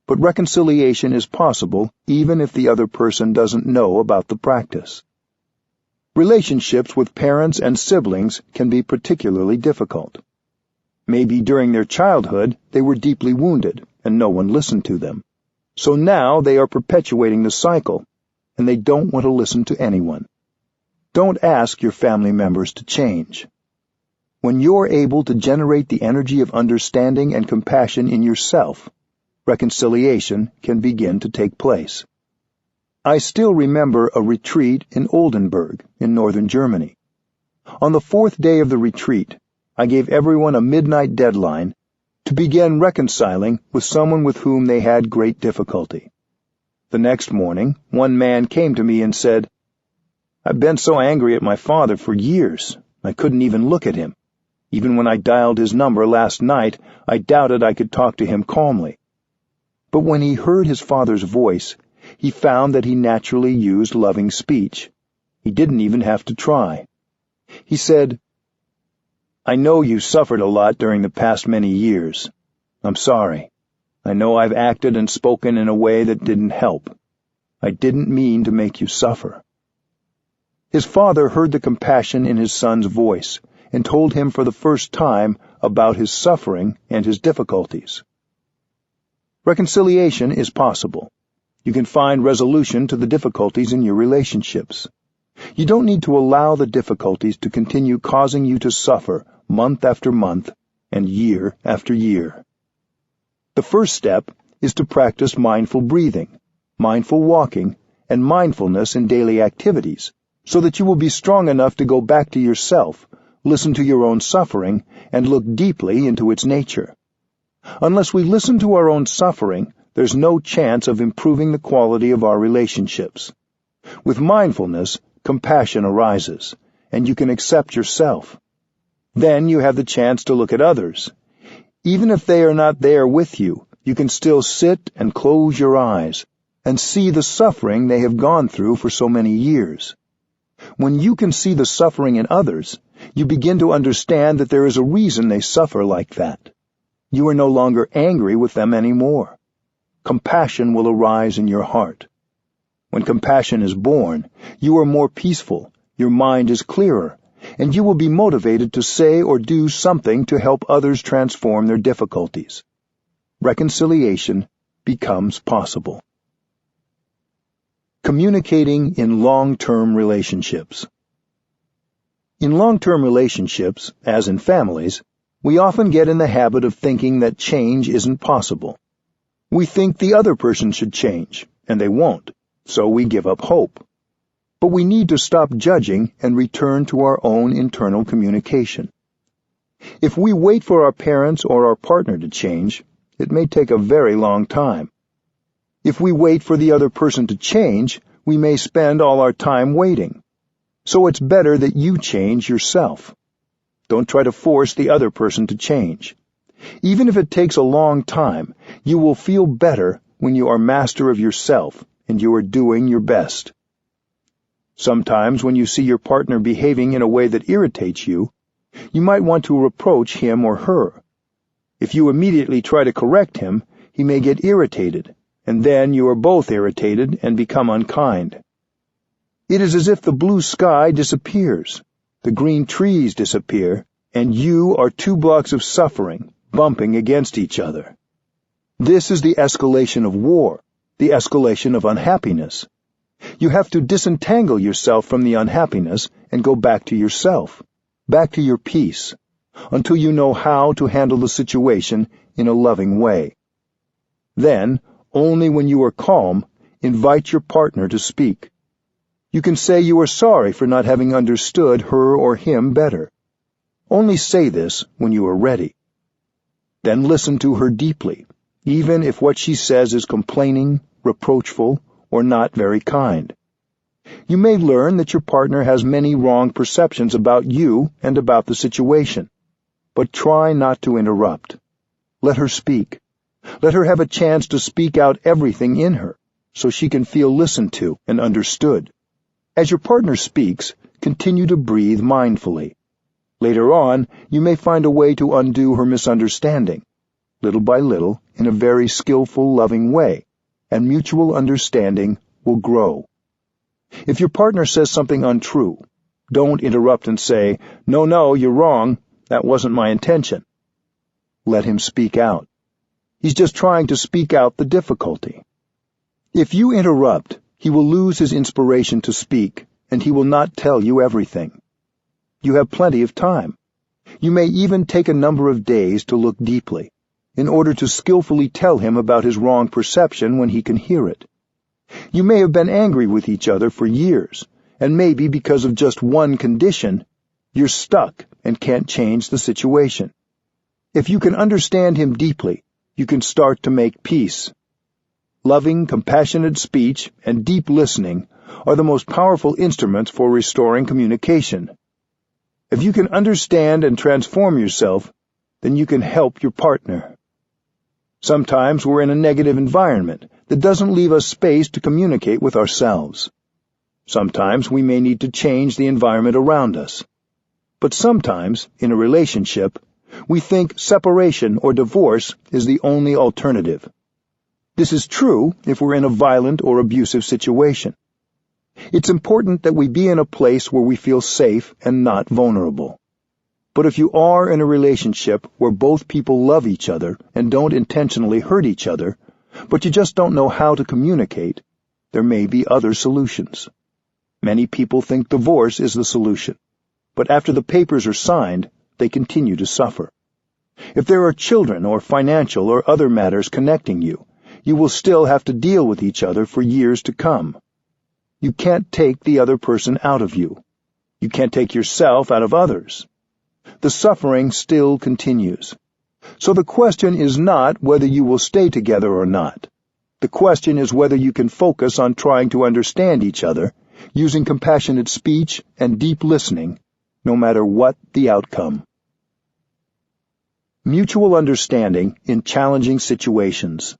But reconciliation is possible even if the other person doesn't know about the practice. Relationships with parents and siblings can be particularly difficult. Maybe during their childhood they were deeply wounded and no one listened to them. So now they are perpetuating the cycle, and they don't want to listen to anyone. Don't ask your family members to change. When you're able to generate the energy of understanding and compassion in yourself, reconciliation can begin to take place. I still remember a retreat in Oldenburg in northern Germany. On the 4th day of the retreat, I gave everyone a midnight deadline to begin reconciling with someone with whom they had great difficulty. The next morning, one man came to me and said, "I've been so angry at my father for years, I couldn't even look at him. Even when I dialed his number last night, I doubted I could talk to him calmly." But when he heard his father's voice, he found that he naturally used loving speech. He didn't even have to try. He said, "I know you suffered a lot during the past many years. I'm sorry. I know I've acted and spoken in a way that didn't help. I didn't mean to make you suffer." His father heard the compassion in his son's voice and told him for the first time about his suffering and his difficulties. Reconciliation is possible. You can find resolution to the difficulties in your relationships. You don't need to allow the difficulties to continue causing you to suffer month after month and year after year. The first step is to practice mindful breathing, mindful walking, and mindfulness in daily activities, so that you will be strong enough to go back to yourself, listen to your own suffering, and look deeply into its nature. Unless we listen to our own suffering, there's no chance of improving the quality of our relationships. With mindfulness, compassion arises, and you can accept yourself. Then you have the chance to look at others. Even if they are not there with you, you can still sit and close your eyes and see the suffering they have gone through for so many years. When you can see the suffering in others, you begin to understand that there is a reason they suffer like that. You are no longer angry with them anymore. Compassion will arise in your heart. When compassion is born, you are more peaceful, your mind is clearer, and you will be motivated to say or do something to help others transform their difficulties. Reconciliation becomes possible. Communicating in long-term relationships. In long-term relationships, as in families, we often get in the habit of thinking that change isn't possible. We think the other person should change, and they won't, so we give up hope. But we need to stop judging and return to our own internal communication. If we wait for our parents or our partner to change, it may take a very long time. If we wait for the other person to change, we may spend all our time waiting. So it's better that you change yourself. Don't try to force the other person to change. Even if it takes a long time, you will feel better when you are master of yourself and you are doing your best. Sometimes when you see your partner behaving in a way that irritates you, you might want to reproach him or her. If you immediately try to correct him, he may get irritated, and then you are both irritated and become unkind. It is as if the blue sky disappears, the green trees disappear, and you are 2 blocks of suffering, bumping against each other. This is the escalation of war, the escalation of unhappiness. You have to disentangle yourself from the unhappiness and go back to yourself, back to your peace, until you know how to handle the situation in a loving way. Then, only when you are calm, invite your partner to speak. You can say you are sorry for not having understood her or him better. Only say this when you are ready. Then listen to her deeply, even if what she says is complaining, reproachful, or not very kind. You may learn that your partner has many wrong perceptions about you and about the situation, but try not to interrupt. Let her speak. Let her have a chance to speak out everything in her, so she can feel listened to and understood. As your partner speaks, continue to breathe mindfully. Later on, you may find a way to undo her misunderstanding, little by little, in a very skillful, loving way, and mutual understanding will grow. If your partner says something untrue, don't interrupt and say, "No, you're wrong. That wasn't my intention." Let him speak out. He's just trying to speak out the difficulty. If you interrupt, he will lose his inspiration to speak, and he will not tell you everything. You have plenty of time. You may even take a number of days to look deeply, in order to skillfully tell him about his wrong perception when he can hear it. You may have been angry with each other for years, and maybe because of just one condition, you're stuck and can't change the situation. If you can understand him deeply, you can start to make peace. Loving, compassionate speech and deep listening are the most powerful instruments for restoring communication. If you can understand and transform yourself, then you can help your partner. Sometimes we're in a negative environment that doesn't leave us space to communicate with ourselves. Sometimes we may need to change the environment around us. But sometimes, in a relationship, we think separation or divorce is the only alternative. This is true if we're in a violent or abusive situation. It's important that we be in a place where we feel safe and not vulnerable. But if you are in a relationship where both people love each other and don't intentionally hurt each other, but you just don't know how to communicate, there may be other solutions. Many people think divorce is the solution, but after the papers are signed, they continue to suffer. If there are children or financial or other matters connecting you, you will still have to deal with each other for years to come. You can't take the other person out of you. You can't take yourself out of others. The suffering still continues. So the question is not whether you will stay together or not. The question is whether you can focus on trying to understand each other, using compassionate speech and deep listening, no matter what the outcome. Mutual understanding in challenging situations.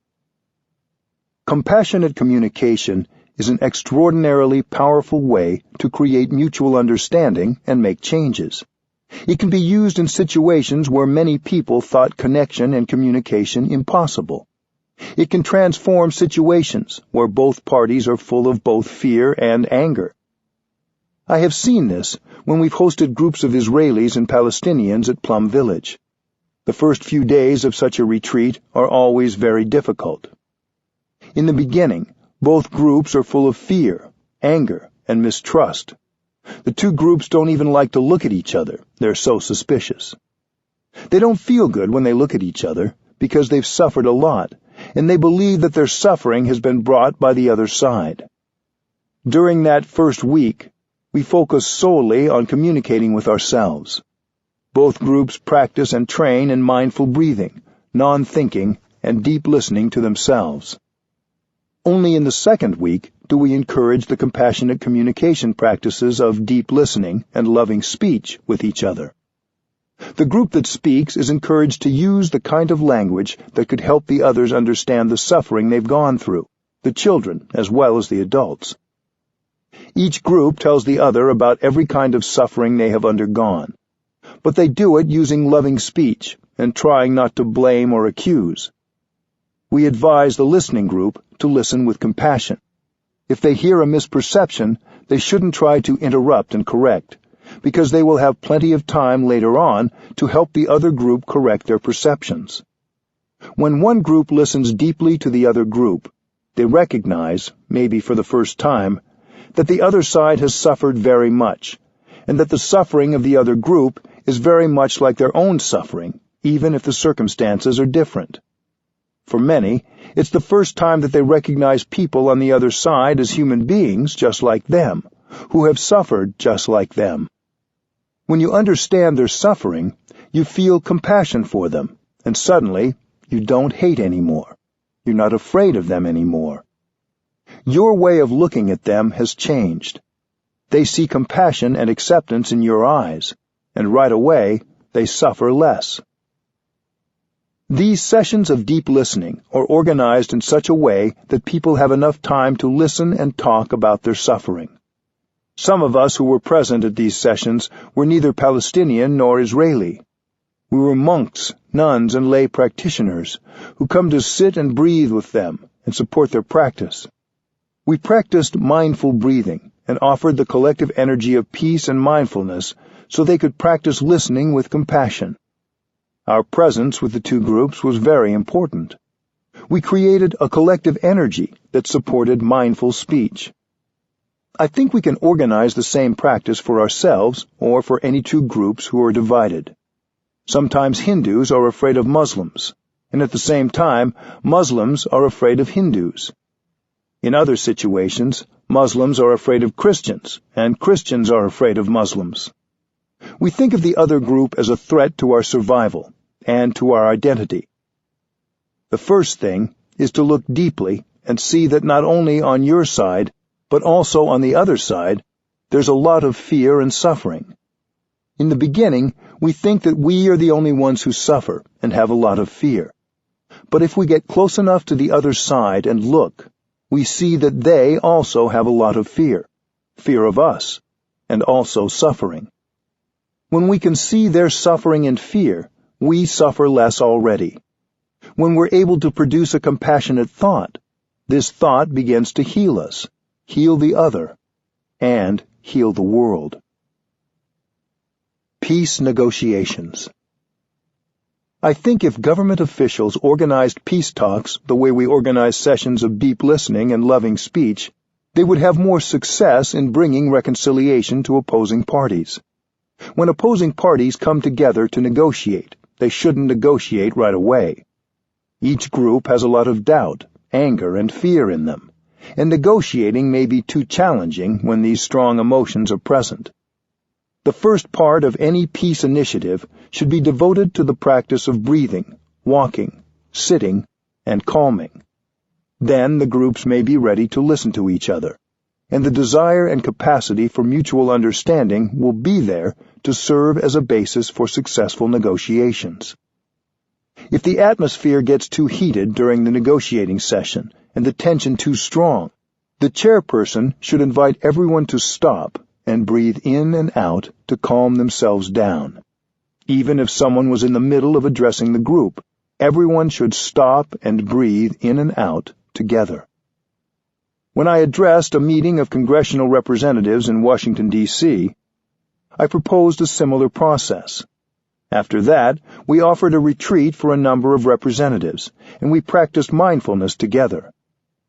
Compassionate communication is an extraordinarily powerful way to create mutual understanding and make changes. It can be used in situations where many people thought connection and communication impossible. It can transform situations where both parties are full of both fear and anger. I have seen this when we've hosted groups of Israelis and Palestinians at Plum Village. The first few days of such a retreat are always very difficult. In the beginning, both groups are full of fear, anger, and mistrust. The two groups don't even like to look at each other. They're so suspicious. They don't feel good when they look at each other because they've suffered a lot, and they believe that their suffering has been brought by the other side. During that first week, we focus solely on communicating with ourselves. Both groups practice and train in mindful breathing, non-thinking, and deep listening to themselves. Only in the second week do we encourage the compassionate communication practices of deep listening and loving speech with each other. The group that speaks is encouraged to use the kind of language that could help the others understand the suffering they've gone through, the children as well as the adults. Each group tells the other about every kind of suffering they have undergone, but they do it using loving speech and trying not to blame or accuse. We advise the listening group to listen with compassion. If they hear a misperception, they shouldn't try to interrupt and correct, because they will have plenty of time later on to help the other group correct their perceptions. When one group listens deeply to the other group, they recognize, maybe for the first time, that the other side has suffered very much, and that the suffering of the other group is very much like their own suffering, even if the circumstances are different. For many, it's the first time that they recognize people on the other side as human beings just like them, who have suffered just like them. When you understand their suffering, you feel compassion for them, and suddenly you don't hate anymore. You're not afraid of them anymore. Your way of looking at them has changed. They see compassion and acceptance in your eyes, and right away they suffer less. These sessions of deep listening are organized in such a way that people have enough time to listen and talk about their suffering. Some of us who were present at these sessions were neither Palestinian nor Israeli. We were monks, nuns, and lay practitioners who come to sit and breathe with them and support their practice. We practiced mindful breathing and offered the collective energy of peace and mindfulness so they could practice listening with compassion. Our presence with the two groups was very important. We created a collective energy that supported mindful speech. I think we can organize the same practice for ourselves or for any two groups who are divided. Sometimes Hindus are afraid of Muslims, and at the same time, Muslims are afraid of Hindus. In other situations, Muslims are afraid of Christians, and Christians are afraid of Muslims. We think of the other group as a threat to our survival and to our identity. The first thing is to look deeply and see that not only on your side, but also on the other side, there's a lot of fear and suffering. In the beginning, we think that we are the only ones who suffer and have a lot of fear. But if we get close enough to the other side and look, we see that they also have a lot of fear of us, and also suffering. When we can see their suffering and fear, we suffer less already. When we're able to produce a compassionate thought, this thought begins to heal us, heal the other, and heal the world. Peace negotiations. I think if government officials organized peace talks the way we organize sessions of deep listening and loving speech, they would have more success in bringing reconciliation to opposing parties. When opposing parties come together to negotiate, they shouldn't negotiate right away. Each group has a lot of doubt, anger, and fear in them, and negotiating may be too challenging when these strong emotions are present. The first part of any peace initiative should be devoted to the practice of breathing, walking, sitting, and calming. Then the groups may be ready to listen to each other, and the desire and capacity for mutual understanding will be there to serve as a basis for successful negotiations. If the atmosphere gets too heated during the negotiating session and the tension too strong, the chairperson should invite everyone to stop and breathe in and out to calm themselves down. Even if someone was in the middle of addressing the group, everyone should stop and breathe in and out together. When I addressed a meeting of congressional representatives in Washington, D.C., I proposed a similar process. After that, we offered a retreat for a number of representatives, and we practiced mindfulness together.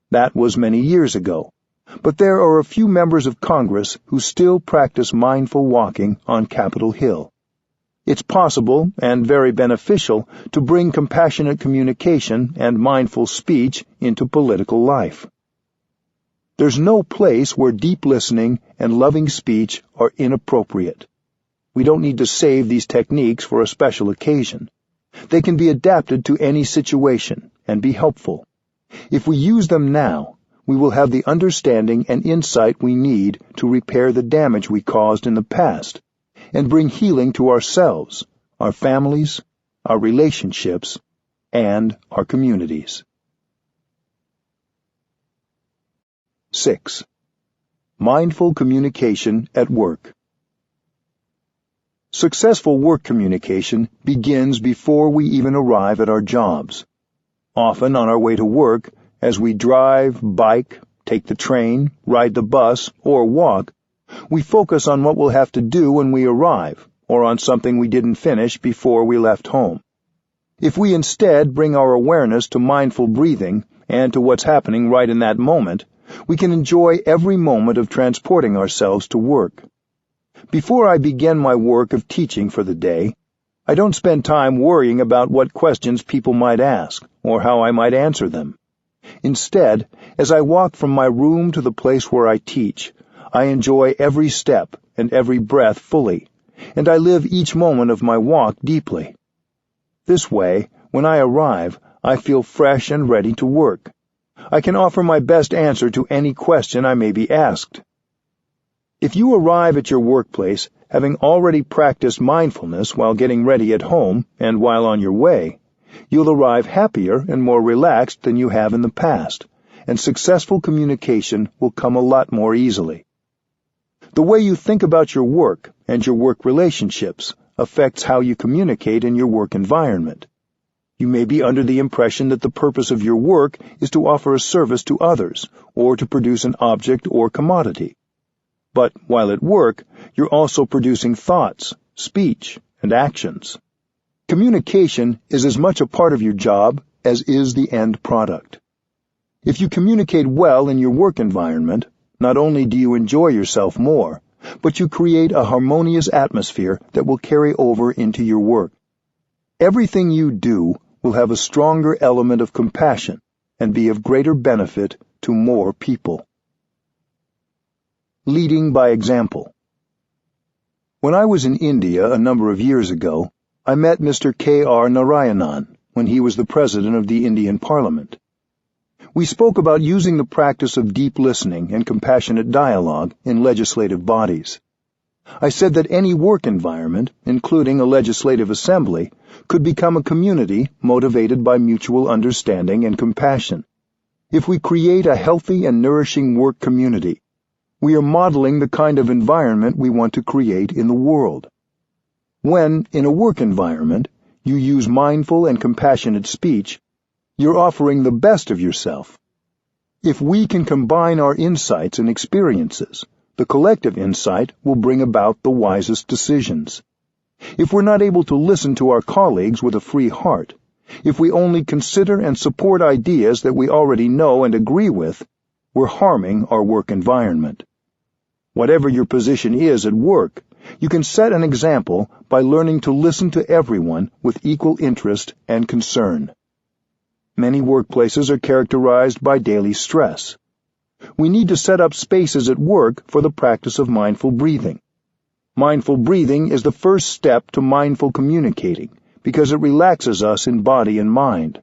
That was many years ago, but there are a few members of Congress who still practice mindful walking on Capitol Hill. It's possible and very beneficial to bring compassionate communication and mindful speech into political life. There's no place where deep listening and loving speech are inappropriate. We don't need to save these techniques for a special occasion. They can be adapted to any situation and be helpful. If we use them now, we will have the understanding and insight we need to repair the damage we caused in the past and bring healing to ourselves, our families, our relationships, and our communities. 6. Mindful communication at work. Successful work communication begins before we even arrive at our jobs. Often on our way to work, as we drive, bike, take the train, ride the bus, or walk, we focus on what we'll have to do when we arrive, or on something we didn't finish before we left home. If we instead bring our awareness to mindful breathing and to what's happening right in that moment, we can enjoy every moment of transporting ourselves to work. Before I begin my work of teaching for the day, I don't spend time worrying about what questions people might ask or how I might answer them. Instead, as I walk from my room to the place where I teach, I enjoy every step and every breath fully, and I live each moment of my walk deeply. This way, when I arrive, I feel fresh and ready to work. I can offer my best answer to any question I may be asked. If you arrive at your workplace having already practiced mindfulness while getting ready at home and while on your way, You'll arrive happier and more relaxed than you have in the past, and successful communication will come a lot more easily. The way you think about your work and your work relationships affects how you communicate in your work environment. You may be under the impression that the purpose of your work is to offer a service to others or to produce an object or commodity. But while at work, you're also producing thoughts, speech, and actions. Communication is as much a part of your job as is the end product. If you communicate well in your work environment, not only do you enjoy yourself more, but you create a harmonious atmosphere that will carry over into your work. Everything you do will have a stronger element of compassion and be of greater benefit to more people. Leading by example. When I was in India a number of years ago, I met Mr. K.R. Narayanan when he was the President of the Indian Parliament. We spoke about using the practice of deep listening and compassionate dialogue in legislative bodies. I said that any work environment, including a legislative assembly, could become a community motivated by mutual understanding and compassion. If we create a healthy and nourishing work community, we are modeling the kind of environment we want to create in the world. When, in a work environment, you use mindful and compassionate speech, you're offering the best of yourself. If we can combine our insights and experiences, the collective insight will bring about the wisest decisions. If we're not able to listen to our colleagues with a free heart, if we only consider and support ideas that we already know and agree with, we're harming our work environment. Whatever your position is at work, you can set an example by learning to listen to everyone with equal interest and concern. Many workplaces are characterized by daily stress. We need to set up spaces at work for the practice of mindful breathing. Mindful breathing is the first step to mindful communicating because it relaxes us in body and mind.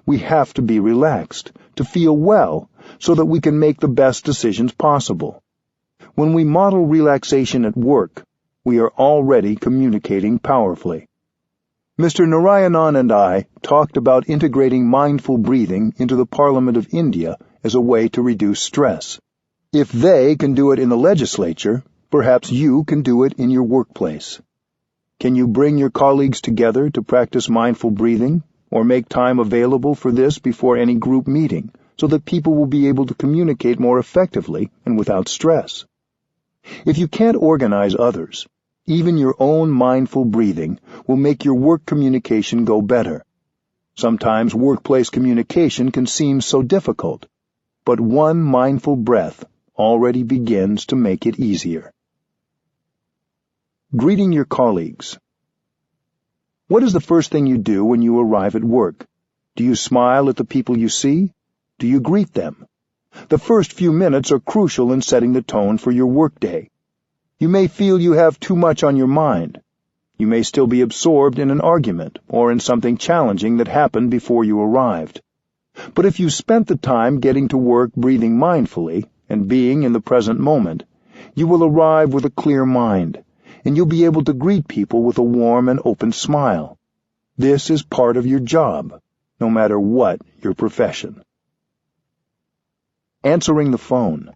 We have to be relaxed, to feel well, so that we can make the best decisions possible. When we model relaxation at work, we are already communicating powerfully. Mr. Narayanan and I talked about integrating mindful breathing into the Parliament of India as a way to reduce stress. If they can do it in the legislature, perhaps you can do it in your workplace. Can you bring your colleagues together to practice mindful breathing, or make time available for this before any group meeting, so that people will be able to communicate more effectively and without stress? If you can't organize others, even your own mindful breathing will make your work communication go better. Sometimes workplace communication can seem so difficult, but one mindful breath already begins to make it easier. Greeting your colleagues. What is the first thing you do when you arrive at work? Do you smile at the people you see? Do you greet them? The first few minutes are crucial in setting the tone for your workday. You may feel you have too much on your mind. You may still be absorbed in an argument or in something challenging that happened before you arrived. But if you spent the time getting to work breathing mindfully and being in the present moment, you will arrive with a clear mind, and you'll be able to greet people with a warm and open smile. This is part of your job, no matter what your profession. Answering the phone.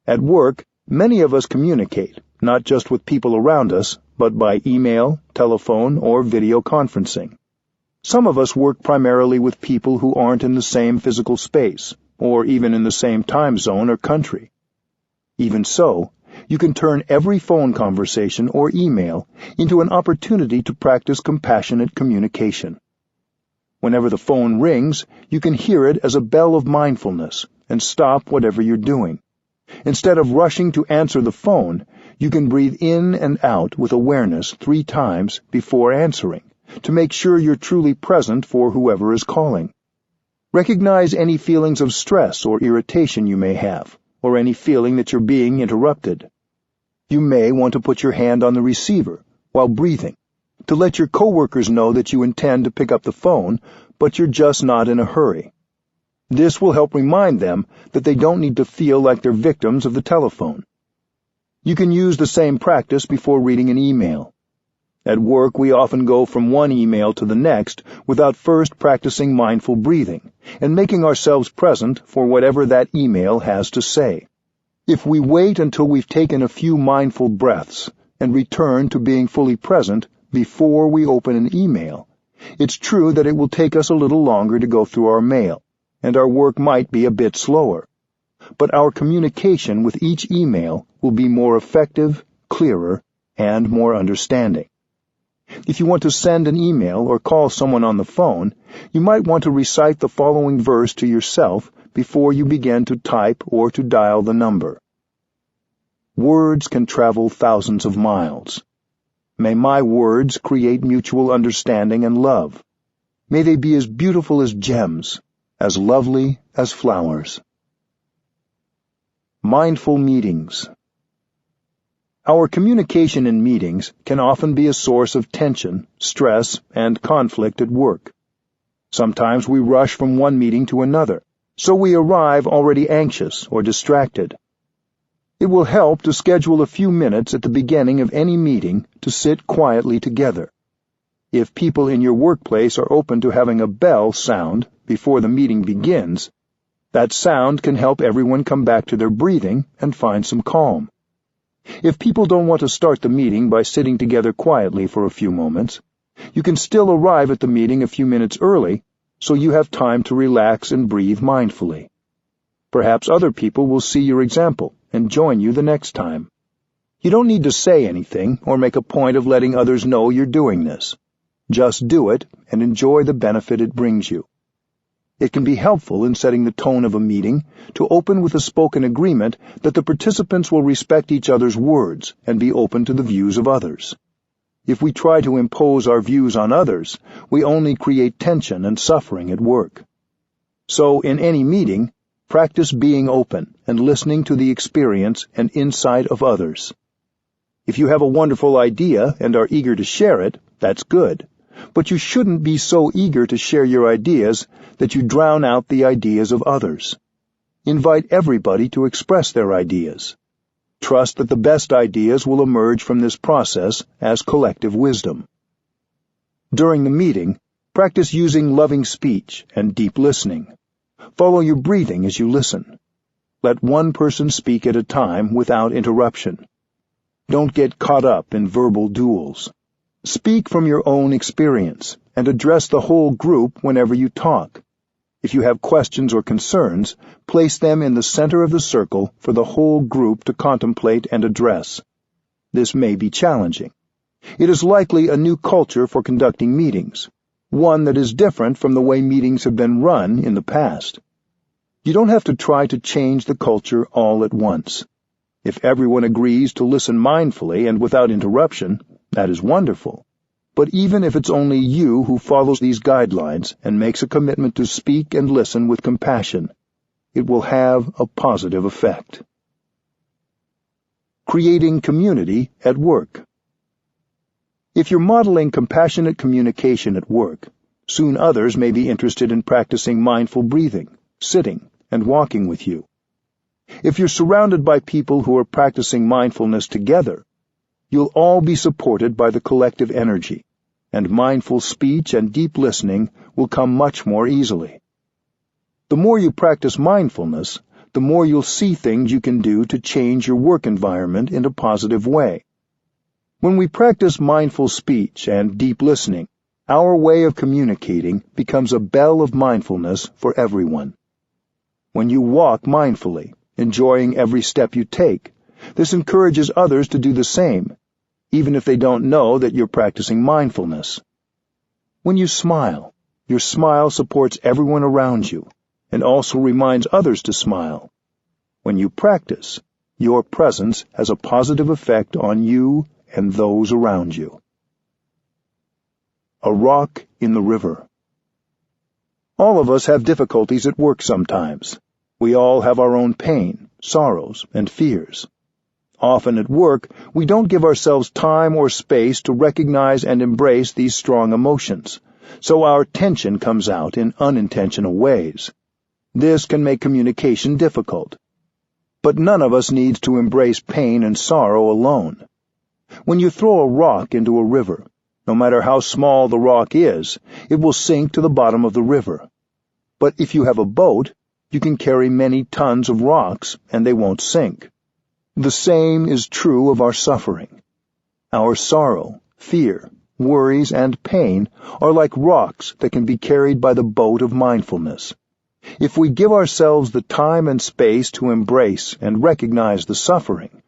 At work, many of us communicate, not just with people around us, but by email, telephone, or video conferencing. Some of us work primarily with people who aren't in the same physical space, or even in the same time zone or country. Even so, you can turn every phone conversation or email into an opportunity to practice compassionate communication. Whenever the phone rings, you can hear it as a bell of mindfulness and stop whatever you're doing. Instead of rushing to answer the phone, you can breathe in and out with awareness 3 times before answering, to make sure you're truly present for whoever is calling. Recognize any feelings of stress or irritation you may have, or any feeling that you're being interrupted. You may want to put your hand on the receiver while breathing, to let your coworkers know that you intend to pick up the phone, but you're just not in a hurry. This will help remind them that they don't need to feel like they're victims of the telephone. You can use the same practice before reading an email. At work, we often go from one email to the next without first practicing mindful breathing and making ourselves present for whatever that email has to say. If we wait until we've taken a few mindful breaths and return to being fully present before we open an email, it's true that it will take us a little longer to go through our mail, and our work might be a bit slower. But our communication with each email will be more effective, clearer, and more understanding. If you want to send an email or call someone on the phone, you might want to recite the following verse to yourself before you begin to type or to dial the number. Words can travel thousands of miles. May my words create mutual understanding and love. May they be as beautiful as gems, as lovely as flowers. Mindful meetings. Our communication in meetings can often be a source of tension, stress, and conflict at work. Sometimes we rush from one meeting to another, so we arrive already anxious or distracted. It will help to schedule a few minutes at the beginning of any meeting to sit quietly together. If people in your workplace are open to having a bell sound before the meeting begins, that sound can help everyone come back to their breathing and find some calm. If people don't want to start the meeting by sitting together quietly for a few moments, you can still arrive at the meeting a few minutes early so you have time to relax and breathe mindfully. Perhaps other people will see your example and join you the next time. You don't need to say anything or make a point of letting others know you're doing this. Just do it and enjoy the benefit it brings you. It can be helpful in setting the tone of a meeting to open with a spoken agreement that the participants will respect each other's words and be open to the views of others. If we try to impose our views on others, we only create tension and suffering at work. So, in any meeting, practice being open and listening to the experience and insight of others. If you have a wonderful idea and are eager to share it, that's good. But you shouldn't be so eager to share your ideas that you drown out the ideas of others. Invite everybody to express their ideas. Trust that the best ideas will emerge from this process as collective wisdom. During the meeting, practice using loving speech and deep listening. Follow your breathing as you listen. Let one person speak at a time without interruption. Don't get caught up in verbal duels. Speak from your own experience and address the whole group whenever you talk. If you have questions or concerns, place them in the center of the circle for the whole group to contemplate and address. This may be challenging. It is likely a new culture for conducting meetings, one that is different from the way meetings have been run in the past. You don't have to try to change the culture all at once. If everyone agrees to listen mindfully and without interruption, that is wonderful. But even if it's only you who follows these guidelines and makes a commitment to speak and listen with compassion, it will have a positive effect. Creating community at work. If you're modeling compassionate communication at work, soon others may be interested in practicing mindful breathing, sitting, and walking with you. If you're surrounded by people who are practicing mindfulness together, you'll all be supported by the collective energy, and mindful speech and deep listening will come much more easily. The more you practice mindfulness, the more you'll see things you can do to change your work environment in a positive way. When we practice mindful speech and deep listening, our way of communicating becomes a bell of mindfulness for everyone. When you walk mindfully, enjoying every step you take, this encourages others to do the same, even if they don't know that you're practicing mindfulness. When you smile, your smile supports everyone around you and also reminds others to smile. When you practice, your presence has a positive effect on you and those around you. A rock in the river. All of us have difficulties at work sometimes. We all have our own pain, sorrows, and fears. Often at work, we don't give ourselves time or space to recognize and embrace these strong emotions, so our tension comes out in unintentional ways. This can make communication difficult. But none of us needs to embrace pain and sorrow alone. When you throw a rock into a river, No matter how small the rock is, it will sink to the bottom of the river. But if you have a boat, you can carry many tons of rocks and they won't sink. The same is true of our suffering. Our sorrow, fear, worries, and pain are like rocks that can be carried by the boat of mindfulness. If we give ourselves the time and space to embrace and recognize the suffering,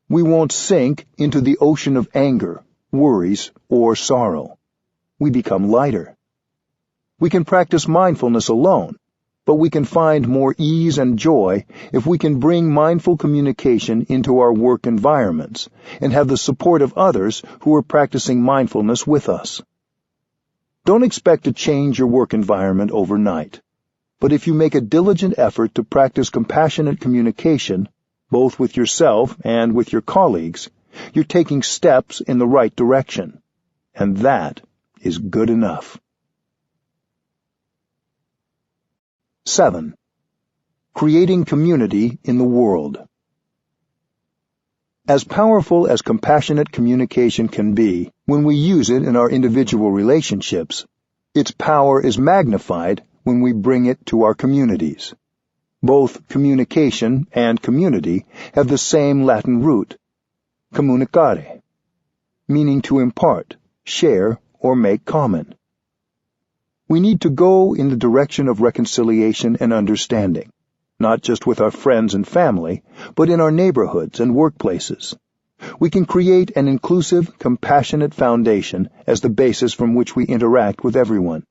we won't sink into the ocean of anger, worries, or sorrow. We become lighter. We can practice mindfulness alone, but we can find more ease and joy if we can bring mindful communication into our work environments and have the support of others who are practicing mindfulness with us. Don't expect to change your work environment overnight, but if you make a diligent effort to practice compassionate communication, both with yourself and with your colleagues, you're taking steps in the right direction, and that is good enough. 7. Creating community in the world. As powerful as compassionate communication can be when we use it in our individual relationships, its power is magnified when we bring it to our communities. Both communication and community have the same Latin root, communicare, meaning to impart, share, or make common. We need to go in the direction of reconciliation and understanding, not just with our friends and family, but in our neighborhoods and workplaces. We can create an inclusive, compassionate foundation as the basis from which we interact with everyone.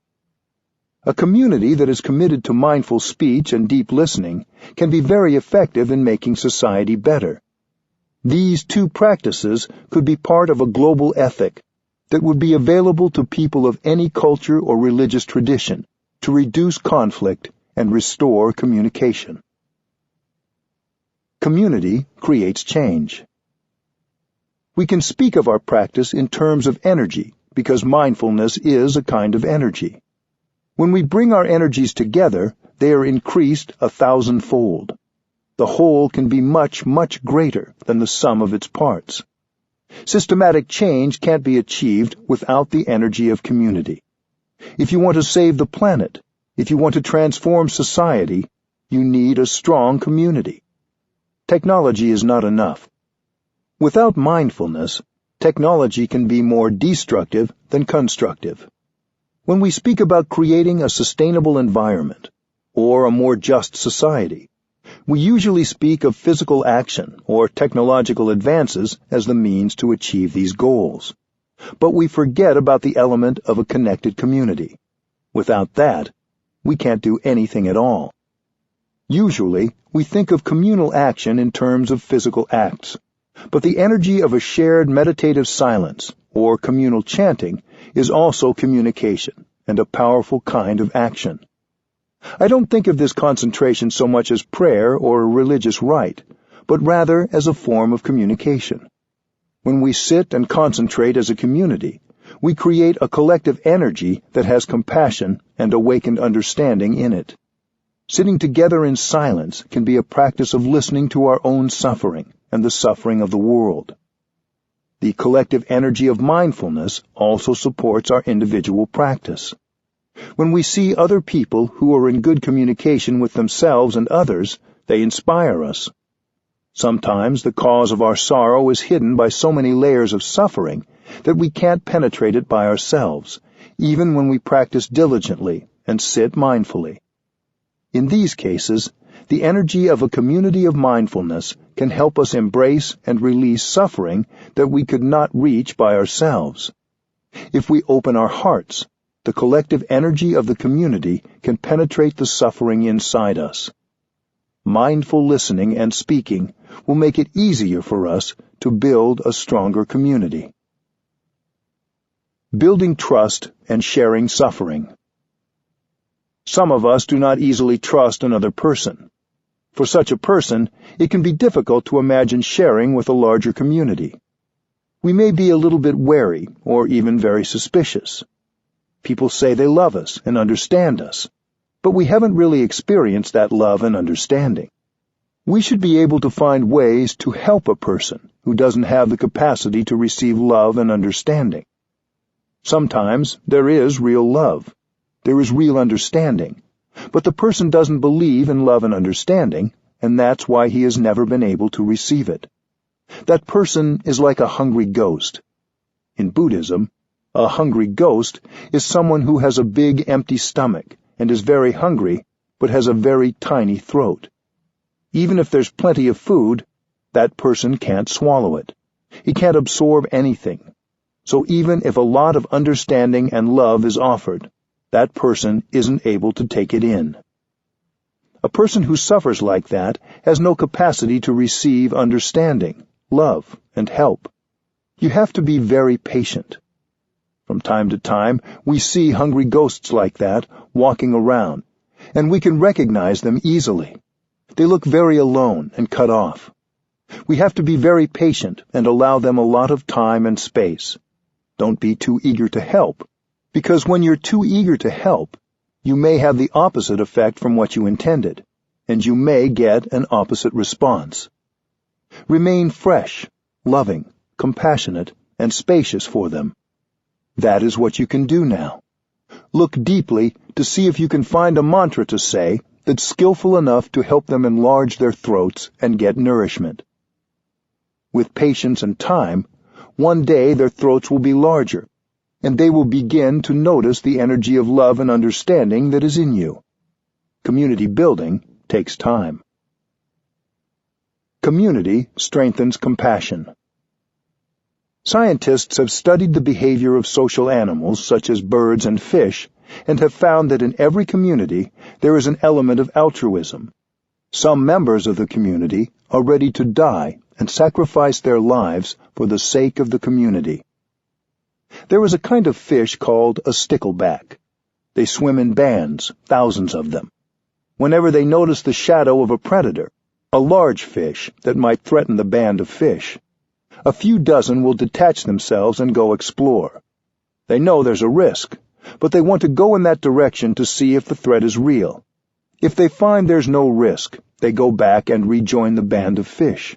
A community that is committed to mindful speech and deep listening can be very effective in making society better. These two practices could be part of a global ethic that would be available to people of any culture or religious tradition to reduce conflict and restore communication. Community creates change. We can speak of our practice in terms of energy because mindfulness is a kind of energy. When we bring our energies together, they are increased 1,000-fold. The whole can be much, much greater than the sum of its parts. Systematic change can't be achieved without the energy of community. If you want to save the planet, if you want to transform society, you need a strong community. Technology is not enough. Without mindfulness, technology can be more destructive than constructive. When we speak about creating a sustainable environment or a more just society, we usually speak of physical action or technological advances as the means to achieve these goals. But we forget about the element of a connected community. Without that, we can't do anything at all. Usually, we think of communal action in terms of physical acts, but the energy of a shared meditative silence or communal chanting is also communication and a powerful kind of action. I don't think of this concentration so much as prayer or a religious rite, but rather as a form of communication. When we sit and concentrate as a community, we create a collective energy that has compassion and awakened understanding in it. Sitting together in silence can be a practice of listening to our own suffering and the suffering of the world. The collective energy of mindfulness also supports our individual practice. When we see other people who are in good communication with themselves and others, they inspire us. Sometimes the cause of our sorrow is hidden by so many layers of suffering that we can't penetrate it by ourselves, even when we practice diligently and sit mindfully. In these cases, the energy of a community of mindfulness can help us embrace and release suffering that we could not reach by ourselves. If we open our hearts, the collective energy of the community can penetrate the suffering inside us. Mindful listening and speaking will make it easier for us to build a stronger community. Building trust and sharing suffering. Some of us do not easily trust another person. For such a person, it can be difficult to imagine sharing with a larger community. We may be a little bit wary or even very suspicious. People say they love us and understand us, but we haven't really experienced that love and understanding. We should be able to find ways to help a person who doesn't have the capacity to receive love and understanding. Sometimes there is real love. There is real understanding. But the person doesn't believe in love and understanding, and that's why he has never been able to receive it. That person is like a hungry ghost. In Buddhism, a hungry ghost is someone who has a big empty stomach and is very hungry, but has a very tiny throat. Even if there's plenty of food, that person can't swallow it. He can't absorb anything. So even if a lot of understanding and love is offered, that person isn't able to take it in. A person who suffers like that has no capacity to receive understanding, love, and help. You have to be very patient. From time to time, we see hungry ghosts like that walking around, and we can recognize them easily. They look very alone and cut off. We have to be very patient and allow them a lot of time and space. Don't be too eager to help, because when you're too eager to help, you may have the opposite effect from what you intended, and you may get an opposite response. Remain fresh, loving, compassionate, and spacious for them. That is what you can do now. Look deeply to see if you can find a mantra to say that's skillful enough to help them enlarge their throats and get nourishment. With patience and time, one day their throats will be larger, and they will begin to notice the energy of love and understanding that is in you. Community building takes time. Community strengthens compassion. Scientists have studied the behavior of social animals such as birds and fish and have found that in every community there is an element of altruism. Some members of the community are ready to die and sacrifice their lives for the sake of the community. There is a kind of fish called a stickleback. They swim in bands, thousands of them. Whenever they notice the shadow of a predator, a large fish that might threaten the band of fish, a few dozen will detach themselves and go explore. They know there's a risk, but they want to go in that direction to see if the threat is real. If they find there's no risk, they go back and rejoin the band of fish.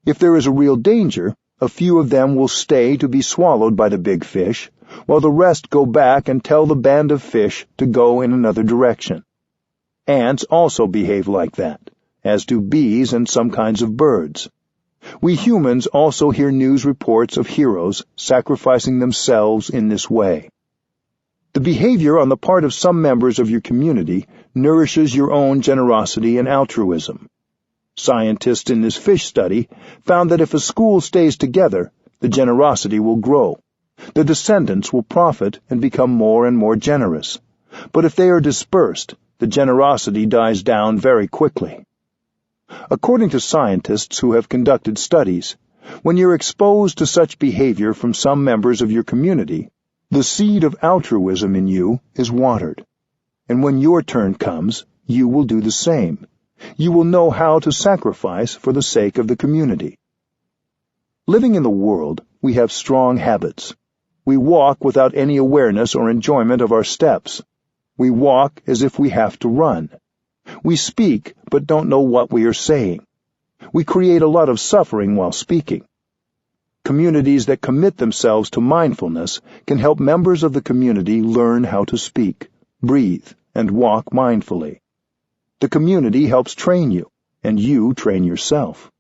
If there is a real danger, a few of them will stay to be swallowed by the big fish, while the rest go back and tell the band of fish to go in another direction. Ants also behave like that, as do bees and some kinds of birds. We humans also hear news reports of heroes sacrificing themselves in this way. The behavior on the part of some members of your community nourishes your own generosity and altruism. Scientists in this fish study found that if a school stays together, the generosity will grow. The descendants will profit and become more and more generous. But if they are dispersed, the generosity dies down very quickly. According to scientists who have conducted studies, when you're exposed to such behavior from some members of your community, the seed of altruism in you is watered. And when your turn comes, you will do the same. You will know how to sacrifice for the sake of the community. Living in the world, we have strong habits. We walk without any awareness or enjoyment of our steps. We walk as if we have to run. We speak, but don't know what we are saying. We create a lot of suffering while speaking. Communities that commit themselves to mindfulness can help members of the community learn how to speak, breathe, and walk mindfully. The community helps train you, and you train yourself.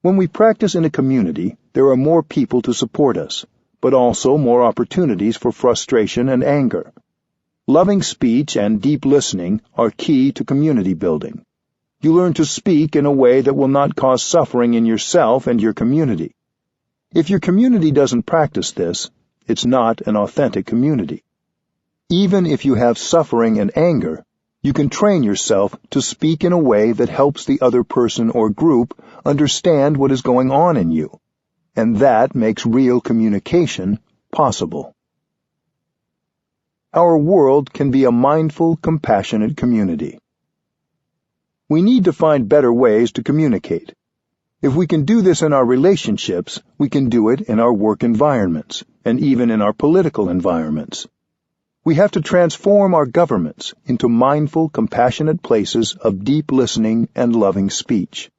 When we practice in a community, there are more people to support us, but also more opportunities for frustration and anger. Loving speech and deep listening are key to community building. You learn to speak in a way that will not cause suffering in yourself and your community. If your community doesn't practice this, it's not an authentic community. Even if you have suffering and anger, you can train yourself to speak in a way that helps the other person or group understand what is going on in you, and that makes real communication possible. Our world can be a mindful, compassionate community. We need to find better ways to communicate. If we can do this in our relationships, we can do it in our work environments, and even in our political environments. We have to transform our governments into mindful, compassionate places of deep listening and loving speech.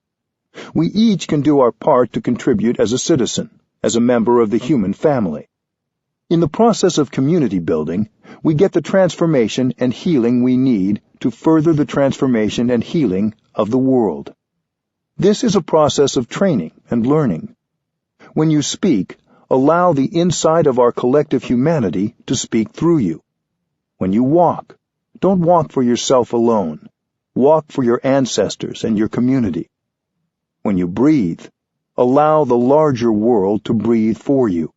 We each can do our part to contribute as a citizen, as a member of the human family. In the process of community building, we get the transformation and healing we need to further the transformation and healing of the world. This is a process of training and learning. When you speak, allow the inside of our collective humanity to speak through you. When you walk, don't walk for yourself alone. Walk for your ancestors and your community. When you breathe, allow the larger world to breathe for you.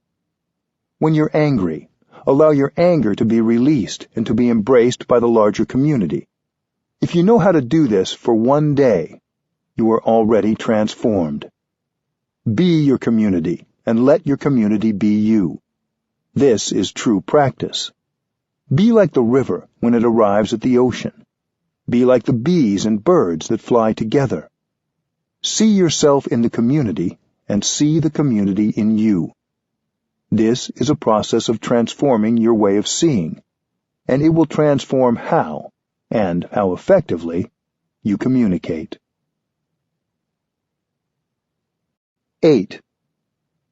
When you're angry, allow your anger to be released and to be embraced by the larger community. If you know how to do this for one day, you are already transformed. Be your community and let your community be you. This is true practice. Be like the river when it arrives at the ocean. Be like the bees and birds that fly together. See yourself in the community and see the community in you. This is a process of transforming your way of seeing, and it will transform how, and how effectively, you communicate. 8.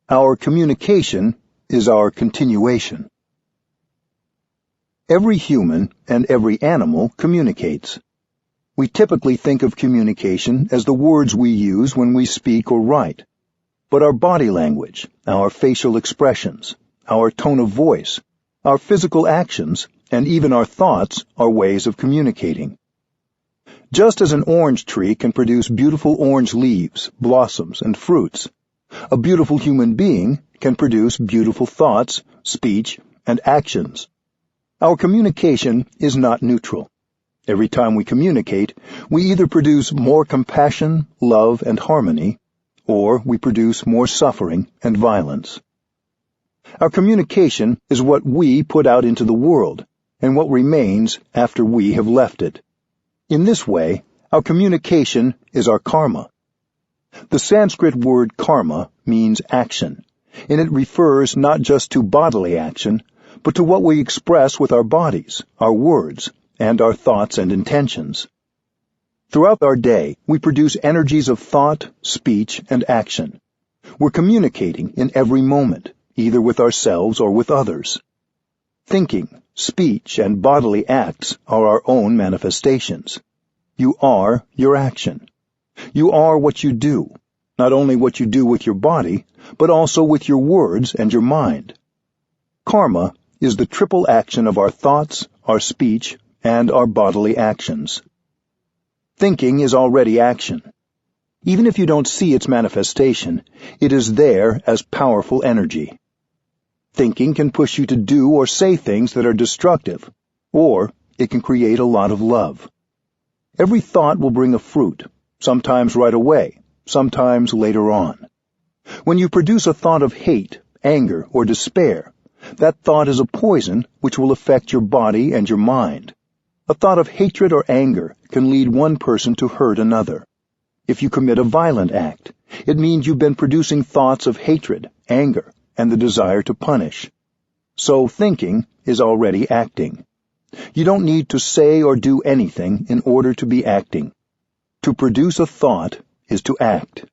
Our communication is our continuation. Every human and every animal communicates. We typically think of communication as the words we use when we speak or write. But our body language, our facial expressions, our tone of voice, our physical actions, and even our thoughts are ways of communicating. Just as an orange tree can produce beautiful orange leaves, blossoms, and fruits, a beautiful human being can produce beautiful thoughts, speech, and actions. Our communication is not neutral. Every time we communicate, we either produce more compassion, love, and harmony, or we produce more suffering and violence. Our communication is what we put out into the world, and what remains after we have left it. In this way, our communication is our karma. The Sanskrit word karma means action, and it refers not just to bodily action, but to what we express with our bodies, our words, and our thoughts and intentions. Throughout our day, we produce energies of thought, speech, and action. We're communicating in every moment, either with ourselves or with others. Thinking, speech, and bodily acts are our own manifestations. You are your action. You are what you do, not only what you do with your body, but also with your words and your mind. Karma is the triple action of our thoughts, our speech, and our bodily actions. Thinking is already action. Even if you don't see its manifestation, it is there as powerful energy. Thinking can push you to do or say things that are destructive, or it can create a lot of love. Every thought will bring a fruit, sometimes right away, sometimes later on. When you produce a thought of hate, anger, or despair, that thought is a poison which will affect your body and your mind. A thought of hatred or anger can lead one person to hurt another. If you commit a violent act, it means you've been producing thoughts of hatred, anger, and the desire to punish. So thinking is already acting. You don't need to say or do anything in order to be acting. To produce a thought is to act.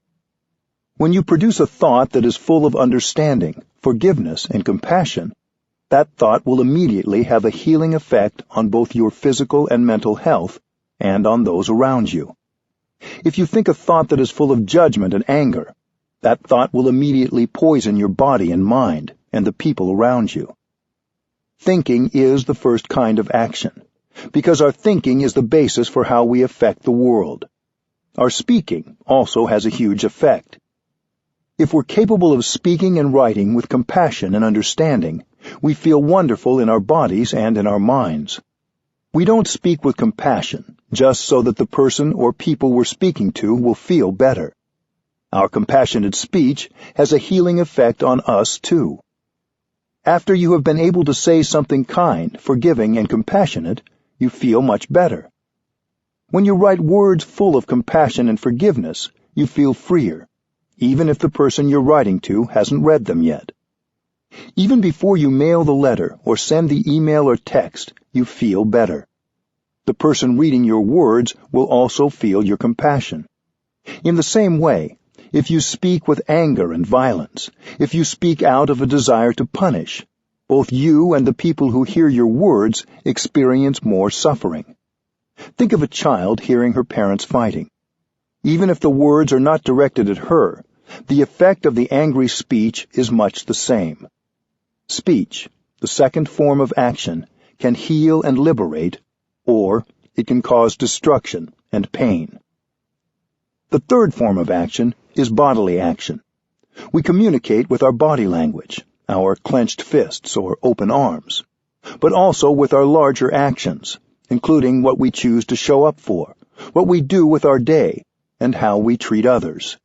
When you produce a thought that is full of understanding, forgiveness, and compassion, that thought will immediately have a healing effect on both your physical and mental health and on those around you. If you think a thought that is full of judgment and anger, that thought will immediately poison your body and mind and the people around you. Thinking is the first kind of action, because our thinking is the basis for how we affect the world. Our speaking also has a huge effect. If we're capable of speaking and writing with compassion and understanding, we feel wonderful in our bodies and in our minds. We don't speak with compassion just so that the person or people we're speaking to will feel better. Our compassionate speech has a healing effect on us too. After you have been able to say something kind, forgiving, and compassionate, you feel much better. When you write words full of compassion and forgiveness, you feel freer, even if the person you're writing to hasn't read them yet. Even before you mail the letter or send the email or text, you feel better. The person reading your words will also feel your compassion. In the same way, if you speak with anger and violence, if you speak out of a desire to punish, both you and the people who hear your words experience more suffering. Think of a child hearing her parents fighting. Even if the words are not directed at her, the effect of the angry speech is much the same. Speech, the second form of action, can heal and liberate, or it can cause destruction and pain. The third form of action is bodily action. We communicate with our body language, our clenched fists or open arms, but also with our larger actions, including what we choose to show up for, what we do with our day, and how we treat others.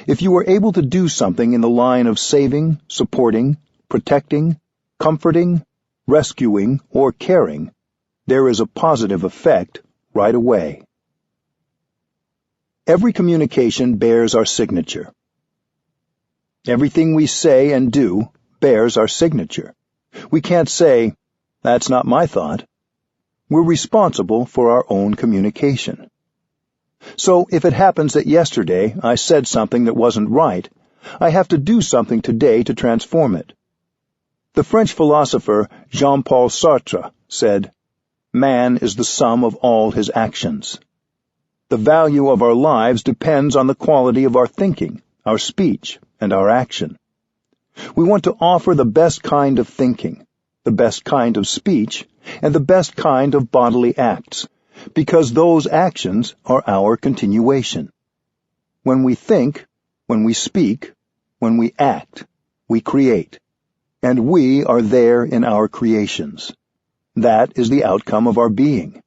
If you are able to do something in the line of saving, supporting, protecting, comforting, rescuing, or caring, there is a positive effect right away. Every communication bears our signature. Everything we say and do bears our signature. We can't say, "That's not my thought." We're responsible for our own communication. So if it happens that yesterday I said something that wasn't right, I have to do something today to transform it. The French philosopher Jean-Paul Sartre said, "Man is the sum of all his actions." The value of our lives depends on the quality of our thinking, our speech, and our action. We want to offer the best kind of thinking, the best kind of speech, and the best kind of bodily acts, because those actions are our continuation. When we think, when we speak, when we act, we create, and we are there in our creations. That is the outcome of our being.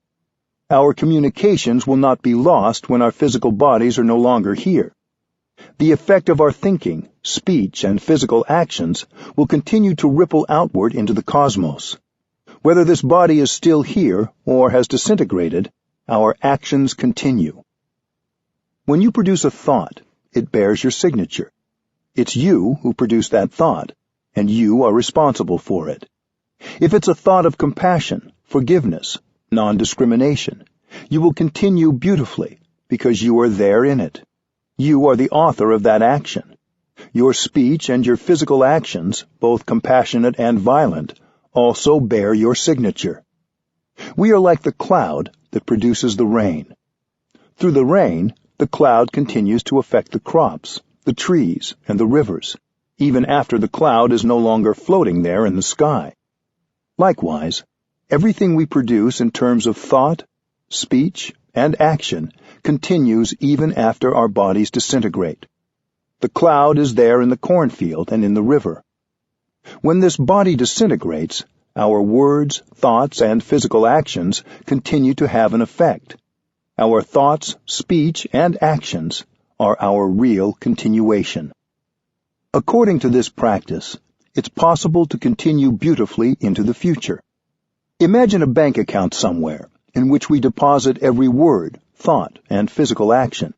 Our communications will not be lost when our physical bodies are no longer here. The effect of our thinking, speech, and physical actions will continue to ripple outward into the cosmos. Whether this body is still here or has disintegrated, our actions continue. When you produce a thought, it bears your signature. It's you who produced that thought, and you are responsible for it. If it's a thought of compassion, forgiveness, non-discrimination, you will continue beautifully because you are there in it. You are the author of that action. Your speech and your physical actions, both compassionate and violent, also bear your signature. We are like the cloud that produces the rain. Through the rain, the cloud continues to affect the crops, the trees, and the rivers, even after the cloud is no longer floating there in the sky. Likewise, everything we produce in terms of thought, speech, and action continues even after our bodies disintegrate. The cloud is there in the cornfield and in the river. When this body disintegrates, our words, thoughts, and physical actions continue to have an effect. Our thoughts, speech, and actions are our real continuation. According to this practice, it's possible to continue beautifully into the future. Imagine a bank account somewhere in which we deposit every word, thought, and physical action.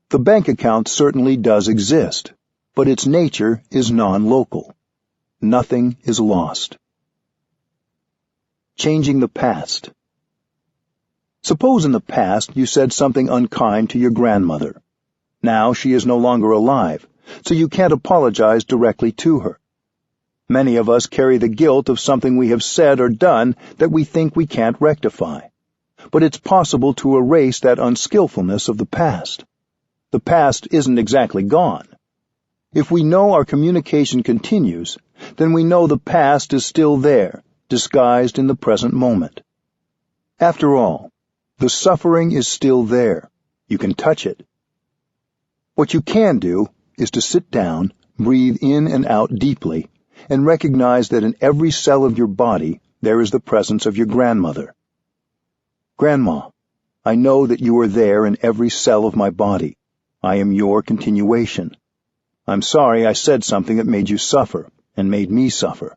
The bank account certainly does exist, but its nature is non-local. Nothing is lost. Changing the past. Suppose in the past you said something unkind to your grandmother. Now she is no longer alive, so you can't apologize directly to her. Many of us carry the guilt of something we have said or done that we think we can't rectify. But it's possible to erase that unskillfulness of the past. The past isn't exactly gone. If we know our communication continues, then we know the past is still there, disguised in the present moment. After all, the suffering is still there. You can touch it. What you can do is to sit down, breathe in and out deeply, and recognize that in every cell of your body there is the presence of your grandmother. Grandma, I know that you are there in every cell of my body. I am your continuation. I'm sorry I said something that made you suffer and made me suffer.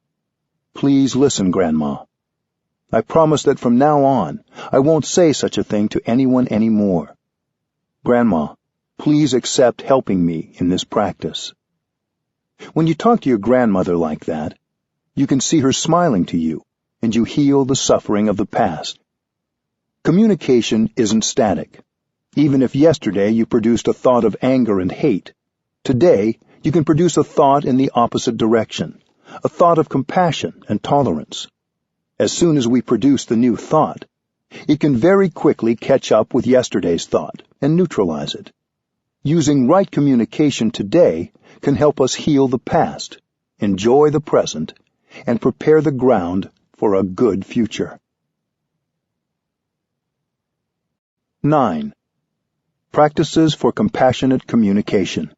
Please listen, Grandma. I promise that from now on, I won't say such a thing to anyone anymore. Grandma, please accept helping me in this practice. When you talk to your grandmother like that, you can see her smiling to you, and you heal the suffering of the past. Communication isn't static. Even if yesterday you produced a thought of anger and hate, today you can produce a thought in the opposite direction, a thought of compassion and tolerance. As soon as we produce the new thought, it can very quickly catch up with yesterday's thought and neutralize it. Using right communication today can help us heal the past, enjoy the present, and prepare the ground for a good future. 9. Practices for compassionate communication.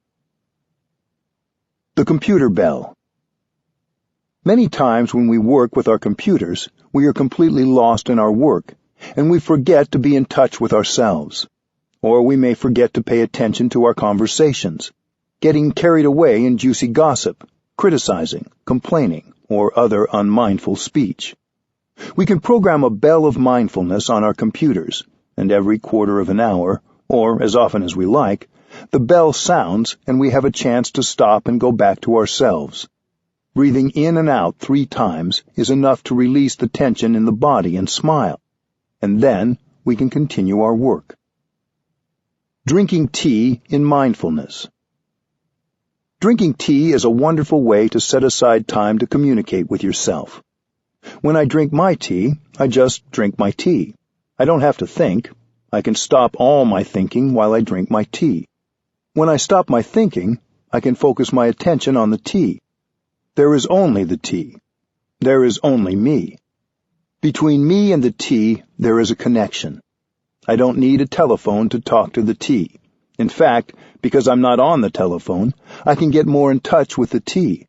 The computer bell. Many times when we work with our computers, we are completely lost in our work, and we forget to be in touch with ourselves. Or we may forget to pay attention to our conversations, getting carried away in juicy gossip, criticizing, complaining, or other unmindful speech. We can program a bell of mindfulness on our computers, and every quarter of an hour, or as often as we like, the bell sounds and we have a chance to stop and go back to ourselves. Breathing in and out 3 times is enough to release the tension in the body and smile, and then we can continue our work. Drinking tea in mindfulness. Drinking tea is a wonderful way to set aside time to communicate with yourself. When I drink my tea, I just drink my tea. I don't have to think. I can stop all my thinking while I drink my tea. When I stop my thinking, I can focus my attention on the tea. There is only the tea. There is only me. Between me and the tea, there is a connection. I don't need a telephone to talk to the tea. In fact, because I'm not on the telephone, I can get more in touch with the tea.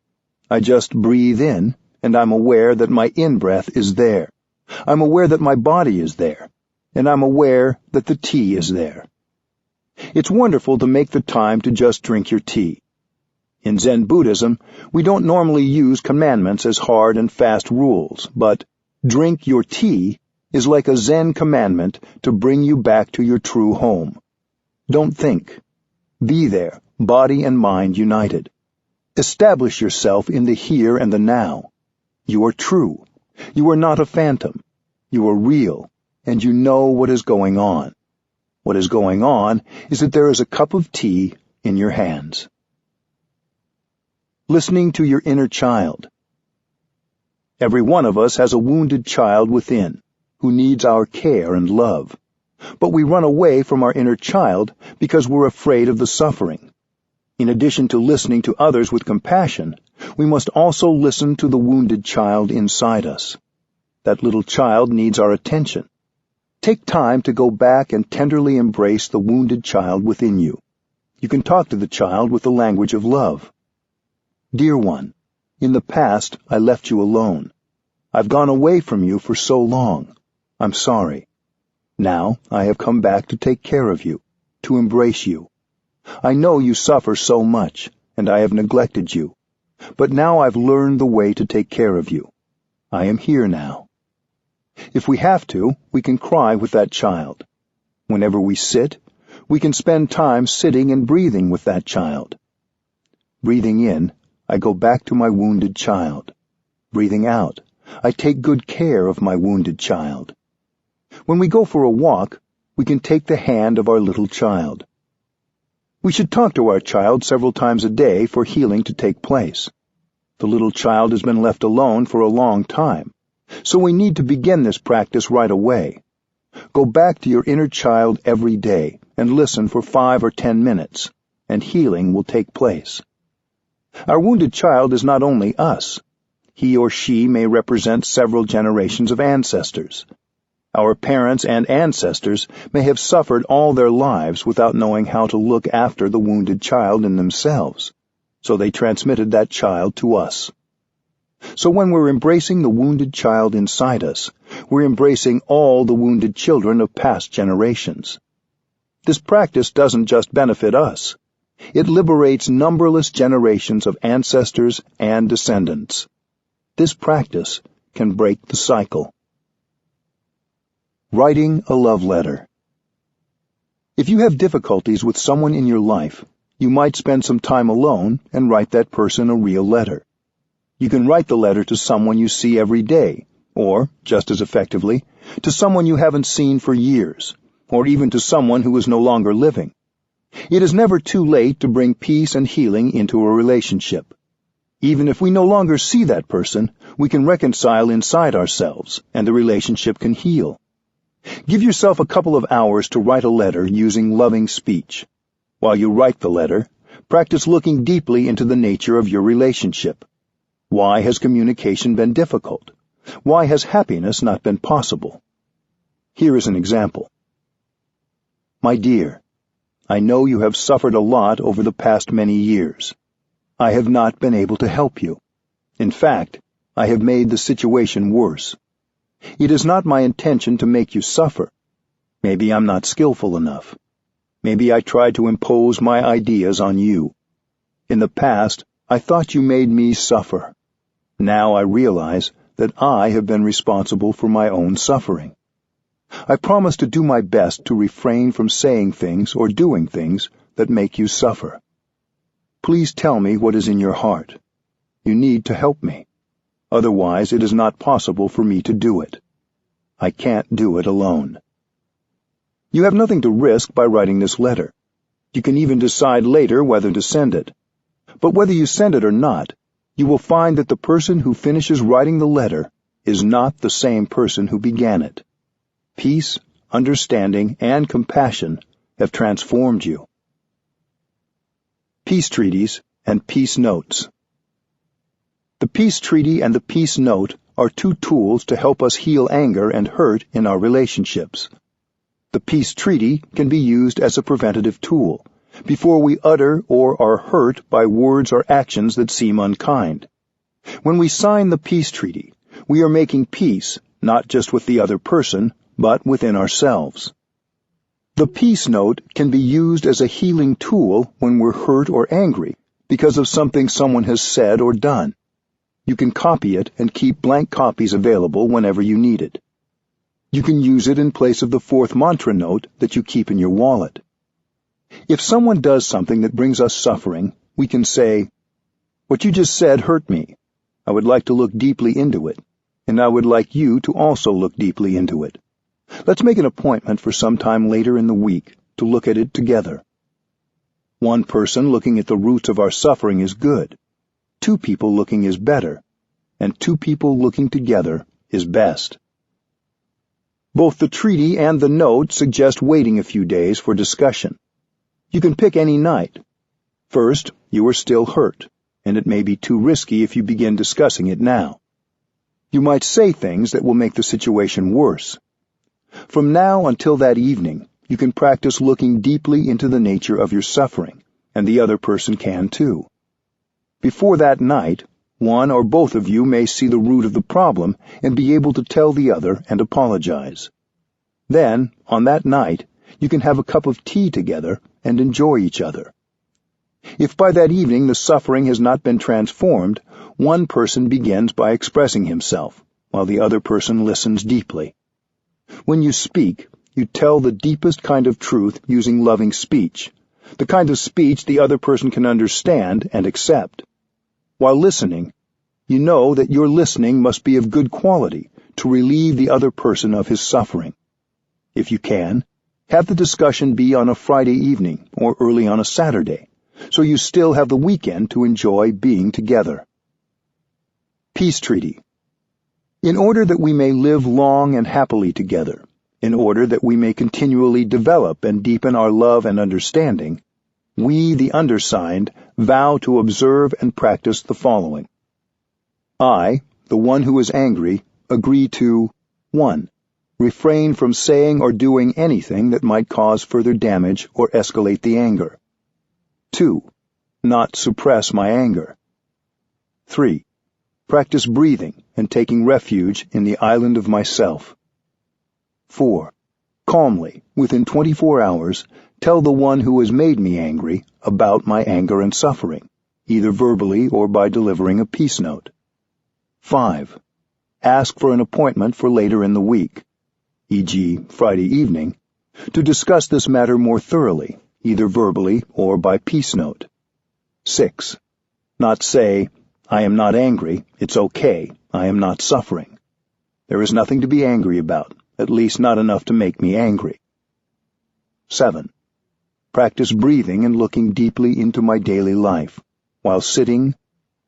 I just breathe in, and I'm aware that my in-breath is there. I'm aware that my body is there, and I'm aware that the tea is there. It's wonderful to make the time to just drink your tea. In Zen Buddhism, we don't normally use commandments as hard and fast rules, but drink your tea is like a Zen commandment to bring you back to your true home. Don't think. Be there, body and mind united. Establish yourself in the here and the now. You are true. You are not a phantom. You are real, and you know what is going on. What is going on is that there is a cup of tea in your hands. Listening to your inner child. Every one of us has a wounded child within, who needs our care and love. But we run away from our inner child because we're afraid of the suffering. In addition to listening to others with compassion, we must also listen to the wounded child inside us. That little child needs our attention. Take time to go back and tenderly embrace the wounded child within you. You can talk to the child with the language of love. Dear one, in the past I left you alone. I've gone away from you for so long. I'm sorry. Now I have come back to take care of you, to embrace you. I know you suffer so much, and I have neglected you. But now I've learned the way to take care of you. I am here now. If we have to, we can cry with that child. Whenever we sit, we can spend time sitting and breathing with that child. Breathing in, I go back to my wounded child. Breathing out, I take good care of my wounded child. When we go for a walk, we can take the hand of our little child. We should talk to our child several times a day for healing to take place. The little child has been left alone for a long time, so we need to begin this practice right away. Go back to your inner child every day and listen for 5 or 10 minutes, and healing will take place. Our wounded child is not only us. He or she may represent several generations of ancestors. Our parents and ancestors may have suffered all their lives without knowing how to look after the wounded child in themselves, so they transmitted that child to us. So when we're embracing the wounded child inside us, we're embracing all the wounded children of past generations. This practice doesn't just benefit us. It liberates numberless generations of ancestors and descendants. This practice can break the cycle. Writing a love letter. If you have difficulties with someone in your life, you might spend some time alone and write that person a real letter. You can write the letter to someone you see every day, or, just as effectively, to someone you haven't seen for years, or even to someone who is no longer living. It is never too late to bring peace and healing into a relationship. Even if we no longer see that person, we can reconcile inside ourselves, and the relationship can heal. Give yourself a couple of hours to write a letter using loving speech. While you write the letter, practice looking deeply into the nature of your relationship. Why has communication been difficult? Why has happiness not been possible? Here is an example. My dear, I know you have suffered a lot over the past many years. I have not been able to help you. In fact, I have made the situation worse. It is not my intention to make you suffer. Maybe I'm not skillful enough. Maybe I tried to impose my ideas on you. In the past, I thought you made me suffer. Now I realize that I have been responsible for my own suffering. I promise to do my best to refrain from saying things or doing things that make you suffer. Please tell me what is in your heart. You need to help me. Otherwise, it is not possible for me to do it. I can't do it alone. You have nothing to risk by writing this letter. You can even decide later whether to send it. But whether you send it or not, you will find that the person who finishes writing the letter is not the same person who began it. Peace, understanding, and compassion have transformed you. Peace Treaties and Peace Notes. The Peace Treaty and the Peace Note are two tools to help us heal anger and hurt in our relationships. The Peace Treaty can be used as a preventative tool, before we utter or are hurt by words or actions that seem unkind. When we sign the Peace Treaty, we are making peace, not just with the other person, but within ourselves. The Peace Note can be used as a healing tool when we're hurt or angry because of something someone has said or done. You can copy it and keep blank copies available whenever you need it. You can use it in place of the fourth mantra note that you keep in your wallet. If someone does something that brings us suffering, we can say, "What you just said hurt me. I would like to look deeply into it, and I would like you to also look deeply into it. Let's make an appointment for some time later in the week to look at it together." One person looking at the roots of our suffering is good. Two people looking is better. And two people looking together is best. Both the treaty and the note suggest waiting a few days for discussion. You can pick any night. First, you are still hurt, and it may be too risky if you begin discussing it now. You might say things that will make the situation worse. From now until that evening, you can practice looking deeply into the nature of your suffering, and the other person can too. Before that night, one or both of you may see the root of the problem and be able to tell the other and apologize. Then, on that night, you can have a cup of tea together and enjoy each other. If by that evening the suffering has not been transformed, one person begins by expressing himself, while the other person listens deeply. When you speak, you tell the deepest kind of truth using loving speech, the kind of speech the other person can understand and accept. While listening, you know that your listening must be of good quality to relieve the other person of his suffering. If you can, have the discussion be on a Friday evening or early on a Saturday, so you still have the weekend to enjoy being together. Peace Treaty. In order that we may live long and happily together, in order that we may continually develop and deepen our love and understanding, we, the undersigned, vow to observe and practice the following. I, the one who is angry, agree to 1. Refrain from saying or doing anything that might cause further damage or escalate the anger. 2. Not suppress my anger. 3. Practice breathing and taking refuge in the island of myself. 4. Calmly, within 24 hours, tell the one who has made me angry about my anger and suffering, either verbally or by delivering a peace note. 5. Ask for an appointment for later in the week, e.g., Friday evening, to discuss this matter more thoroughly, either verbally or by peace note. 6. Not say, "I am not angry, it's okay, I am not suffering." There is nothing to be angry about, at least not enough to make me angry. 7. Practice breathing and looking deeply into my daily life, while sitting,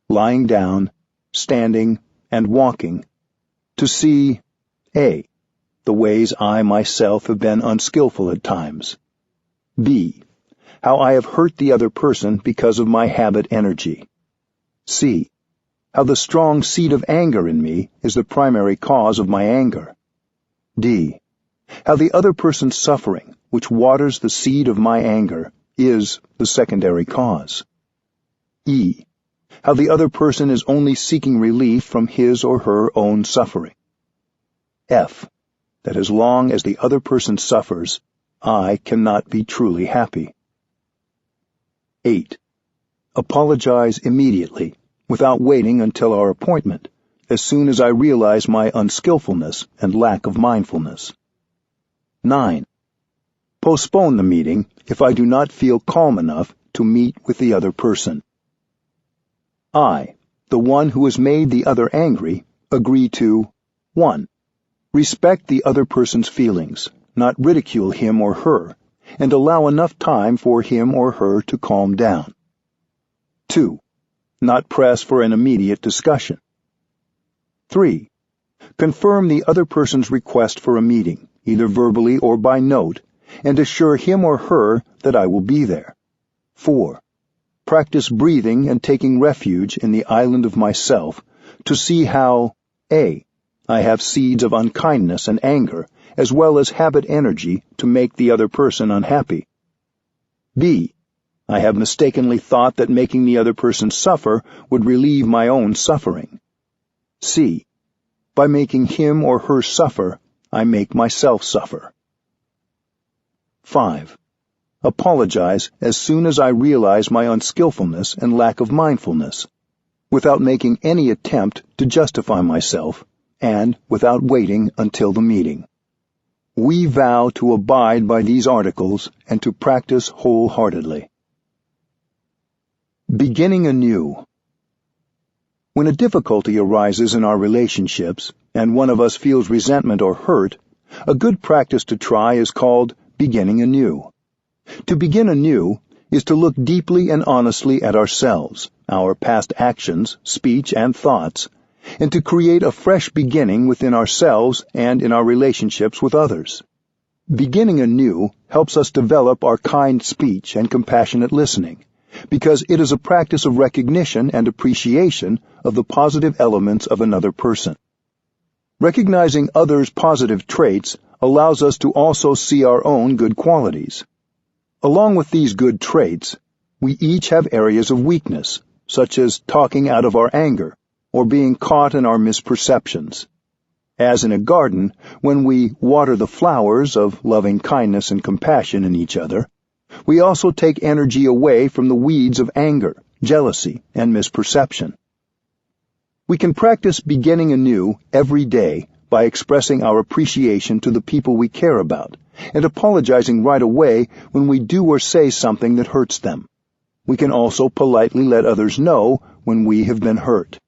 lying down, standing, and walking, to see A. The ways I myself have been unskillful at times. B. How I have hurt the other person because of my habit energy. C. How the strong seed of anger in me is the primary cause of my anger. D. How the other person's suffering, which waters the seed of my anger, is the secondary cause. E. How the other person is only seeking relief from his or her own suffering. F. That as long as the other person suffers, I cannot be truly happy. 8. Apologize immediately, without waiting until our appointment, as soon as I realize my unskillfulness and lack of mindfulness. 9. Postpone the meeting if I do not feel calm enough to meet with the other person. I, the one who has made the other angry, agree to 1. Respect the other person's feelings, not ridicule him or her, and allow enough time for him or her to calm down. 2. Not press for an immediate discussion. 3. Confirm the other person's request for a meeting, either verbally or by note, and assure him or her that I will be there. 4. Practice breathing and taking refuge in the island of myself to see how A. I have seeds of unkindness and anger, as well as habit energy to make the other person unhappy. B. I have mistakenly thought that making the other person suffer would relieve my own suffering. C. By making him or her suffer, I make myself suffer. 5. Apologize as soon as I realize my unskillfulness and lack of mindfulness, without making any attempt to justify myself, and without waiting until the meeting. We vow to abide by these articles and to practice wholeheartedly. Beginning anew. When a difficulty arises in our relationships, and one of us feels resentment or hurt, a good practice to try is called beginning anew. To begin anew is to look deeply and honestly at ourselves, our past actions, speech, and thoughts, and to create a fresh beginning within ourselves and in our relationships with others. Beginning anew helps us develop our kind speech and compassionate listening, because it is a practice of recognition and appreciation of the positive elements of another person. Recognizing others' positive traits allows us to also see our own good qualities. Along with these good traits, we each have areas of weakness, such as talking out of our anger, or being caught in our misperceptions. As in a garden, when we water the flowers of loving kindness and compassion in each other, we also take energy away from the weeds of anger, jealousy, and misperception. We can practice beginning anew every day by expressing our appreciation to the people we care about, and apologizing right away when we do or say something that hurts them. We can also politely let others know when we have been hurt.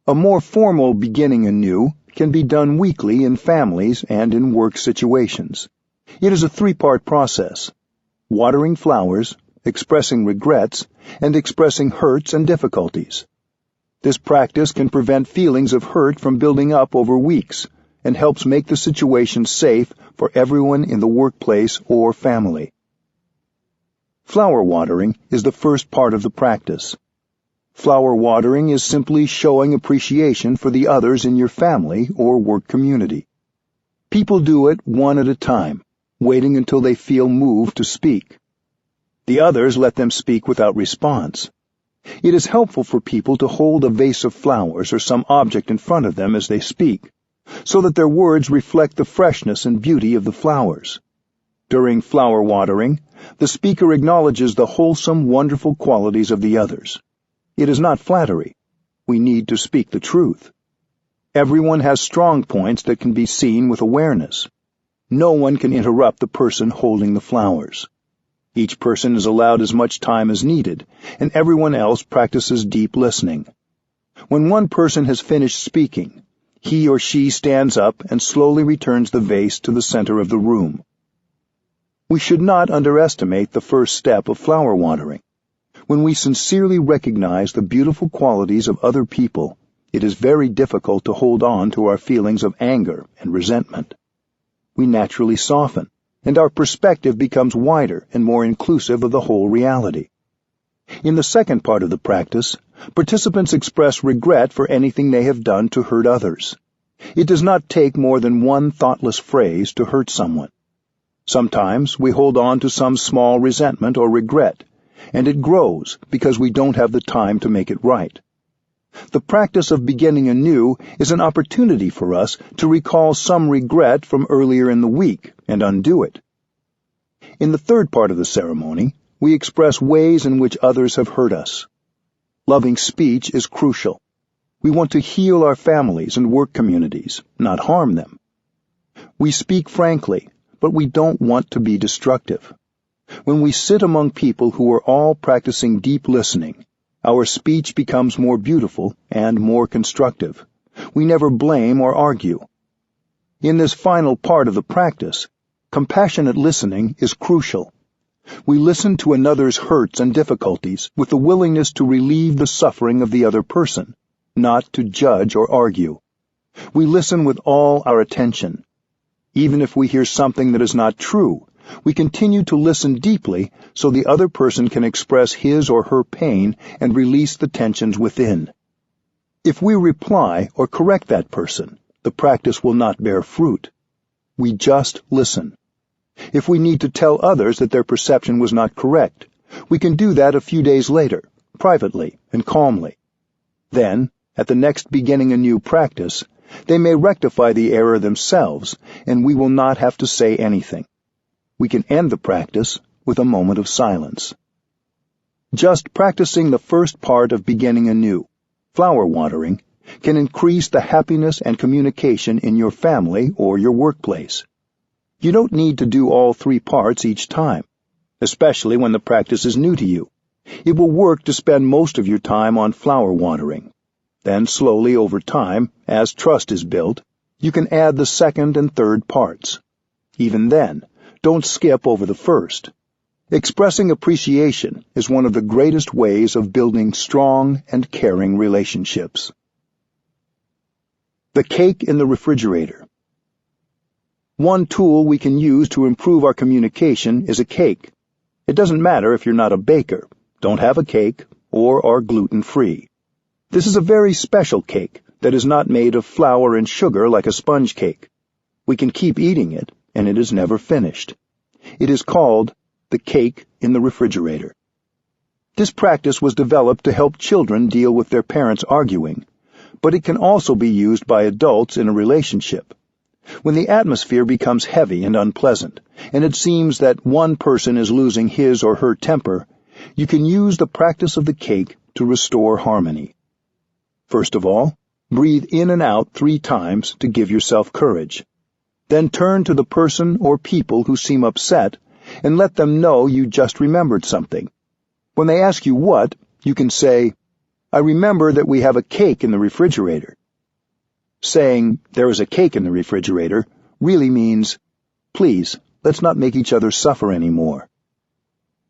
A more formal beginning anew can be done weekly in families and in work situations. It is a 3-part process: watering flowers, expressing regrets, and expressing hurts and difficulties. This practice can prevent feelings of hurt from building up over weeks and helps make the situation safe for everyone in the workplace or family. Flower watering is the first part of the practice. Flower watering is simply showing appreciation for the others in your family or work community. People do it one at a time, waiting until they feel moved to speak. The others let them speak without response. It is helpful for people to hold a vase of flowers or some object in front of them as they speak, so that their words reflect the freshness and beauty of the flowers. During flower watering, the speaker acknowledges the wholesome, wonderful qualities of the others. It is not flattery. We need to speak the truth. Everyone has strong points that can be seen with awareness. No one can interrupt the person holding the flowers. Each person is allowed as much time as needed, and everyone else practices deep listening. When one person has finished speaking, he or she stands up and slowly returns the vase to the center of the room. We should not underestimate the first step of flower watering. When we sincerely recognize the beautiful qualities of other people, it is very difficult to hold on to our feelings of anger and resentment. We naturally soften, and our perspective becomes wider and more inclusive of the whole reality. In the second part of the practice, participants express regret for anything they have done to hurt others. It does not take more than one thoughtless phrase to hurt someone. Sometimes we hold on to some small resentment or regret, and it grows because we don't have the time to make it right. The practice of beginning anew is an opportunity for us to recall some regret from earlier in the week and undo it. In the third part of the ceremony, we express ways in which others have hurt us. Loving speech is crucial. We want to heal our families and work communities, not harm them. We speak frankly, but we don't want to be destructive. When we sit among people who are all practicing deep listening, our speech becomes more beautiful and more constructive. We never blame or argue. In this final part of the practice, compassionate listening is crucial. We listen to another's hurts and difficulties with the willingness to relieve the suffering of the other person, not to judge or argue. We listen with all our attention. Even if we hear something that is not true, we continue to listen deeply so the other person can express his or her pain and release the tensions within. If we reply or correct that person, the practice will not bear fruit. We just listen. If we need to tell others that their perception was not correct, we can do that a few days later, privately and calmly. Then, at the next beginning anew practice, they may rectify the error themselves, and we will not have to say anything. We can end the practice with a moment of silence. Just practicing the first part of beginning anew, flower watering, can increase the happiness and communication in your family or your workplace. You don't need to do all three parts each time, especially when the practice is new to you. It will work to spend most of your time on flower watering. Then slowly over time, as trust is built, you can add the second and third parts. Even then, don't skip over the first. Expressing appreciation is one of the greatest ways of building strong and caring relationships. The cake in the refrigerator. One tool we can use to improve our communication is a cake. It doesn't matter if you're not a baker, don't have a cake, or are gluten-free. This is a very special cake that is not made of flour and sugar like a sponge cake. We can keep eating it, and it is never finished. It is called the cake in the refrigerator. This practice was developed to help children deal with their parents arguing, but it can also be used by adults in a relationship. When the atmosphere becomes heavy and unpleasant, and it seems that one person is losing his or her temper, you can use the practice of the cake to restore harmony. First of all, breathe in and out 3 times to give yourself courage. Then turn to the person or people who seem upset and let them know you just remembered something. When they ask you what, you can say, "I remember that we have a cake in the refrigerator." Saying, "There is a cake in the refrigerator," really means, "Please, let's not make each other suffer anymore."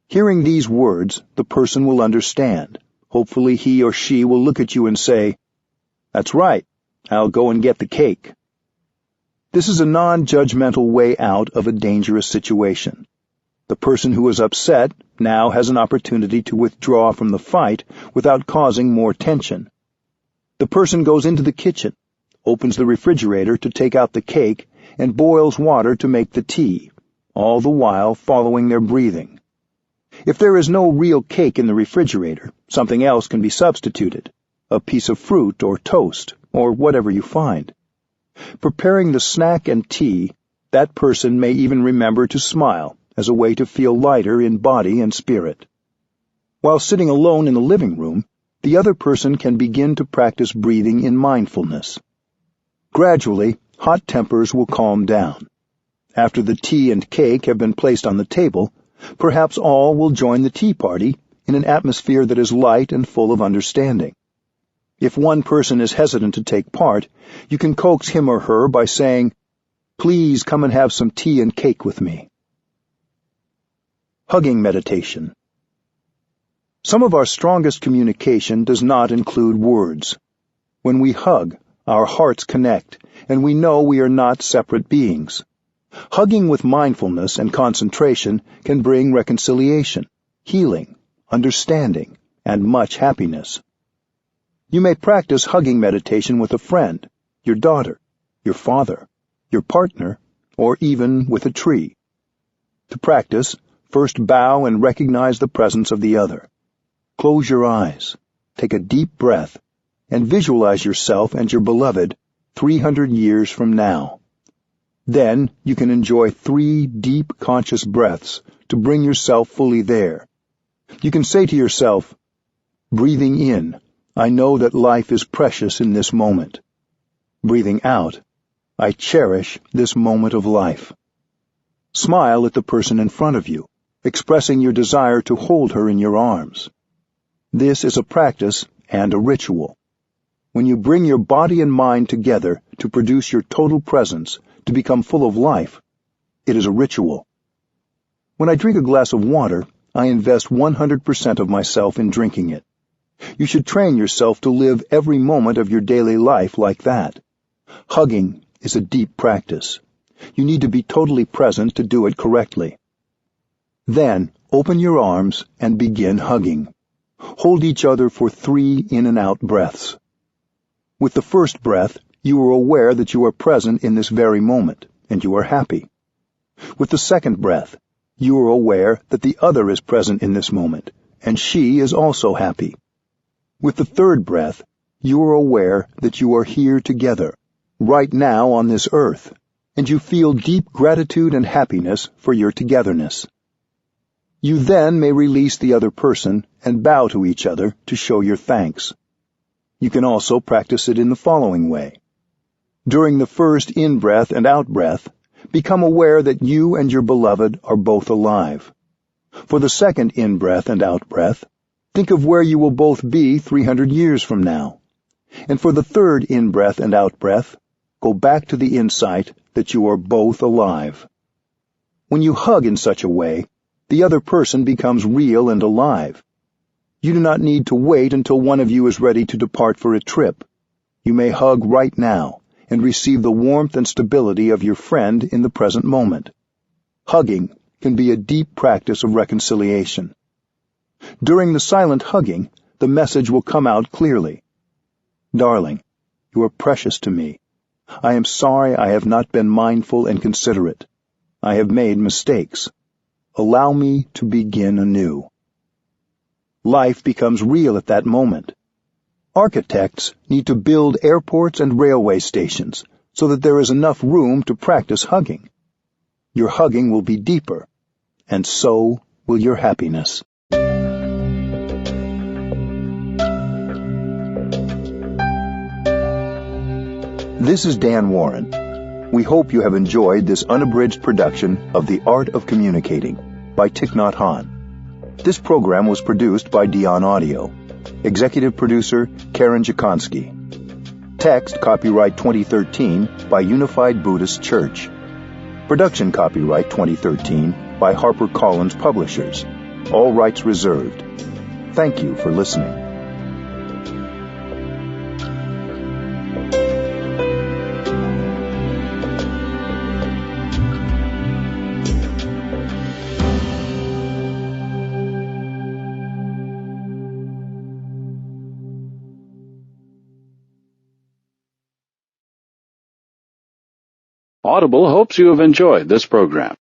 Hearing these words, the person will understand. Hopefully he or she will look at you and say, "That's right, I'll go and get the cake." This is a non-judgmental way out of a dangerous situation. The person who is upset now has an opportunity to withdraw from the fight without causing more tension. The person goes into the kitchen, opens the refrigerator to take out the cake, and boils water to make the tea, all the while following their breathing. If there is no real cake in the refrigerator, something else can be substituted, a piece of fruit or toast, or whatever you find. Preparing the snack and tea, that person may even remember to smile as a way to feel lighter in body and spirit. While sitting alone in the living room, the other person can begin to practice breathing in mindfulness. Gradually, hot tempers will calm down. After the tea and cake have been placed on the table, perhaps all will join the tea party in an atmosphere that is light and full of understanding. If one person is hesitant to take part, you can coax him or her by saying, "Please come and have some tea and cake with me." Hugging meditation. Some of our strongest communication does not include words. When we hug, our hearts connect, and we know we are not separate beings. Hugging with mindfulness and concentration can bring reconciliation, healing, understanding, and much happiness. You may practice hugging meditation with a friend, your daughter, your father, your partner, or even with a tree. To practice, first bow and recognize the presence of the other. Close your eyes, take a deep breath, and visualize yourself and your beloved 300 years from now. Then you can enjoy 3 deep conscious breaths to bring yourself fully there. You can say to yourself, breathing in, I know that life is precious in this moment. Breathing out, I cherish this moment of life. Smile at the person in front of you, expressing your desire to hold her in your arms. This is a practice and a ritual. When you bring your body and mind together to produce your total presence, to become full of life, it is a ritual. When I drink a glass of water, I invest 100% of myself in drinking it. You should train yourself to live every moment of your daily life like that. Hugging is a deep practice. You need to be totally present to do it correctly. Then, open your arms and begin hugging. Hold each other for 3 in and out breaths. With the first breath, you are aware that you are present in this very moment, and you are happy. With the second breath, you are aware that the other is present in this moment, and she is also happy. With the third breath, you are aware that you are here together, right now on this earth, and you feel deep gratitude and happiness for your togetherness. You then may release the other person and bow to each other to show your thanks. You can also practice it in the following way. During the first in-breath and out-breath, become aware that you and your beloved are both alive. For the second in-breath and out-breath, think of where you will both be 300 years from now. And for the third in-breath and out-breath, go back to the insight that you are both alive. When you hug in such a way, the other person becomes real and alive. You do not need to wait until one of you is ready to depart for a trip. You may hug right now and receive the warmth and stability of your friend in the present moment. Hugging can be a deep practice of reconciliation. During the silent hugging, the message will come out clearly. Darling, you are precious to me. I am sorry I have not been mindful and considerate. I have made mistakes. Allow me to begin anew. Life becomes real at that moment. Architects need to build airports and railway stations so that there is enough room to practice hugging. Your hugging will be deeper, and so will your happiness. This is Dan Warren. We hope you have enjoyed this unabridged production of The Art of Communicating by Thich Nhat Hanh. This program was produced by Dion Audio. Executive producer Karen Jakonski. Text copyright 2013 by Unified Buddhist Church. Production copyright 2013 by HarperCollins Publishers. All rights reserved. Thank you for listening. Audible hopes you have enjoyed this program.